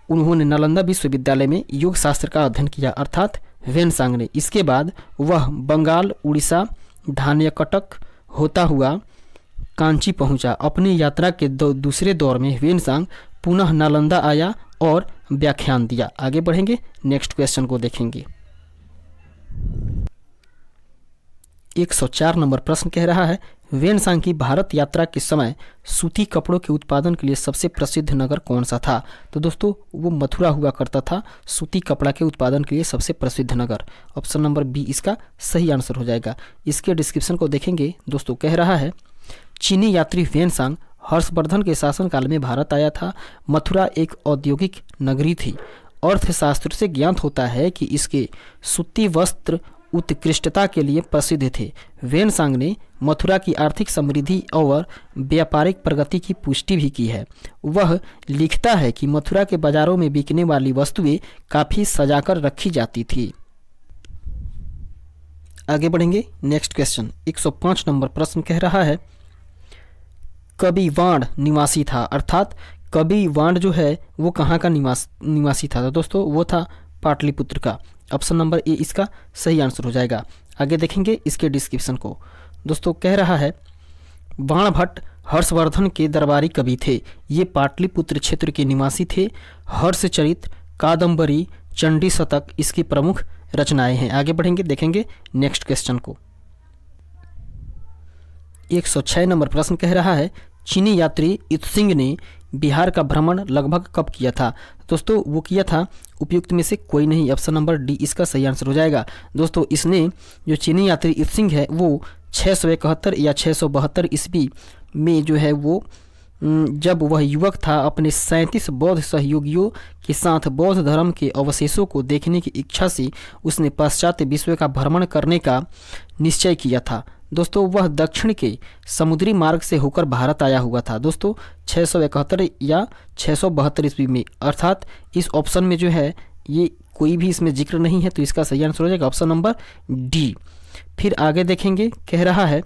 [SPEAKER 1] उन्होंने नालंदा विश्वविद्यालय में योग शास्त्र का अध्ययन किया, अर्थात ह्वेनसांग ने। इसके बाद वह बंगाल, उड़ीसा, धान्यकटक होता हुआ कांची पहुंचा। अपनी यात्रा के दूसरे दौर में ह्वेनसांग पुनः नालंदा आया और व्याख्यान दिया। आगे बढ़ेंगे, नेक्स्ट क्वेश्चन को देखेंगे। 104 नंबर प्रश्न कह रहा है, ह्वेनसांग की भारत यात्रा के समय सूती कपड़ों के उत्पादन के लिए सबसे प्रसिद्ध नगर कौन सा था। तो दोस्तों वो मथुरा हुआ करता था सूती कपड़ा के उत्पादन के लिए सबसे प्रसिद्ध नगर। ऑप्शन नंबर बी इसका सही आंसर हो जाएगा। इसके डिस्क्रिप्शन को देखेंगे। दोस्तों कह रहा है, चीनी यात्री ह्वेनसांग हर्षवर्धन के शासनकाल में भारत आया था। मथुरा एक औद्योगिक नगरी थी। अर्थशास्त्र से ज्ञात होता है कि इसके सूती वस्त्र उत्कृष्टता के लिए प्रसिद्ध थे। ह्वेनसांग ने मथुरा की आर्थिक समृद्धि और व्यापारिक प्रगति की पुष्टि भी की है। वह लिखता है कि मथुरा के बाजारों में बिकने वाली वस्तुएं काफ़ी सजाकर रखी जाती थी। आगे बढ़ेंगे, नेक्स्ट क्वेश्चन। 105 नंबर प्रश्न कह रहा है, कबिवाण निवासी था, अर्थात कबिवाण जो है वो कहाँ का निवासी था। तो दोस्तों वो था पाटलिपुत्र का। ऑप्शन नंबर ए इसका सही आंसर हो जाएगा। आगे देखेंगे इसके डिस्क्रिप्शन को। दोस्तों कह रहा है, बाणभट्ट हर्षवर्धन के दरबारी कवि थे। ये पाटलिपुत्र क्षेत्र के निवासी थे। हर्षचरित, कादम्बरी, चंडी शतक इसकी प्रमुख रचनाएं हैं। आगे बढ़ेंगे, देखेंगे नेक्स्ट क्वेश्चन को। 106 नंबर प्रश्न कह रहा है, चीनी यात्री इत्सिंग ने बिहार का भ्रमण लगभग कब किया था? दोस्तों वो किया था उपयुक्त में से कोई नहीं, ऑप्शन नंबर डी इसका सही आंसर हो जाएगा। दोस्तों इसने जो चीनी यात्री इत्सिंग है वो 671 या 672 ईस्वी में जो है वो जब वह युवक था अपने 37 बौद्ध सहयोगियों के साथ बौद्ध धर्म के अवशेषों को देखने की इच्छा से उसने पाश्चात्य विश्व का भ्रमण करने का निश्चय किया था। दोस्तों वह दक्षिण के समुद्री मार्ग से होकर भारत आया हुआ था। दोस्तों 671 या 672 ईस्वी में, अर्थात इस ऑप्शन में जो है ये कोई भी इसमें जिक्र नहीं है, तो इसका सही आंसर हो जाएगा ऑप्शन नंबर डी। फिर आगे देखेंगे, कह रहा है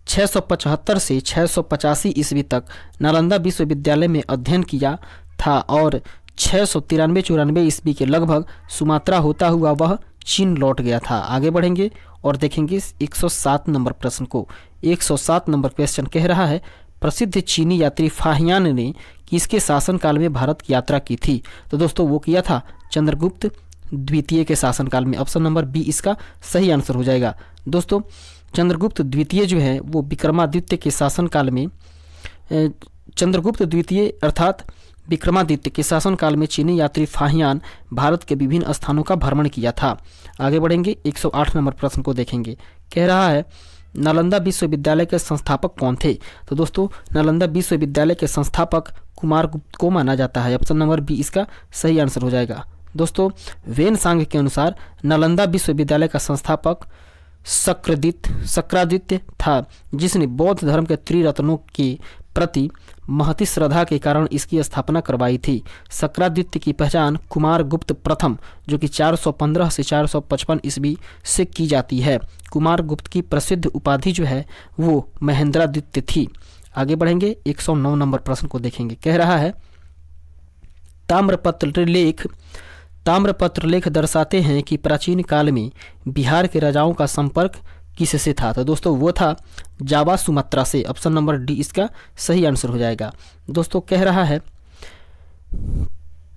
[SPEAKER 1] 675 से 685 ईस्वी तक नालंदा विश्वविद्यालय में अध्ययन किया था और 693-94 ईस्वी के लगभग सुमात्रा होता हुआ वह चीन लौट गया था। आगे बढ़ेंगे और देखेंगे 107 नंबर प्रश्न को। 107 नंबर क्वेश्चन कह रहा है प्रसिद्ध चीनी यात्री फाहियान ने किसके शासनकाल में भारत की यात्रा की थी? तो दोस्तों वो किया था चंद्रगुप्त द्वितीय के शासनकाल में, ऑप्शन नंबर बी इसका सही आंसर हो जाएगा। दोस्तों चंद्रगुप्त द्वितीय जो है वो विक्रमादित्य के शासनकाल में, चंद्रगुप्त द्वितीय अर्थात विक्रमादित्य के शासनकाल में चीनी यात्री फाहियान भारत के विभिन्न स्थानों का भ्रमण किया था। आगे बढ़ेंगे 108 नंबर प्रश्न को देखेंगे, कह रहा है नालंदा विश्वविद्यालय के संस्थापक कौन थे? तो दोस्तों नालंदा विश्वविद्यालय के संस्थापक कुमारगुप्त को माना जाता है, ऑप्शन नंबर बी इसका सही आंसर हो जाएगा। दोस्तों वेन सांग के अनुसार नालंदा विश्वविद्यालय का संस्थापक शक्रादित्य था, जिसने बौद्ध धर्म के त्रिरत्नों के प्रति महती श्रद्धा के कारण इसकी स्थापना करवाई थी। शक्रादित्य की पहचान कुमारगुप्त प्रथम जो कि 415 से 455 ईस्वी से की जाती है। कुमारगुप्त की प्रसिद्ध उपाधि जो है वो महेंद्रादित्य थी। आगे बढ़ेंगे 109 नंबर प्रश्न को देखेंगे, कह रहा है ताम्रपत्र लेख दर्शाते हैं कि प्राचीन काल में बिहार के राजाओं का संपर्क किससे था? तो दोस्तों वो था जावा सुमात्रा से, ऑप्शन नंबर डी इसका सही आंसर हो जाएगा। दोस्तों कह रहा है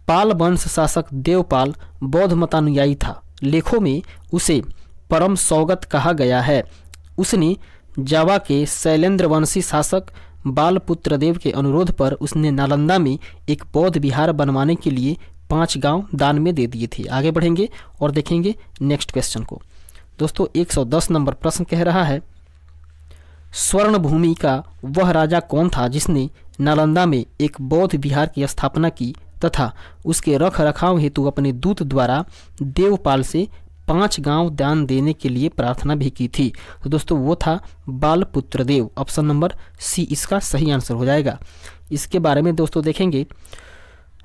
[SPEAKER 1] पाल वंश शासक देवपाल बौद्ध मतानुयायी था, लेखों में उसे परम सौगत कहा गया है। उसने जावा के शैलेंद्र वंशी शासक बालपुत्रदेव के अनुरोध पर उसने नालंदा में एक बौद्ध विहार बनवाने के लिए 5 गांव दान में दे दिए थे। आगे बढ़ेंगे और देखेंगे नेक्स्ट क्वेश्चन को। दोस्तों 110 नंबर प्रश्न कह रहा है स्वर्ण भूमि का वह राजा कौन था जिसने नालंदा में एक बौद्ध विहार की स्थापना की तथा उसके रख रखाव हेतु अपने दूत द्वारा देवपाल से 5 गांव दान देने के लिए प्रार्थना भी की थी? तो दोस्तों वो था बालपुत्रदेव, ऑप्शन नंबर सी इसका सही आंसर हो जाएगा। इसके बारे में दोस्तों देखेंगे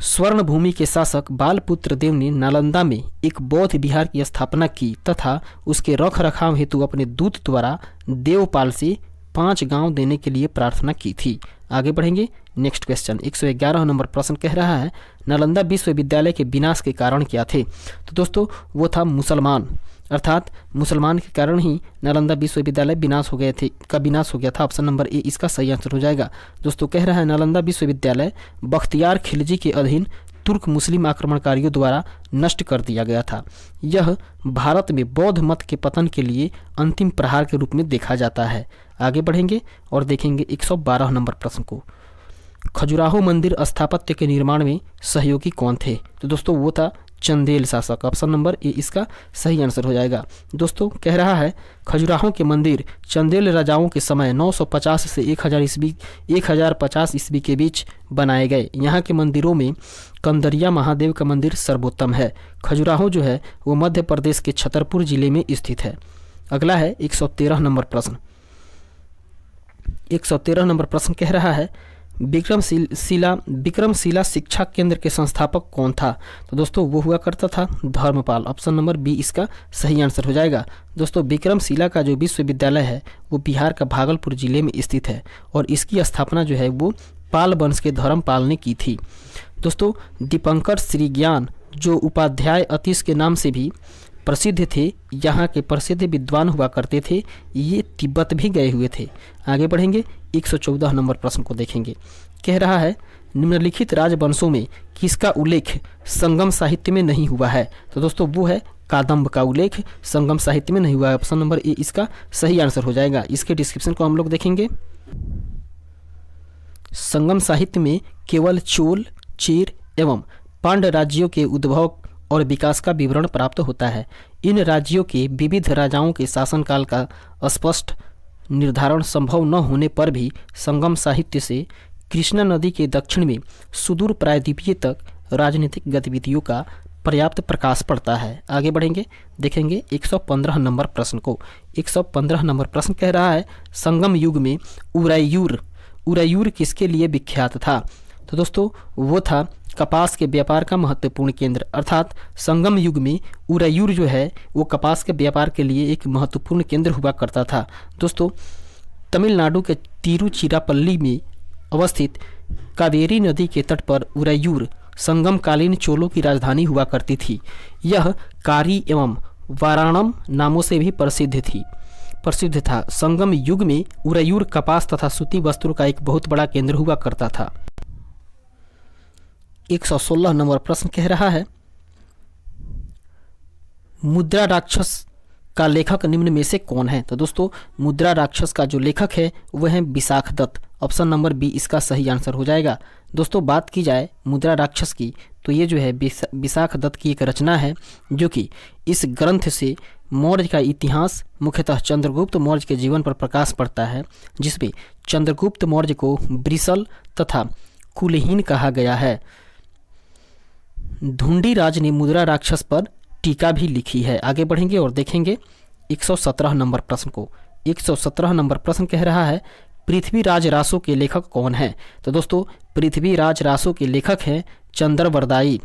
[SPEAKER 1] स्वर्ण भूमि के शासक बालपुत्र देव ने नालंदा में एक बौद्ध विहार की स्थापना की तथा उसके रख रखाव हेतु अपने दूत द्वारा देवपाल से 5 गांव देने के लिए प्रार्थना की थी। आगे बढ़ेंगे नेक्स्ट क्वेश्चन 111 नंबर प्रश्न कह रहा है नालंदा विश्वविद्यालय के विनाश के कारण क्या थे? तो दोस्तों वो था मुसलमान, अर्थात मुसलमान के कारण ही नालंदा विश्वविद्यालय विनाश हो गया था। ऑप्शन नंबर ए इसका सही आंसर हो जाएगा। दोस्तों कह रहा है नालंदा विश्वविद्यालय बख्तियार खिलजी के अधीन तुर्क मुस्लिम आक्रमणकारियों द्वारा नष्ट कर दिया गया था। यह भारत में बौद्ध मत के पतन के लिए अंतिम प्रहार के रूप में देखा जाता है। आगे बढ़ेंगे और देखेंगे 112 नंबर प्रश्न को। खजुराहो मंदिर स्थापत्य के निर्माण में सहयोगी कौन थे? तो दोस्तों वो था चंदेल शासक, ऑप्शन नंबर ए इसका सही आंसर हो जाएगा। दोस्तों कह रहा है खजुराहो के मंदिर चंदेल राजाओं के समय 950 से 1050 ईस्वी के बीच बनाए गए। यहाँ के मंदिरों में कंदरिया महादेव का मंदिर सर्वोत्तम है। खजुराहो जो है वो मध्य प्रदेश के छतरपुर जिले में स्थित है। अगला है 113 नंबर प्रश्न। 113 नंबर प्रश्न कह रहा है विक्रमशिला शिक्षा केंद्र के संस्थापक कौन था? तो दोस्तों वो हुआ करता था धर्मपाल, ऑप्शन नंबर बी इसका सही आंसर हो जाएगा। दोस्तों विक्रमशिला का जो विश्वविद्यालय है वो बिहार का भागलपुर जिले में स्थित है और इसकी स्थापना जो है वो पाल वंश के धर्मपाल ने की थी। दोस्तों दीपंकर श्रीज्ञान जो उपाध्याय अतीश के नाम से भी प्रसिद्ध थे, यहाँ के प्रसिद्ध विद्वान हुआ करते थे, ये तिब्बत भी गए हुए थे। आगे बढ़ेंगे 114 नंबर प्रश्न को देखेंगे। कह रहा है निम्नलिखित राजवंशों में किसका उल्लेख संगम साहित्य में नहीं हुआ है? तो दोस्तों वो है कादम्ब का उल्लेख संगम साहित्य में नहीं हुआ है। ऑप्शन नंबर ए इसका सही आंसर हो जाएगा। इसके डिस्क्रिप्शन को हम लोग देखेंगे। संगम साहित्य में केवल चोल, चेर एवं पांड्य राज्यों के उद्भव और विकास का विवरण प्राप्त होता है। इन राज्यों के विविध राजाओं के शासनकाल का स्पष्ट निर्धारण संभव न होने पर भी संगम साहित्य से कृष्णा नदी के दक्षिण में सुदूर प्रायद्वीपीय तक राजनीतिक गतिविधियों का पर्याप्त प्रकाश पड़ता है। आगे बढ़ेंगे, देखेंगे 115 नंबर प्रश्न को। 115 नंबर प्रश्न कह रहा है संगम युग में उरायूर किसके लिए विख्यात था? तो दोस्तों वो था कपास के व्यापार का महत्वपूर्ण केंद्र, अर्थात संगम युग में उरायूर जो है वो कपास के व्यापार के लिए एक महत्वपूर्ण केंद्र हुआ करता था। दोस्तों तमिलनाडु के तिरुचिरापल्ली में अवस्थित कावेरी नदी के तट पर उरायूर संगमकालीन चोलों की राजधानी हुआ करती थी। यह कारी एवं वाराणम नामों से भी प्रसिद्ध था। संगम युग में उरायूर कपास तथा सूती वस्त्रों का एक बहुत बड़ा केंद्र हुआ करता था। 116 नंबर प्रश्न कह रहा है मुद्रा राक्षस का लेखक निम्न में से कौन है? तो दोस्तों मुद्रा राक्षस का जो लेखक है वह है Vishakhadatta. Option number B इसका सही आंसर हो जाएगा। दोस्तों बात की जाए मुद्रा राक्षस की तो ये जो है विशाख दत्त की एक रचना है जो कि इस ग्रंथ से मौर्य का इतिहास, मुख्यतः चंद्रगुप्त मौर्य के जीवन पर प्रकाश पड़ता है, जिसमें चंद्रगुप्त मौर्य को वृषल तथा कुलहीन कहा गया है। धुंडीराज ने मुद्रा राक्षस पर टीका भी लिखी है। आगे बढ़ेंगे और देखेंगे 117 नंबर प्रश्न को। 117 नंबर प्रश्न कह रहा है पृथ्वीराज रासो के लेखक कौन है? तो दोस्तों पृथ्वीराज रासो के लेखक हैं चंद्रवरदाई।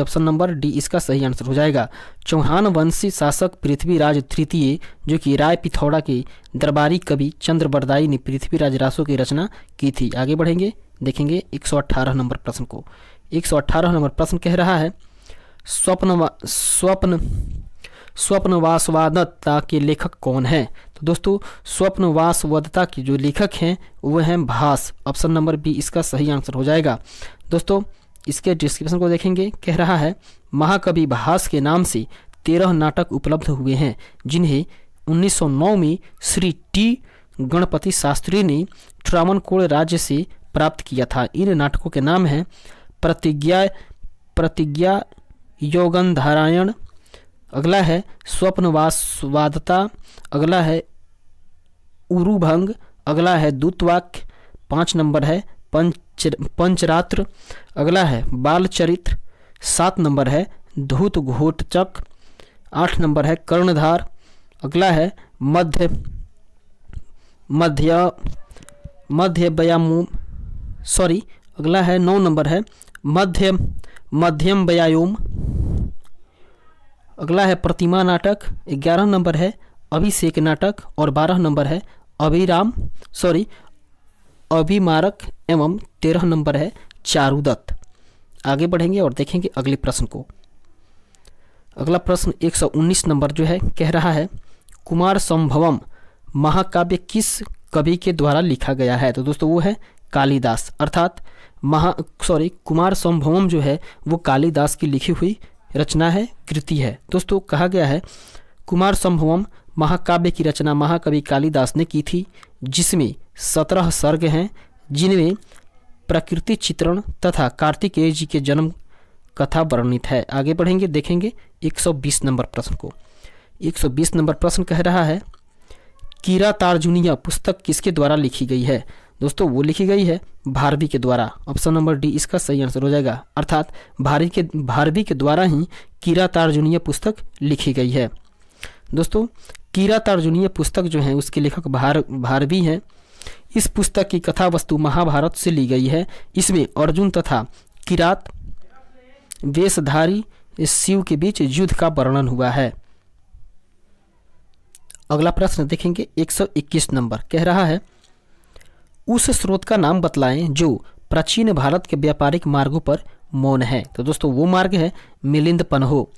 [SPEAKER 1] ऑप्शन नंबर डी इसका सही आंसर हो जाएगा। चौहान वंशी शासक पृथ्वीराज तृतीय जो कि राय पिथौरा के दरबारी कवि चंद्रवरदाई ने पृथ्वीराज रासो की रचना की थी। आगे बढ़ेंगे, देखेंगे 118 नंबर प्रश्न को। 118 नंबर प्रश्न कह रहा है स्वप्नवासवदत्ता के लेखक कौन है? तो दोस्तों स्वप्नवासवदत्ता के जो लेखक हैं वह हैं भास। ऑप्शन नंबर बी इसका सही आंसर हो जाएगा। दोस्तों इसके डिस्क्रिप्शन को देखेंगे, कह रहा है महाकवि भास के नाम से 13 नाटक उपलब्ध हुए हैं जिन्हें 1909 में श्री टी गणपति शास्त्री ने त्रावणकोर राज्य से प्राप्त किया था। इन नाटकों के नाम हैं प्रतिज्ञा योगंधारायण, अगला है स्वप्नवासवदत्ता, अगला है उरुभंग, अगला है दूतवाक्य, 5 नंबर है पंचरात्र, अगला है बालचरित्र, 7 नंबर है धूत घोटचक, 8 नंबर है कर्णधार, अगला है अगला है 9 नंबर है मध्यम व्यायाम, अगला है प्रतिमा नाटक, 11 नंबर है अभिषेक नाटक और 12 नंबर है अभिमारक एवं 13 नंबर है चारुदत्त। आगे बढ़ेंगे और देखेंगे अगले प्रश्न को। अगला प्रश्न 119 नंबर जो है कह रहा है कुमार संभवम महाकाव्य किस कवि के द्वारा लिखा गया है? तो दोस्तों वो है कालिदास, अर्थात कुमार संभवम जो है वो कालिदास की लिखी हुई रचना है, कृति है। दोस्तों कहा गया है कुमार संभवम महाकाव्य की रचना महाकवि कालिदास ने की थी, जिसमें 17 सर्ग हैं जिनमें प्रकृति चित्रण तथा कार्तिकेय जी के जन्म कथा वर्णित है। आगे बढ़ेंगे, देखेंगे 120 नंबर प्रश्न को। 120 नंबर प्रश्न कह रहा है किरातार्जुनीय पुस्तक किसके द्वारा लिखी गई है? दोस्तों वो लिखी गई है भारवी के द्वारा। ऑप्शन नंबर डी इसका सही आंसर हो जाएगा, अर्थात भारवी के द्वारा ही किरातार्जुनीय पुस्तक लिखी गई है। दोस्तों किरातार्जुनीय पुस्तक जो है उसके लेखक भारवी हैं। इस पुस्तक की कथा वस्तु महाभारत से ली गई है। इसमें अर्जुन तथा किरात वेशधारी शिव के बीच युद्ध का वर्णन हुआ है। अगला प्रश्न देखेंगे 121 नंबर कह रहा है उस स्रोत का नाम बतलाएं जो प्राचीन भारत के व्यापारिक मार्गों पर मौन है। तो दोस्तों वो मार्ग है मिलिंद पन्हो।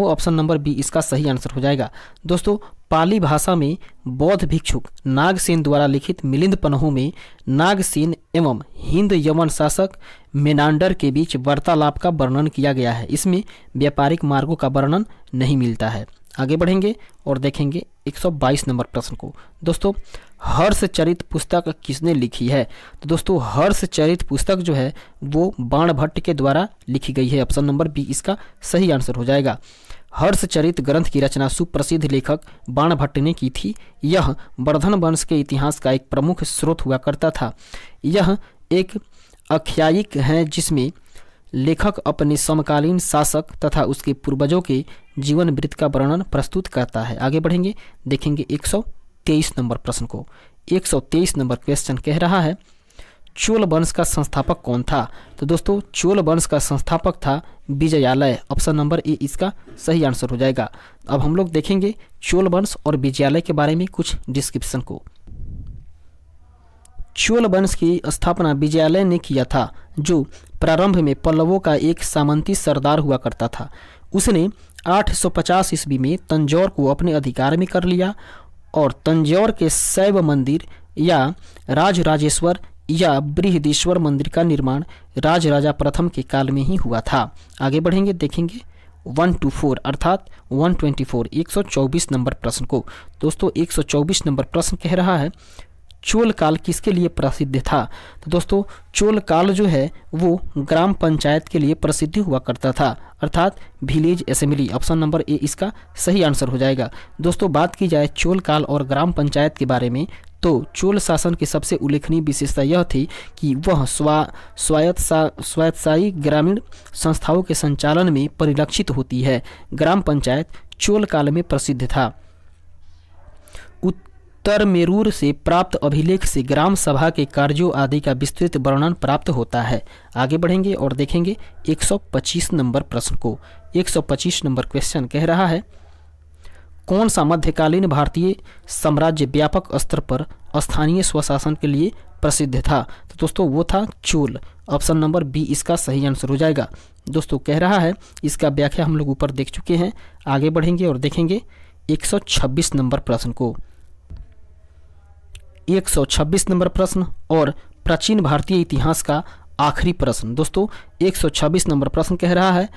[SPEAKER 1] ऑप्शन नंबर बी इसका सही आंसर हो जाएगा। दोस्तों पाली भाषा में बौद्ध भिक्षुक नागसेन द्वारा लिखित मिलिंद पन्हो में नागसेन एवं हिंद यवन शासक मेनांडर के बीच वार्तालाप का वर्णन किया गया है। इसमें व्यापारिक मार्गों का वर्णन नहीं मिलता है। आगे बढ़ेंगे और देखेंगे 122 नंबर प्रश्न को। दोस्तों, हर्षचरित पुस्तक किसने लिखी है? तो दोस्तों, हर्षचरित पुस्तक जो है वो बाणभट्ट के द्वारा लिखी गई है। ऑप्शन नंबर बी इसका सही आंसर हो जाएगा। हर्षचरित ग्रंथ की रचना सुप्रसिद्ध लेखक बाणभट्ट ने की थी। यह वर्धन वंश के इतिहास का एक प्रमुख स्रोत हुआ करता था। यह एक आख्यायिक है जिसमें लेखक अपने समकालीन शासक तथा उसके पूर्वजों के जीवन वृत्त का वर्णन प्रस्तुत करता है। आगे बढ़ेंगे, देखेंगे 123 नंबर प्रश्न को। 123 नंबर क्वेश्चन कह रहा है, चोल वंश का संस्थापक कौन था? तो दोस्तों, चोल वंश का संस्थापक था विजयालय। ऑप्शन नंबर ए इसका सही आंसर हो जाएगा। अब हम लोग देखेंगे चोल वंश और विजयालय के बारे में कुछ डिस्क्रिप्शन को। चोल वंश की स्थापना विजयालय ने किया था, जो प्रारंभ में पल्लवों का एक सामंती सरदार हुआ करता था। उसने 850 ईस्वी में तंजौर को अपने अधिकार में कर लिया और तंजौर के शैव मंदिर या राजराजेश्वर या बृहदीश्वर मंदिर का निर्माण राजराजा प्रथम के काल में ही हुआ था। आगे बढ़ेंगे, देखेंगे 124 अर्थात 124 124 नंबर प्रश्न को। दोस्तों, 124 नंबर प्रश्न कह रहा है, चोल काल किसके लिए प्रसिद्ध था? तो दोस्तों, चोल काल जो है वो ग्राम पंचायत के लिए प्रसिद्ध हुआ करता था, अर्थात village assembly. Option number A इसका सही आंसर हो जाएगा। दोस्तों, बात की जाए चोल काल और ग्राम पंचायत के बारे में, तो चोल शासन की सबसे उल्लेखनीय विशेषता यह थी कि वह स्वायत्तशाही ग्रामीण संस्थाओं के संचालन में परिलक्षित होती है। ग्राम पंचायत चोल काल में प्रसिद्ध था। उत्तर मेरूर से प्राप्त अभिलेख से ग्राम सभा के कार्यों आदि का विस्तृत वर्णन प्राप्त होता है। आगे बढ़ेंगे और देखेंगे 125 नंबर प्रश्न को। 125 नंबर क्वेश्चन कह रहा है, कौन सा मध्यकालीन भारतीय साम्राज्य व्यापक स्तर पर स्थानीय स्वशासन के लिए प्रसिद्ध था? तो दोस्तों, वो था चोल। ऑप्शन नंबर बी इसका सही आंसर हो जाएगा। दोस्तों, कह रहा है, इसका व्याख्या हम लोग ऊपर देख चुके हैं। आगे बढ़ेंगे और देखेंगे 126 नंबर प्रश्न को। 126 नंबर प्रश्न और प्राचीन भारतीय इतिहास का आखिरी प्रश्न। दोस्तों, 126 नंबर प्रश्न कह रहा है,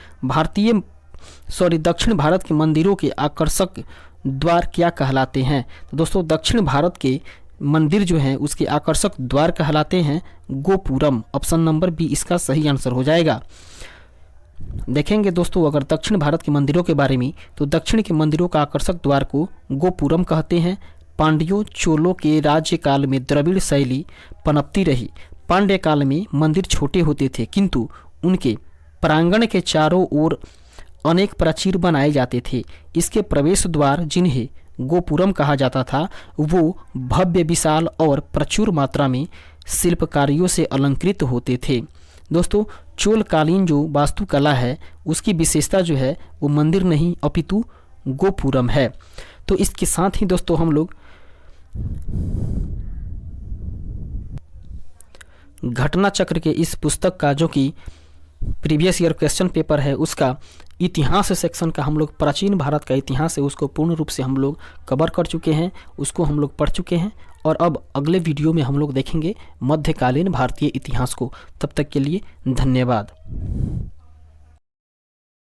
[SPEAKER 1] दक्षिण भारत के मंदिरों के आकर्षक द्वार क्या कहलाते हैं? तो दोस्तों, दक्षिण भारत के मंदिर जो हैं उसके आकर्षक द्वार कहलाते हैं गोपुरम। ऑप्शन नंबर बी इसका सही आंसर हो जाएगा। देखेंगे दोस्तों, अगर दक्षिण भारत के मंदिरों के बारे में, तो दक्षिण के मंदिरों का आकर्षक द्वार को गोपुरम कहते हैं। पांड्यों चोलों के राज्यकाल में द्रविड़ शैली पनपती रही। पांड्य काल में मंदिर छोटे होते थे, किंतु उनके प्रांगण के चारों ओर अनेक प्राचीर बनाए जाते थे। इसके प्रवेश द्वार, जिन्हें गोपुरम कहा जाता था, वो भव्य, विशाल और प्रचुर मात्रा में शिल्पकारियों से अलंकृत होते थे। दोस्तों, चोलकालीन जो वास्तुकला है उसकी विशेषता जो है वो मंदिर नहीं अपितु गोपुरम है। तो इसके साथ ही दोस्तों हम लोग घटना चक्र के इस पुस्तक का, जो कि प्रीवियस ईयर क्वेश्चन पेपर है, उसका इतिहास सेक्शन का हम लोग प्राचीन भारत का इतिहास है उसको पूर्ण रूप से हम लोग कवर कर चुके हैं, उसको हम लोग पढ़ चुके हैं। और अब अगले वीडियो में हम लोग देखेंगे मध्यकालीन भारतीय इतिहास को। तब तक के लिए धन्यवाद।